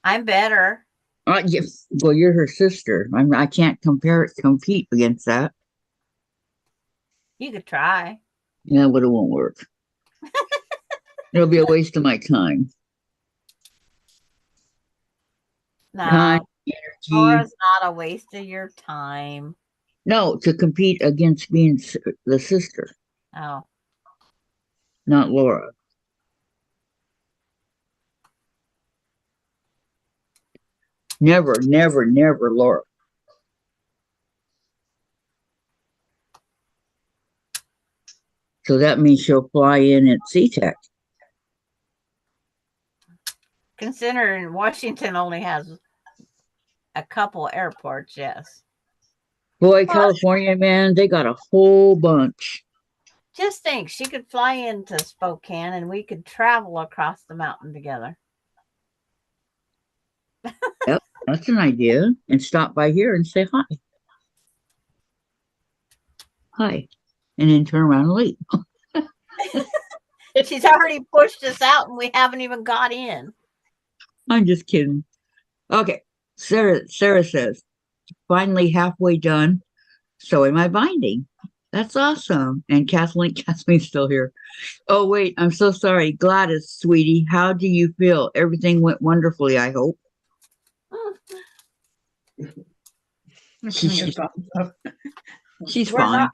I'm better. Yes. Well, you're her sister. I can't compete against that. You could try. Yeah, but it won't work. It'll be a waste of my time. No, Time, energy. Laura's not a waste of your time. No, to compete against being the sister, Oh, not Laura. Never, never, never, Laura. So that means she'll fly in at SeaTac. considering Washington only has a couple airports, yes. Boy, California, man, they got a whole bunch. Just think, she could fly into Spokane and we could travel across the mountain together. Yep, that's an idea. And stop by here and say hi. Hi. And then turn around and leave. She's already pushed us out and we haven't even got in. I'm just kidding. Okay. Sarah says, finally halfway done. So am I binding. That's awesome. And Kathleen's still here. Oh, wait, I'm so sorry. Gladys, sweetie, how do you feel? Everything went wonderfully, I hope. She's We're fine. not-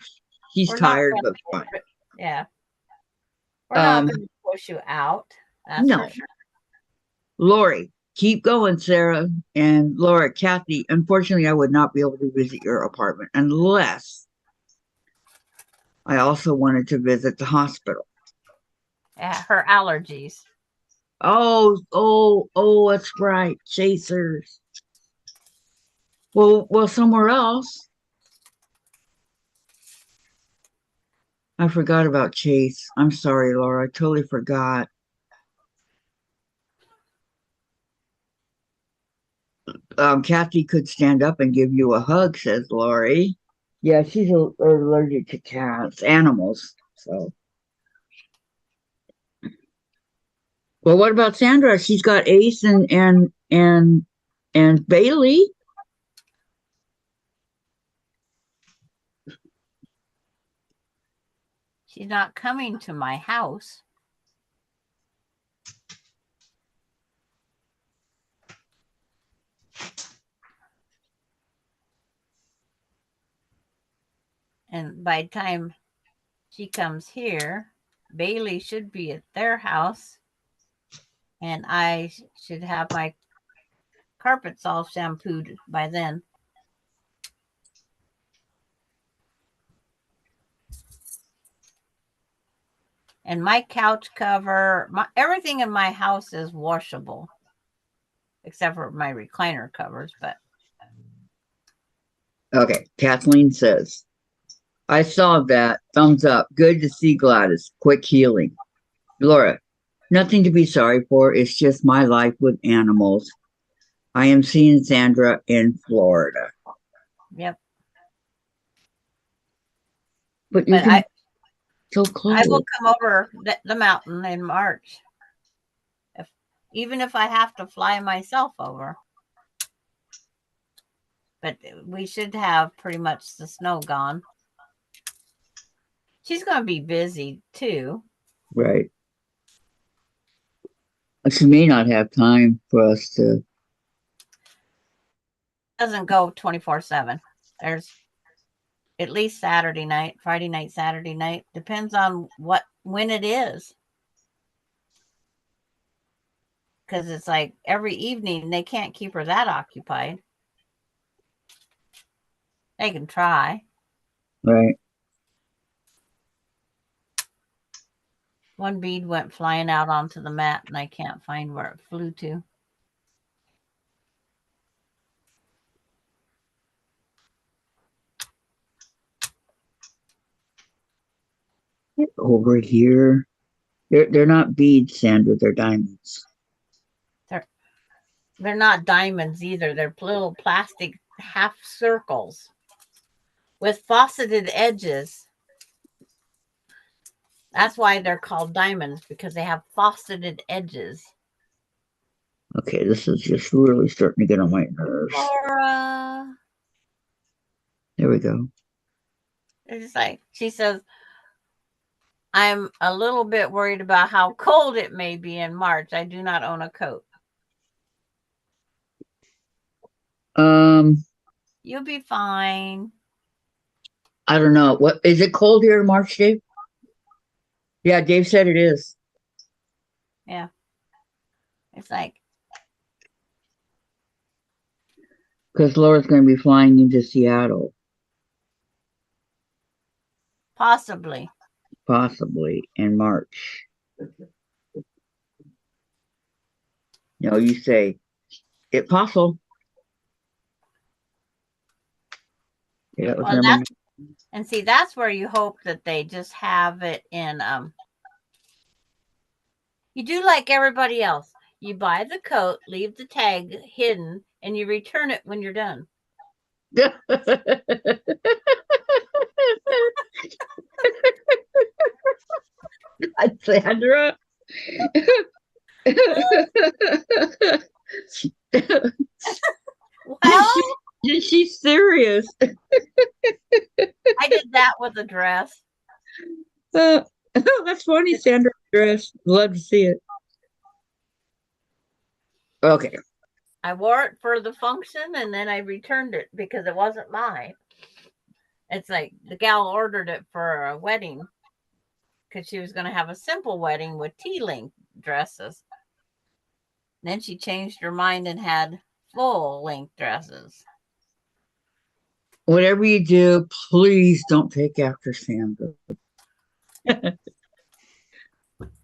She's we're not tired, gonna- but fine. Yeah. We're not going to push you out. That's No. for sure. Lori, keep going, Sarah. And Laura, Kathy, unfortunately, I would not be able to visit your apartment unless I also wanted to visit the hospital. Yeah, her allergies. Oh, that's right. Chasers. Well, somewhere else. I forgot about Chase. I'm sorry, Laura. I totally forgot. Kathy could stand up and give you a hug, says Lori. Yeah, she's allergic to cats, animals. So, well, what about Sandra? She's got Ace and Bailey. She's not coming to my house. And by the time she comes here, Bailey should be at their house. And I should have my carpets all shampooed by then. And my couch cover, everything in my house is washable, except for my recliner covers. But Okay, Kathleen says, I saw that. Thumbs up. Good to see Gladys. Quick healing. Laura, nothing to be sorry for. It's just my life with animals. I am seeing Sandra in Florida. yep. But you can so I close. will come over the mountain in March. Even if I have to fly myself over. But we should have pretty much the snow gone. She's going to be busy too. Right. She may not have time for us to. Doesn't go 24/7. There's at least Saturday night, Friday night, Saturday night. Depends on when it is. Because it's like every evening they can't keep her that occupied. They can try. Right. One bead went flying out onto the mat and I can't find where it flew to. Over here. They're not beads, Sandra. They're diamonds. They're not diamonds either. They're little plastic half circles with faceted edges. That's why they're called diamonds, because they have faceted edges. Okay, this is just really starting to get on my nerves. Laura. There we go. It's like, she says, I'm a little bit worried about how cold it may be in March. I do not own a coat. You'll be fine. I don't know. What is it cold here in March, Dave? Yeah, Dave said it is. Yeah. It's like, Because Laura's going to be flying into Seattle, possibly. in March. You know, you say, it possible. Yeah, that was Well, number and see, that's where you hope that they just have it in, you do like everybody else. You buy the coat, leave the tag hidden, and you return it when you're done. Sandra. Well, She's serious. I did that with a dress. That's funny, Sandra dress. Love to see it. Okay. I wore it for the function and then I returned it because it wasn't mine. It's like the gal ordered it for a wedding because she was going to have a simple wedding with tea-length dresses. Then she changed her mind and had full-length dresses. Whatever you do, please don't take after Sandra.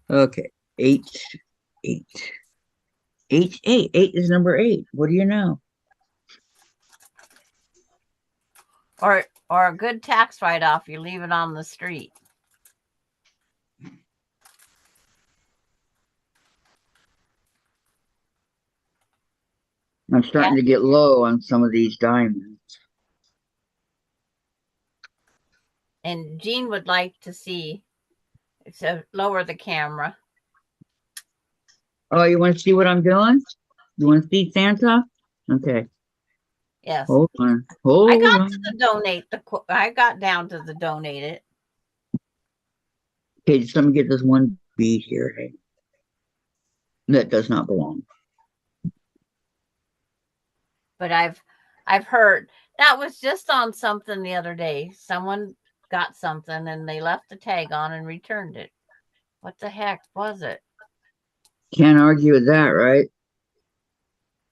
Okay. 8. 8 is number 8. What do you know? Or a good tax write-off, you leave it on the street. I'm starting to get low on some of these diamonds. And Jean would like to see, so lower the camera. Oh, you want to see what I'm doing? You want to see Santa? Okay. Yes. Hold on. I got to the donate. I got down to the donate it. Okay, just let me get this one bead here. Hey. That does not belong. But I've heard that was just on something the other day. Someone got something and they left the tag on and returned it. What the heck was it? Can't argue with that, right?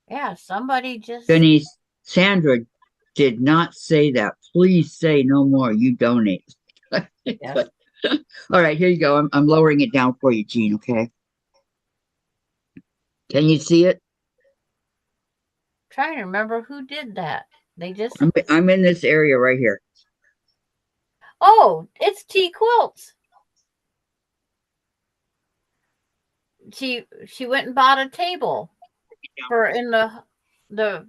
Yeah, somebody just. Denise, Sandra did not say that. Please say no more. You donate. Yes. All right, here you go. I'm lowering it down for you, Jean, okay? Can you see it? Trying to remember who did that. They just. I'm in this area right here. Oh, it's T. Kwiltz. She went and bought a table for in the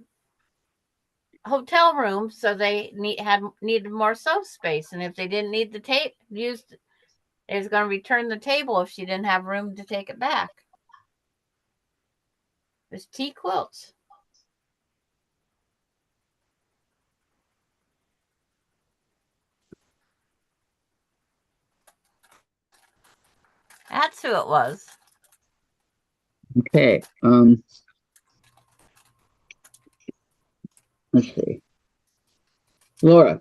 hotel room, so they needed more shelf space, and if they didn't need the tape used, they was going to return the table if she didn't have room to take it back. It was T. Kwiltz. That's who it was. Okay. Let's see. Laura.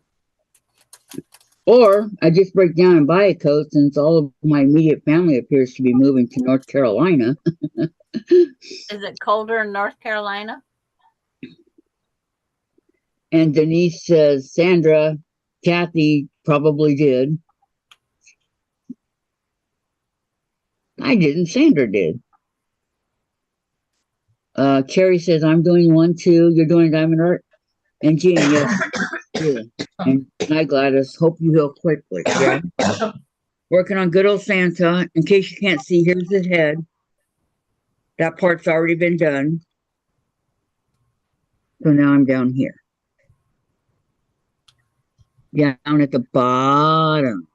Or I just break down and buy a coat since all of my immediate family appears to be moving to North Carolina. Is it colder in North Carolina? And Denise says, Sandra, Kathy probably did. I didn't. Sandra did. Carrie says, I'm doing one too. You're doing diamond art? And Jean, yes. Yeah. And hi, Gladys. Hope you heal quickly. Yeah. Working on good old Santa. In case you can't see, here's his head. That part's already been done. So now I'm down here. Down at the bottom.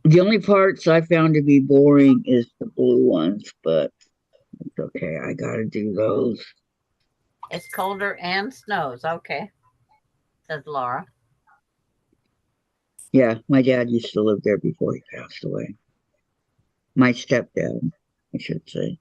The only parts I found to be boring is the blue ones, but it's okay. I gotta do those. It's colder and snows. Okay, says Laura. Yeah, my dad used to live there before he passed away. My stepdad, I should say.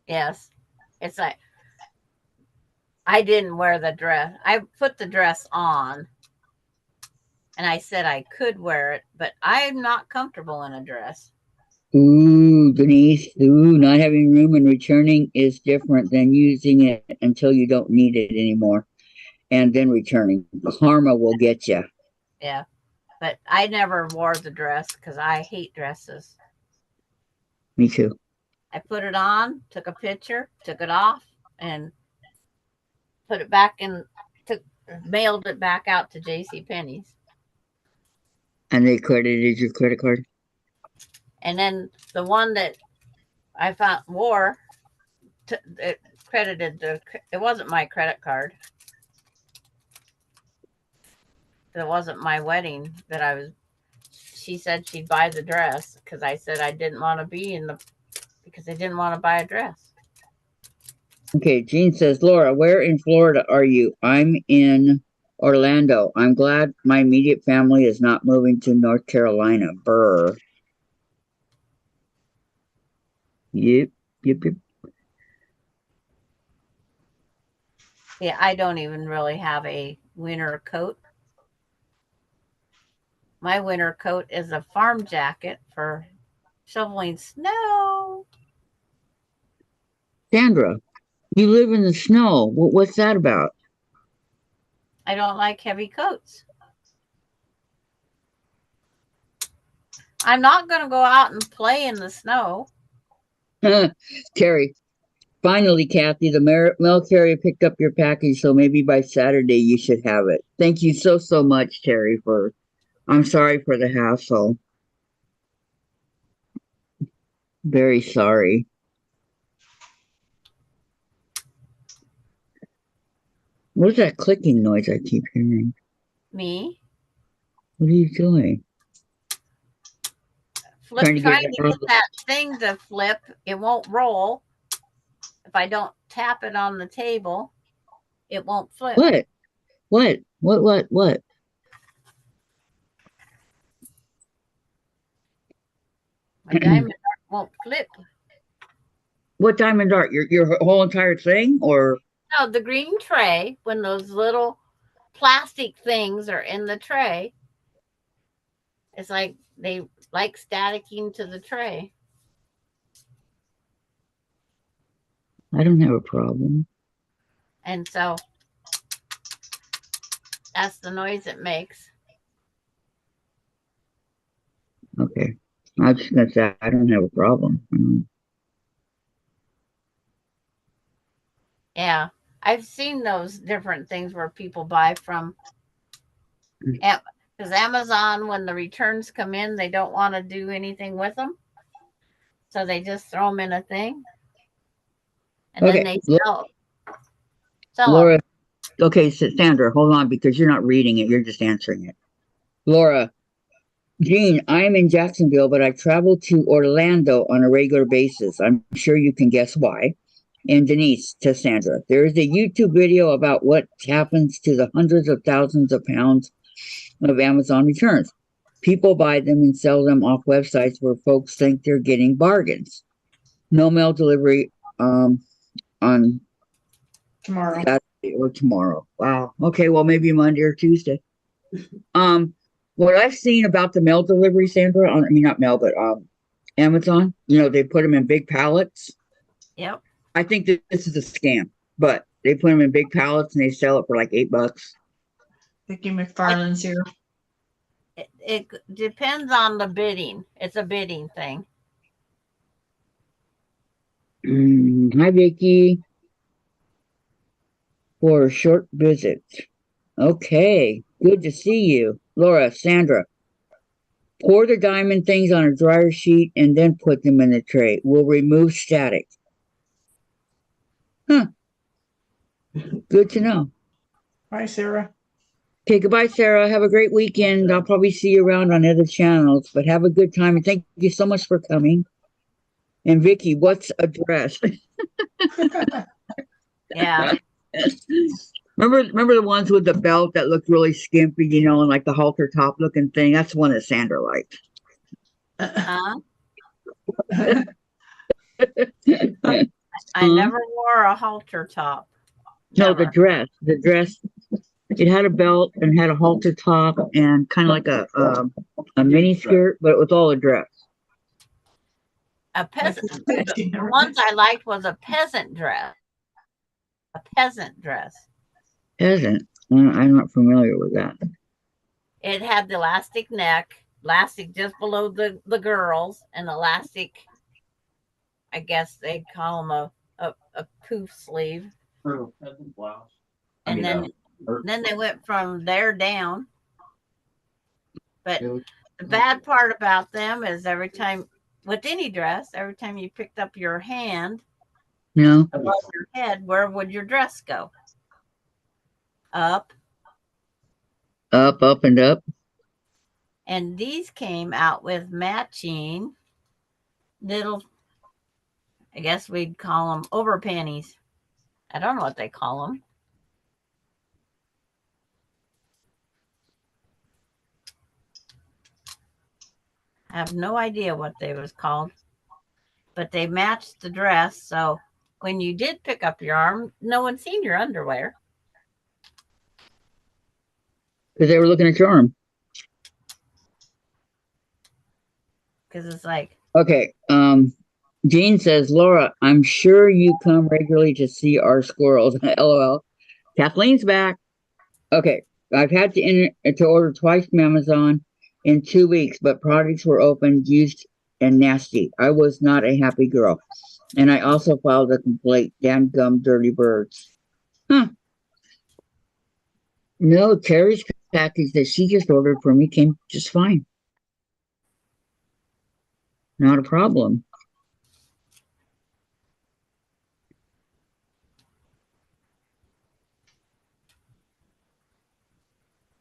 Yes, it's like I didn't wear the dress. I put the dress on, and I said I could wear it, but I'm not comfortable in a dress. Ooh, Denise, ooh, not having room and returning is different than using it until you don't need it anymore and then returning. Karma will get you. Yeah, but I never wore the dress because I hate dresses. Me too. I put it on, took a picture, took it off, and put it back in. Mailed it back out to J.C. Penney's. And they credited your credit card? And then the one that I found wore, it credited it wasn't my credit card. It wasn't my wedding that I was. She said she'd buy the dress because I said I didn't want to be because I didn't want to buy a dress. Okay, Jean says, Laura, where in Florida are you? I'm in Orlando. I'm glad my immediate family is not moving to North Carolina. Brr. Yep. Yeah, I don't even really have a winter coat. My winter coat is a farm jacket for shoveling snow. Sandra, you live in the snow. What's that about? I don't like heavy coats. I'm not going to go out and play in the snow. Carrie, finally, Kathy, the mail carrier picked up your package, so maybe by Saturday you should have it. Thank you so much, Terry, I'm sorry for the hassle. Very sorry. What's that clicking noise I keep hearing? Me? What are you doing? Trying to get that thing to flip. It won't roll. If I don't tap it on the table, it won't flip. What? My diamond art won't flip. What diamond art? Your whole entire thing, or? No, the green tray, when those little plastic things are in the tray, it's like they like staticking to the tray. I don't have a problem. And so that's the noise it makes. Okay. I was just gonna say I don't have a problem. Yeah. I've seen those different things where people buy from because Amazon, when the returns come in, they don't want to do anything with them. So they just throw them in a thing, and Okay, then they sell Laura. them. Okay, so Sandra, hold on because you're not reading it. You're just answering it. Laura, Jean, I'm in Jacksonville, but I travel to Orlando on a regular basis. I'm sure you can guess why. And Denise to Sandra, there is a YouTube video about what happens to the hundreds of thousands of pounds of Amazon returns. People buy them and sell them off websites where folks think they're getting bargains. No mail delivery on Tomorrow. Saturday or tomorrow. Wow. Okay, well maybe Monday or Tuesday. What I've seen about the mail delivery, Sandra, I mean not mail, but Amazon, they put them in big pallets. Yep. I think that this is a scam, but they put them in big pallets and they sell it for like $8. Vicky McFarland's here. It depends on the bidding. It's a bidding thing. Hi, Vicky. For a short visit. Okay, good to see you. Laura, Sandra, pour the diamond things on a dryer sheet and then put them in the tray. Will remove static. Huh. Good to know. Bye, Sarah. Okay, goodbye, Sarah. Have a great weekend. I'll probably see you around on other channels, but have a good time. And thank you so much for coming. And Vicky, what's a dress? Yeah. Remember the ones with the belt that looked really skimpy, and like the halter top looking thing? That's one that Sandra liked. Huh? I I never wore a halter top. No, Never. the dress. It had a belt and had a halter top and kind of like a mini skirt, but it was all a dress. A peasant. The ones I liked was a peasant dress. A peasant dress. Peasant. I'm not familiar with that. It had the elastic neck, elastic just below the girls, and elastic. I guess they'd call them a poof sleeve. And then they went from there down. But the bad part about them is every time, with any dress, every time you picked up your hand above your head, where would your dress go? Up. Up, and up. And these came out with matching little, I guess we'd call them over panties. I don't know what they call them. I have no idea what they was called, but they matched the dress. So when you did pick up your arm, no one seen your underwear. Because they were looking at your arm. Because it's like. Okay. Jean says, Laura, I'm sure you come regularly to see our squirrels. LOL. Kathleen's back. Okay. I've had to order twice from Amazon in 2 weeks, but products were opened, used, and nasty. I was not a happy girl. And I also filed a complaint. Damn gum dirty birds. Huh. No, Terry's package that she just ordered for me came just fine. Not a problem.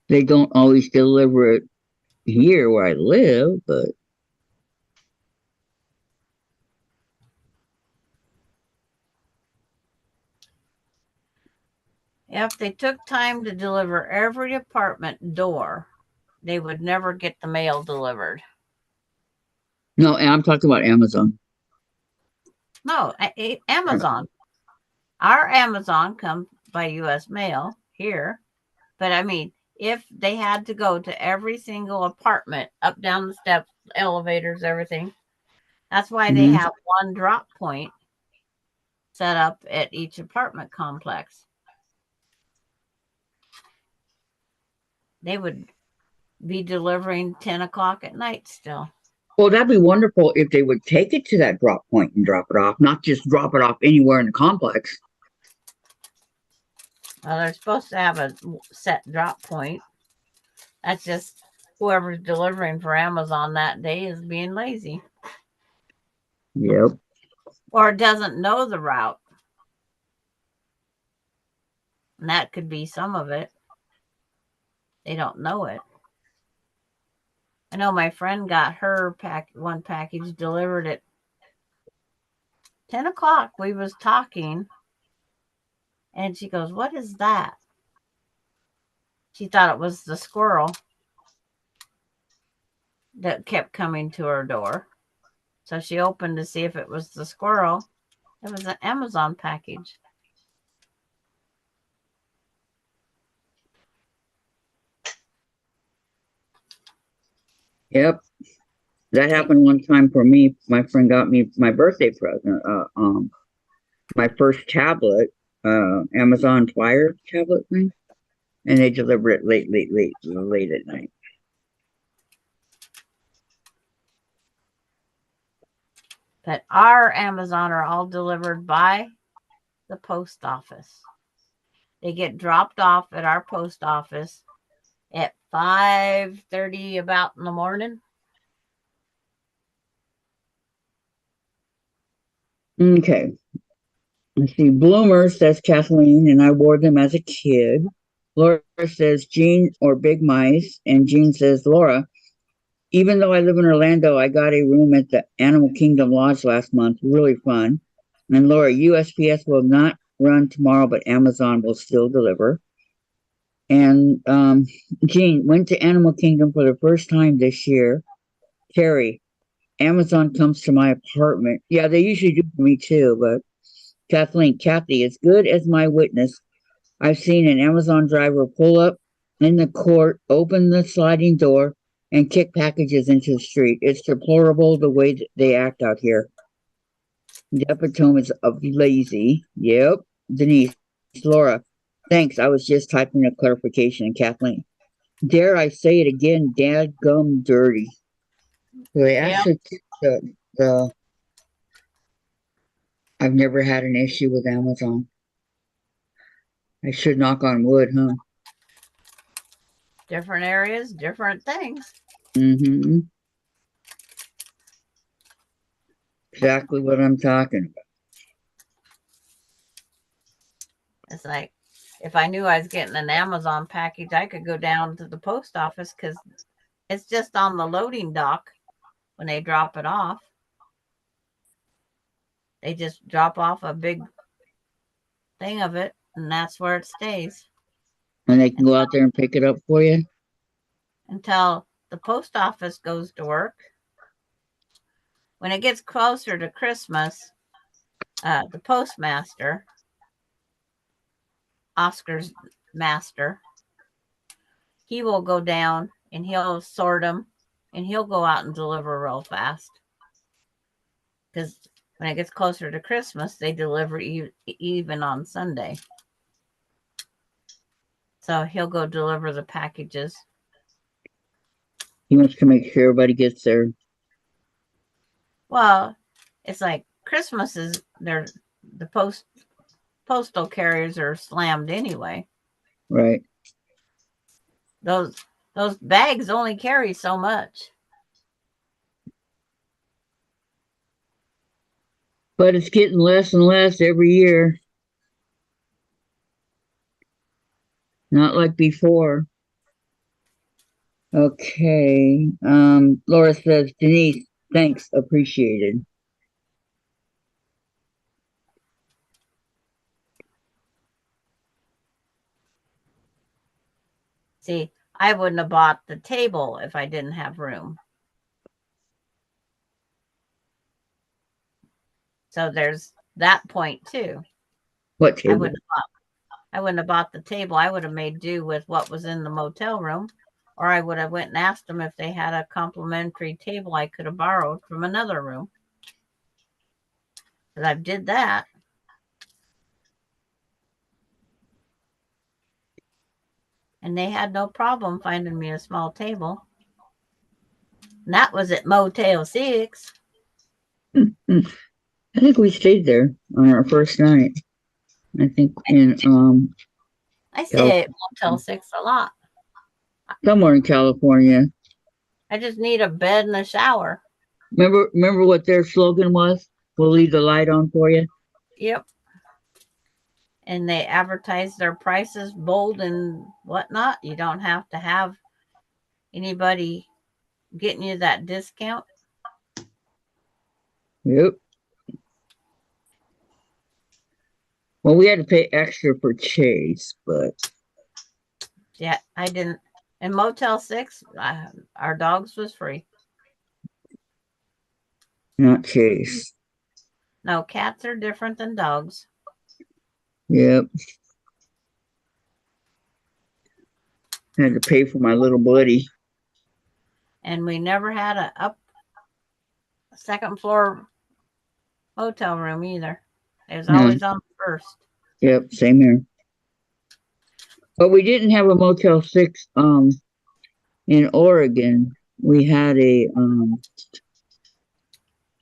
They don't always deliver it here where I live, but If they took time to deliver every apartment door, they would never get the mail delivered. no, I'm talking about Amazon. No, Amazon. Our Amazon comes by U.S. mail here. But I mean, if they had to go to every single apartment, up, down the steps, elevators, everything, that's why they have one drop point set up at each apartment complex. They would be delivering 10 o'clock at night still. Well, that'd be wonderful if they would take it to that drop point and drop it off, not just drop it off anywhere in the complex. Well, they're supposed to have a set drop point. That's just whoever's delivering for Amazon that day is being lazy. Yep. or doesn't know the route. And that could be some of it. They don't know it. I know my friend got her one package delivered at 10 o'clock. We was talking, and she goes, "What is that?" She thought it was the squirrel that kept coming to her door. So she opened to see if it was the squirrel. It was an Amazon package. Yep. That happened one time for me. My friend got me my birthday present, my first tablet, Amazon Fire tablet thing, and they deliver it late at night. But our Amazon are all delivered by the post office. They get dropped off at our post office at 5:30 about in the morning. Okay. Let's see. Bloomer says Kathleen, and I wore them as a kid. Laura says Jean or Big Mice, and Jean says Laura. Even though I live in Orlando, I got a room at the Animal Kingdom Lodge last month. Really fun. And Laura, USPS will not run tomorrow, but Amazon will still deliver. And Jean went to Animal Kingdom for the first time this year. Terry, Amazon comes to my apartment. Yeah, they usually do for me too, but Kathleen, Kathy, as good as my witness, I've seen an Amazon driver pull up in the court, open the sliding door, and kick packages into the street. It's deplorable the way they act out here. The epitome of lazy. Yep. Denise, Laura, thanks. I was just typing a clarification. And Kathleen, dare I say it again, dadgum dirty. So they actually kicked the I've never had an issue with Amazon. I should knock on wood, huh? Different areas, different things. Mm-hmm. Exactly what I'm talking about. It's like if I knew I was getting an Amazon package, I could go down to the post office because it's just on the loading dock when they drop it off. They just drop off a big thing of it, and that's where it stays. And they can go out there and pick it up for you? Until the post office goes to work. When it gets closer to Christmas, the postmaster, Oscar's master, he will go down and he'll sort them and he'll go out and deliver real fast. Because when it gets closer to Christmas, they deliver even on Sunday. So he'll go deliver the packages. He wants to make sure everybody gets there. Well, it's like Christmas is the postal carriers are slammed anyway. Right. Those bags only carry so much. But it's getting less and less every year. Not like before. Okay. Laura says, Denise, thanks, appreciated. See, I wouldn't have bought the table if I didn't have room. So there's that point too. What table? I wouldn't have bought the table. I would have made do with what was in the motel room, or I would have went and asked them if they had a complimentary table I could have borrowed from another room. But I did that. And they had no problem finding me a small table. And that was at Motel 6. I think we stayed there on our first night. I think in I stay at Motel 6 a lot. Somewhere in California. I just need a bed and a shower. Remember what their slogan was? We'll leave the light on for you. Yep. And they advertise their prices bold and whatnot. You don't have to have anybody getting you that discount. Yep. Well, we had to pay extra for Chase, but Yeah, I didn't. In Motel 6, our dogs was free. not Chase. No, cats are different than dogs. Yep. Had to pay for my little buddy. And we never had a second floor hotel room either. It was No. always on the first. Yep, same here. But we didn't have a Motel 6 in Oregon. We had a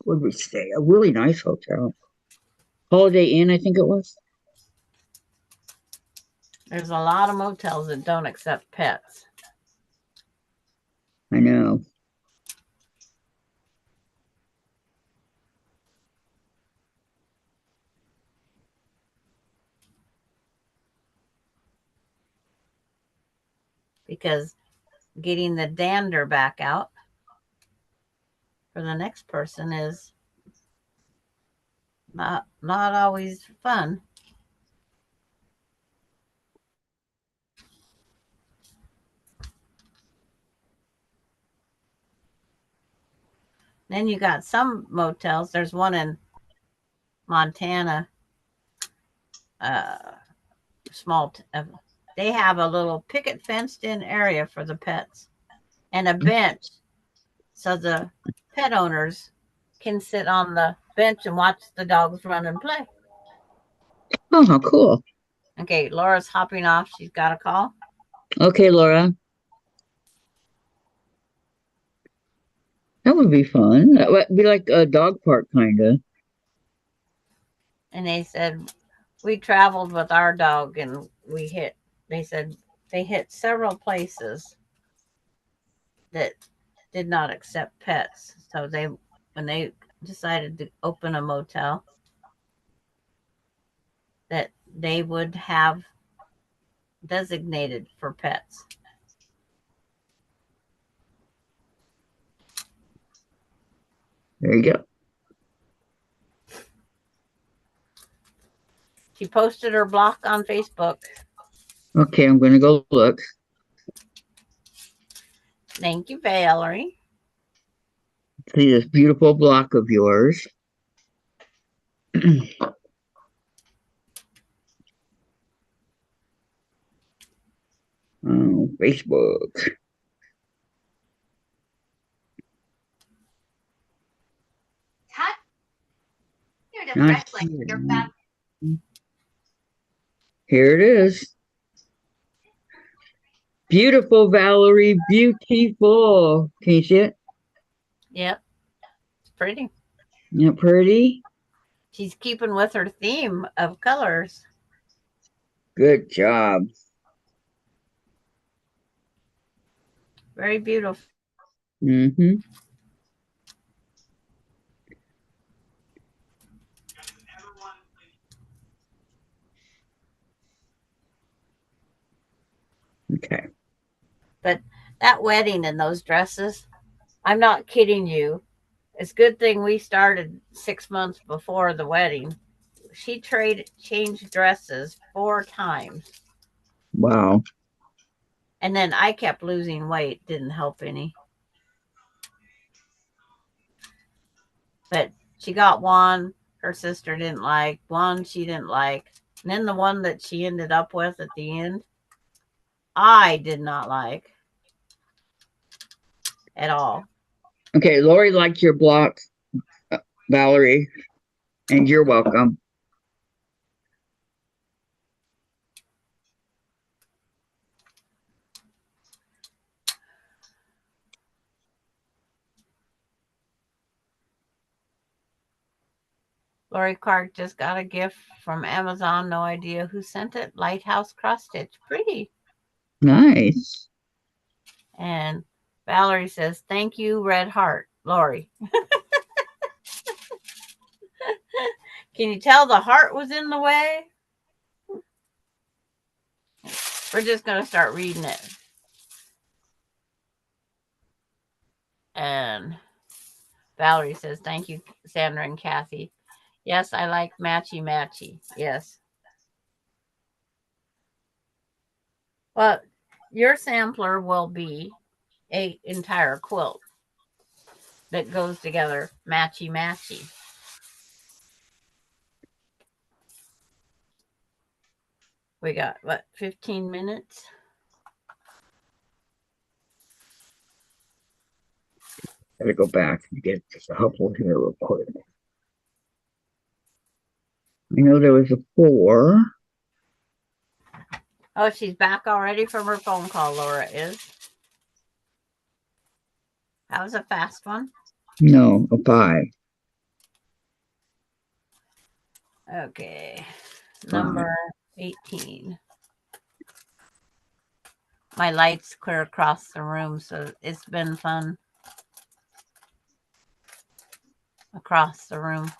where did we stay? A really nice hotel. Holiday Inn, I think it was. There's a lot of motels that don't accept pets. I know. Because getting the dander back out for the next person is not always fun. Then you got some motels. There's one in Montana, they have a little picket fenced in area for the pets and a bench so the pet owners can sit on the bench and watch the dogs run and play. Oh, how cool. Okay, Laura's hopping off. She's got a call. Okay, Laura. That would be fun. That would be like a dog park, kind of. And they said, we traveled with our dog and they said they hit several places that did not accept pets. So when they decided to open a motel, that they would have designated for pets. There you go. She posted her block on Facebook. Okay, I'm going to go look. Thank you, Valerie. See this beautiful block of yours. Oh, Facebook. Not here. Here it is. Beautiful, Valerie. Beautiful. Can you see it? Yep. It's pretty. Isn't it pretty? She's keeping with her theme of colors. Good job. Very beautiful. Mm-hmm. Okay. But that wedding and those dresses, I'm not kidding you. It's a good thing we started 6 months before the wedding. She changed dresses 4 times. Wow. And then I kept losing weight. Didn't help any. But she got one her sister didn't like, one she didn't like. And then the one that she ended up with at the end, I did not like at all. Okay, Lori liked your block, Valerie, and you're welcome. Lori Clark just got a gift from Amazon. No idea who sent it. Lighthouse cross stitch. Pretty. Nice. And Valerie says, thank you, Red Heart. Lori. Can you tell the heart was in the way? We're just going to start reading it. And Valerie says, thank you, Sandra and Kathy. Yes, I like matchy. Yes. Well, your sampler will be an entire quilt that goes together matchy. We got, what, 15 minutes? Gotta go back and get just a couple here real quick. I know there was a 4. Oh, she's back already from her phone call, Laura is. That was a fast one. No, a 5. Okay. Number 18. My light's clear across the room, so it's been fun. Across the room.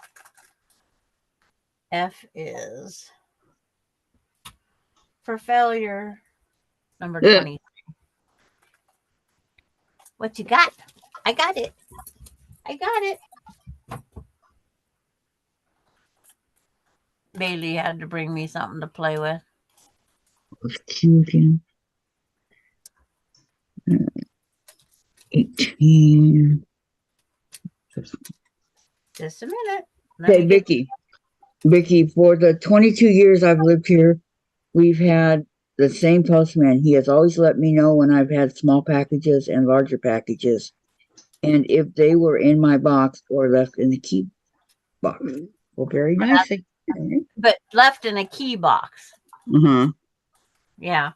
F is for failure. Number 20. What you got? I got it. Bailey had to bring me something to play with. Let's see again. 18. Just a minute. Hey, Vicky, for the 22 years I've lived here, we've had the same postman. He has always let me know when I've had small packages and larger packages, and if they were in my box or left in the key box. Well, very nice. But left in a key box. Yeah.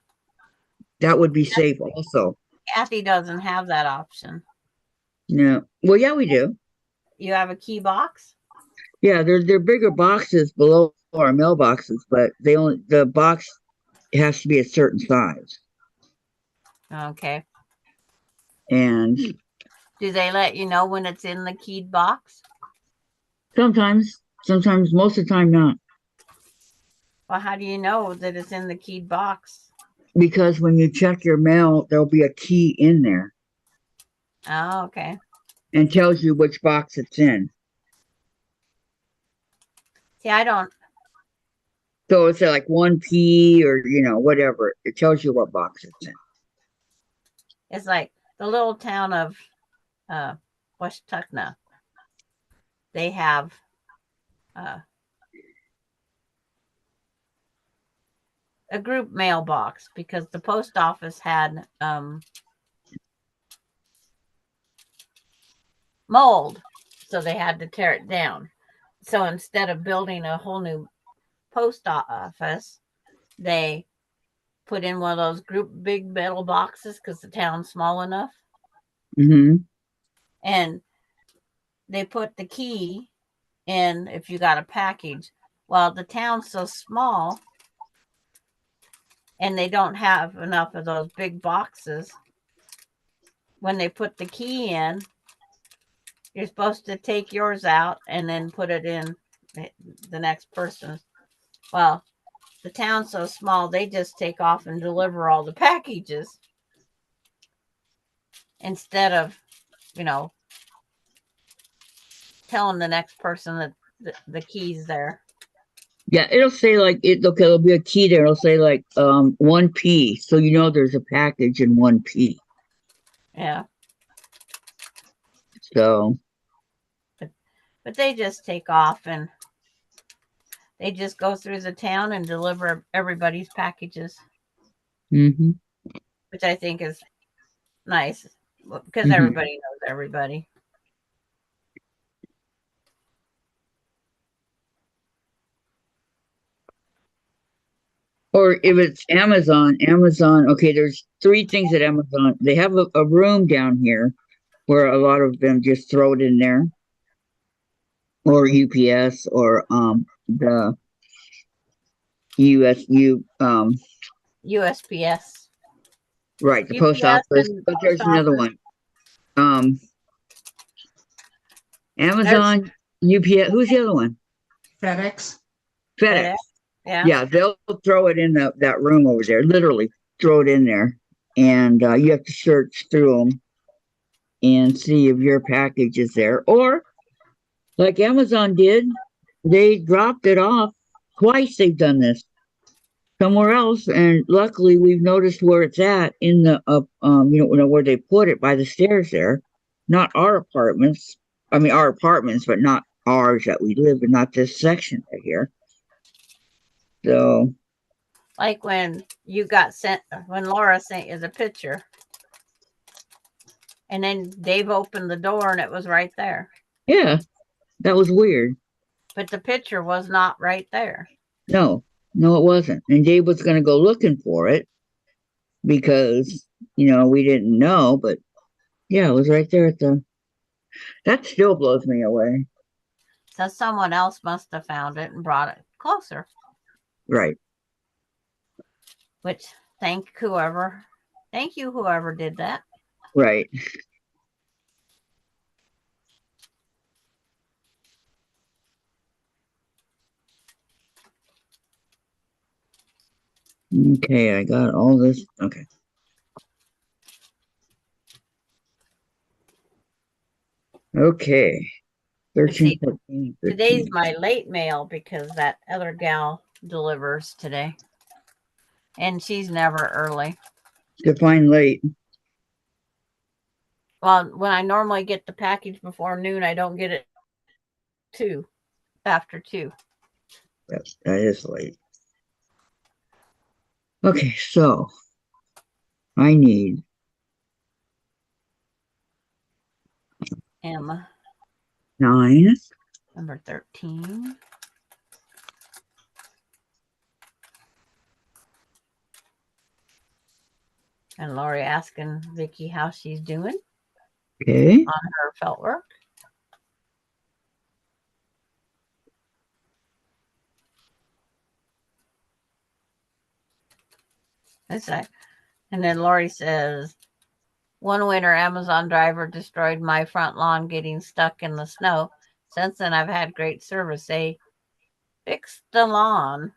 That would be safe also. Kathy doesn't have that option. No. Well, yeah, we do. You have a key box? Yeah, they're bigger boxes below our mailboxes, but the box has to be a certain size. Okay. And do they let you know when it's in the keyed box? Sometimes, most of the time not. Well, how do you know that it's in the keyed box? Because when you check your mail, there'll be a key in there. Oh, okay. And tells you which box it's in. See, I don't. So it's like 1P or, whatever. It tells you what box it's in. It's like the little town of Washtukna. They have a group mailbox because the post office had mold, so they had to tear it down. So instead of building a whole new post office, they put in one of those group big metal boxes because the town's small enough. Mm-hmm. And they put the key in if you got a package. Well, the town's so small and they don't have enough of those big boxes. When they put the key in, you're supposed to take yours out and then put it in the next person's. Well, the town's so small, they just take off and deliver all the packages instead of, telling the next person that the key's there. Yeah, it'll say like there'll be a key there. It'll say like 1P, so there's a package in 1P. Yeah. So. But they just take off and they just go through the town and deliver everybody's packages. Mm-hmm. Which I think is nice because everybody knows everybody. Or if it's Amazon, okay, there's 3 things at Amazon. They have a room down here where a lot of them just throw it in there. Or UPS or the USPS. Right, the post office. But there's another one. Amazon, UPS. Who's the other one? FedEx. FedEx. Yeah. Yeah, they'll throw it in that room over there. Literally throw it in there, and you have to search through them and see if your package is there. Or like Amazon did, they dropped it off twice. They've done this somewhere else, and luckily we've noticed where it's at in the where they put it by the stairs there. Not our apartments. I mean our apartments, but not ours that we live in. Not this section right here. So Like when you got sent, when Laura sent you the picture. And then Dave opened the door and it was right there. yeah, that was weird. But the picture was not right there. No, it wasn't. And Dave was going to go looking for it because, we didn't know, but yeah, it was right there at the. That still blows me away. So someone else must have found it and brought it closer. Right. Which thank you, whoever did that. Right. Okay, I got all this. Okay. Okay. 13, 14, 15. Today's my late mail because that other gal delivers today. And she's never early. Define late. Well, when I normally get the package before noon, I don't get it after 2. Yep, that is late. Okay, so I need Emma, 9. number 13. And Lori asking Vicky how she's doing Okay. on her felt work. And then Lori says, one winter Amazon driver destroyed my front lawn getting stuck in the snow. Since then, I've had great service. They fixed the lawn.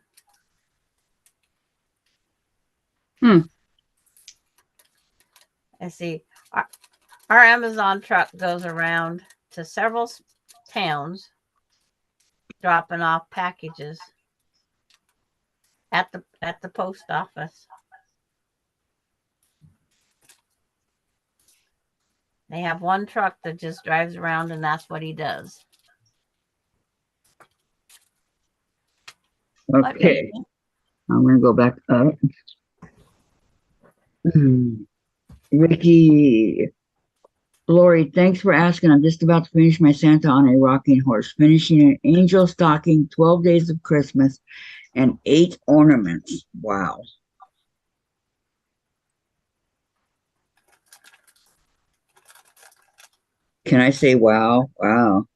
Let's see. Our Amazon truck goes around to several towns dropping off packages at the post office. They have one truck that just drives around and that's what he does. Okay. I'm going to go back up. Ricky, Lori, thanks for asking. I'm just about to finish my Santa on a rocking horse, finishing an angel stocking, 12 days of Christmas, and 8 ornaments. Wow. Can I say wow? Wow.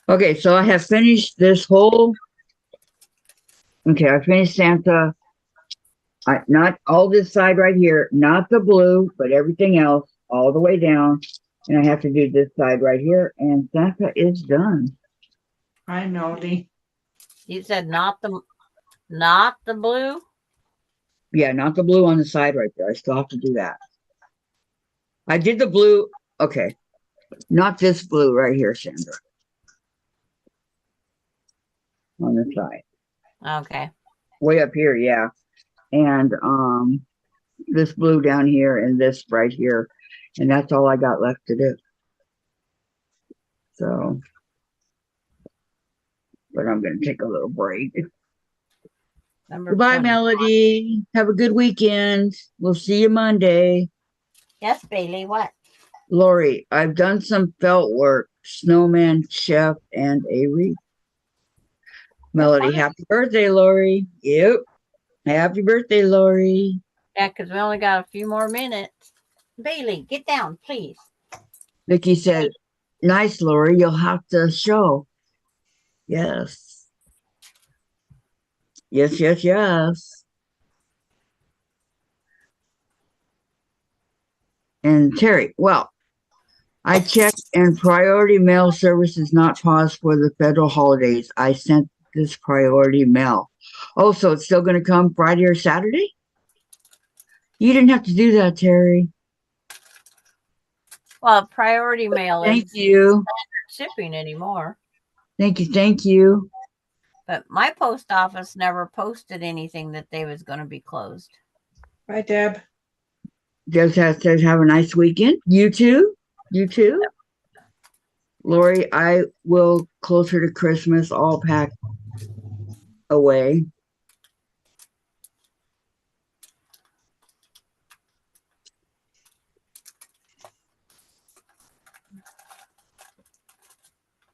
Okay, so I have finished this whole. Okay, I finished Santa. Not all this side right here, not the blue, but everything else all the way down. And I have to do this side right here, and Santa is done. Hi, Nody. You said not the blue? Yeah, not the blue on the side right there. I still have to do that. I did the blue. Okay, not this blue right here, Sandra. On the side. Okay. Way up here, yeah. And this blue down here and this right here. And that's all I got left to do. So, but I'm going to take a little break. Goodbye, 20. Melody. Have a good weekend. We'll see you Monday. Yes, Bailey, what? Lori, I've done some felt work, snowman, chef, and a wreath. Melody, happy birthday, Lori. Yep. Happy birthday, Lori. Yeah, because we only got a few more minutes. Bailey, get down, please. Vicky said, nice, Lori. You'll have to show. Yes. Yes, yes, yes. And Terry, well, I checked and priority mail service is not paused for the federal holidays. I sent this priority mail. Oh, so it's still going to come Friday or Saturday? You didn't have to do that, Terry. Well, priority mail Thank is you. shipping anymore. Thank you. Thank you. But my post office never posted anything that they was going to be closed. Bye, Deb. Just says have a nice weekend. You too. You too. Lori, I will closer to Christmas all packed away.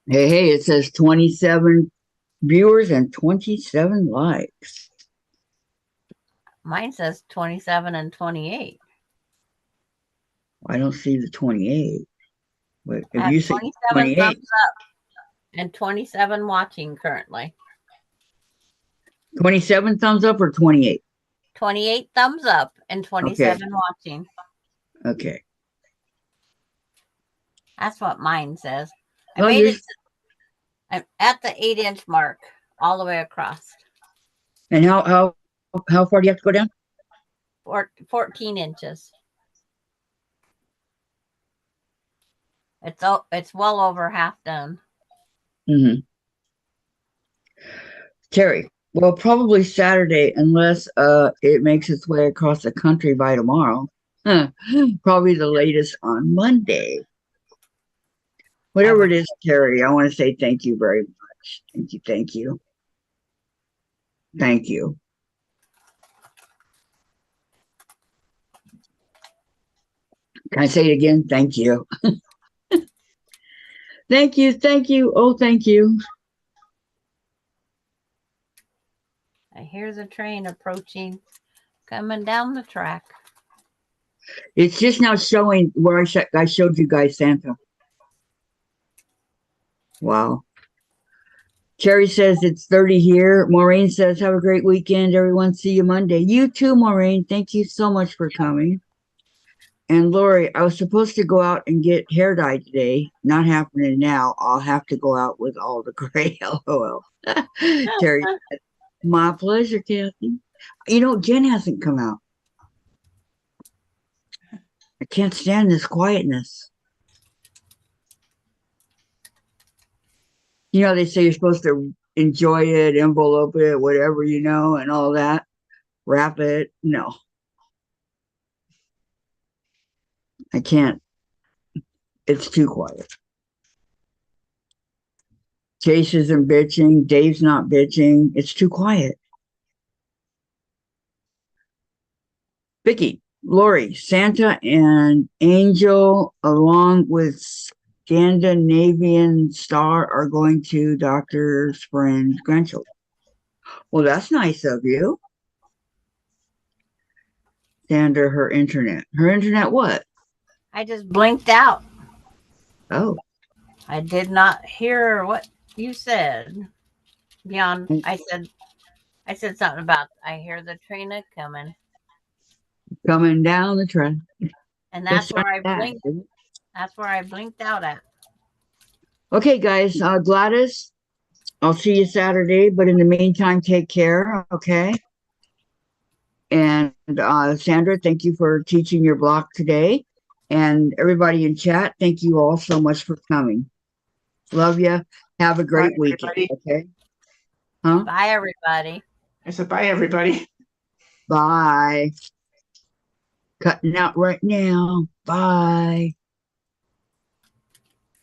Hey, it says 27 viewers and 27 likes. Mine says 27 and 28. I don't see the 28. But if I you have say 27 28, thumbs up and 27 watching currently. 27 thumbs up or 28? 28 thumbs up and 27 watching. Okay. That's what mine says. I Well, made it. I'm at the 8-inch mark all the way across. And how far do you have to go down? 14 inches. It's well over half done. Mm-hmm. Terry, well, probably Saturday, unless it makes its way across the country by tomorrow. Probably the latest on Monday. Whatever it is, Terry, I want to say thank you very much. Thank you. Thank you. Thank you. Can I say it again? Thank you. Thank you. Thank you. Oh, thank you. I hear the train approaching, coming down the track. It's just now showing where I showed you guys Santa. Wow. Cherry says it's 30 here. Maureen says, have a great weekend, everyone. See you Monday. You too, Maureen. Thank you so much for coming. And Lori, I was supposed to go out and get hair dye today. Not happening now. I'll have to go out with all the gray. LOL. Terry, my pleasure, Kathy. You know, Jen hasn't come out. I can't stand this quietness. You know, they say you're supposed to enjoy it, envelope it, whatever, you know, and all that. Wrap it. No. I can't. It's too quiet. Chase isn't bitching. Dave's not bitching. It's too quiet. Vicky, Lori, Santa, and Angel, along with Scandinavian Star, are going to Dr. Sprint's grandchildren. Well, that's nice of you. Sandra, her internet. Her internet what? I just blinked out. Oh. I did not hear what you said. Beyond, I said something about I hear the train a coming. Coming down the track. And that's where I blinked. That's where I blinked out at. Okay, guys. Gladys, I'll see you Saturday, but in the meantime, take care, okay? And Sandra, thank you for teaching your block today. And everybody in chat, thank you all so much for coming. Love you. Have a great weekend, okay? Huh? Bye, everybody. I said bye, everybody. Bye. Cutting out right now. Bye.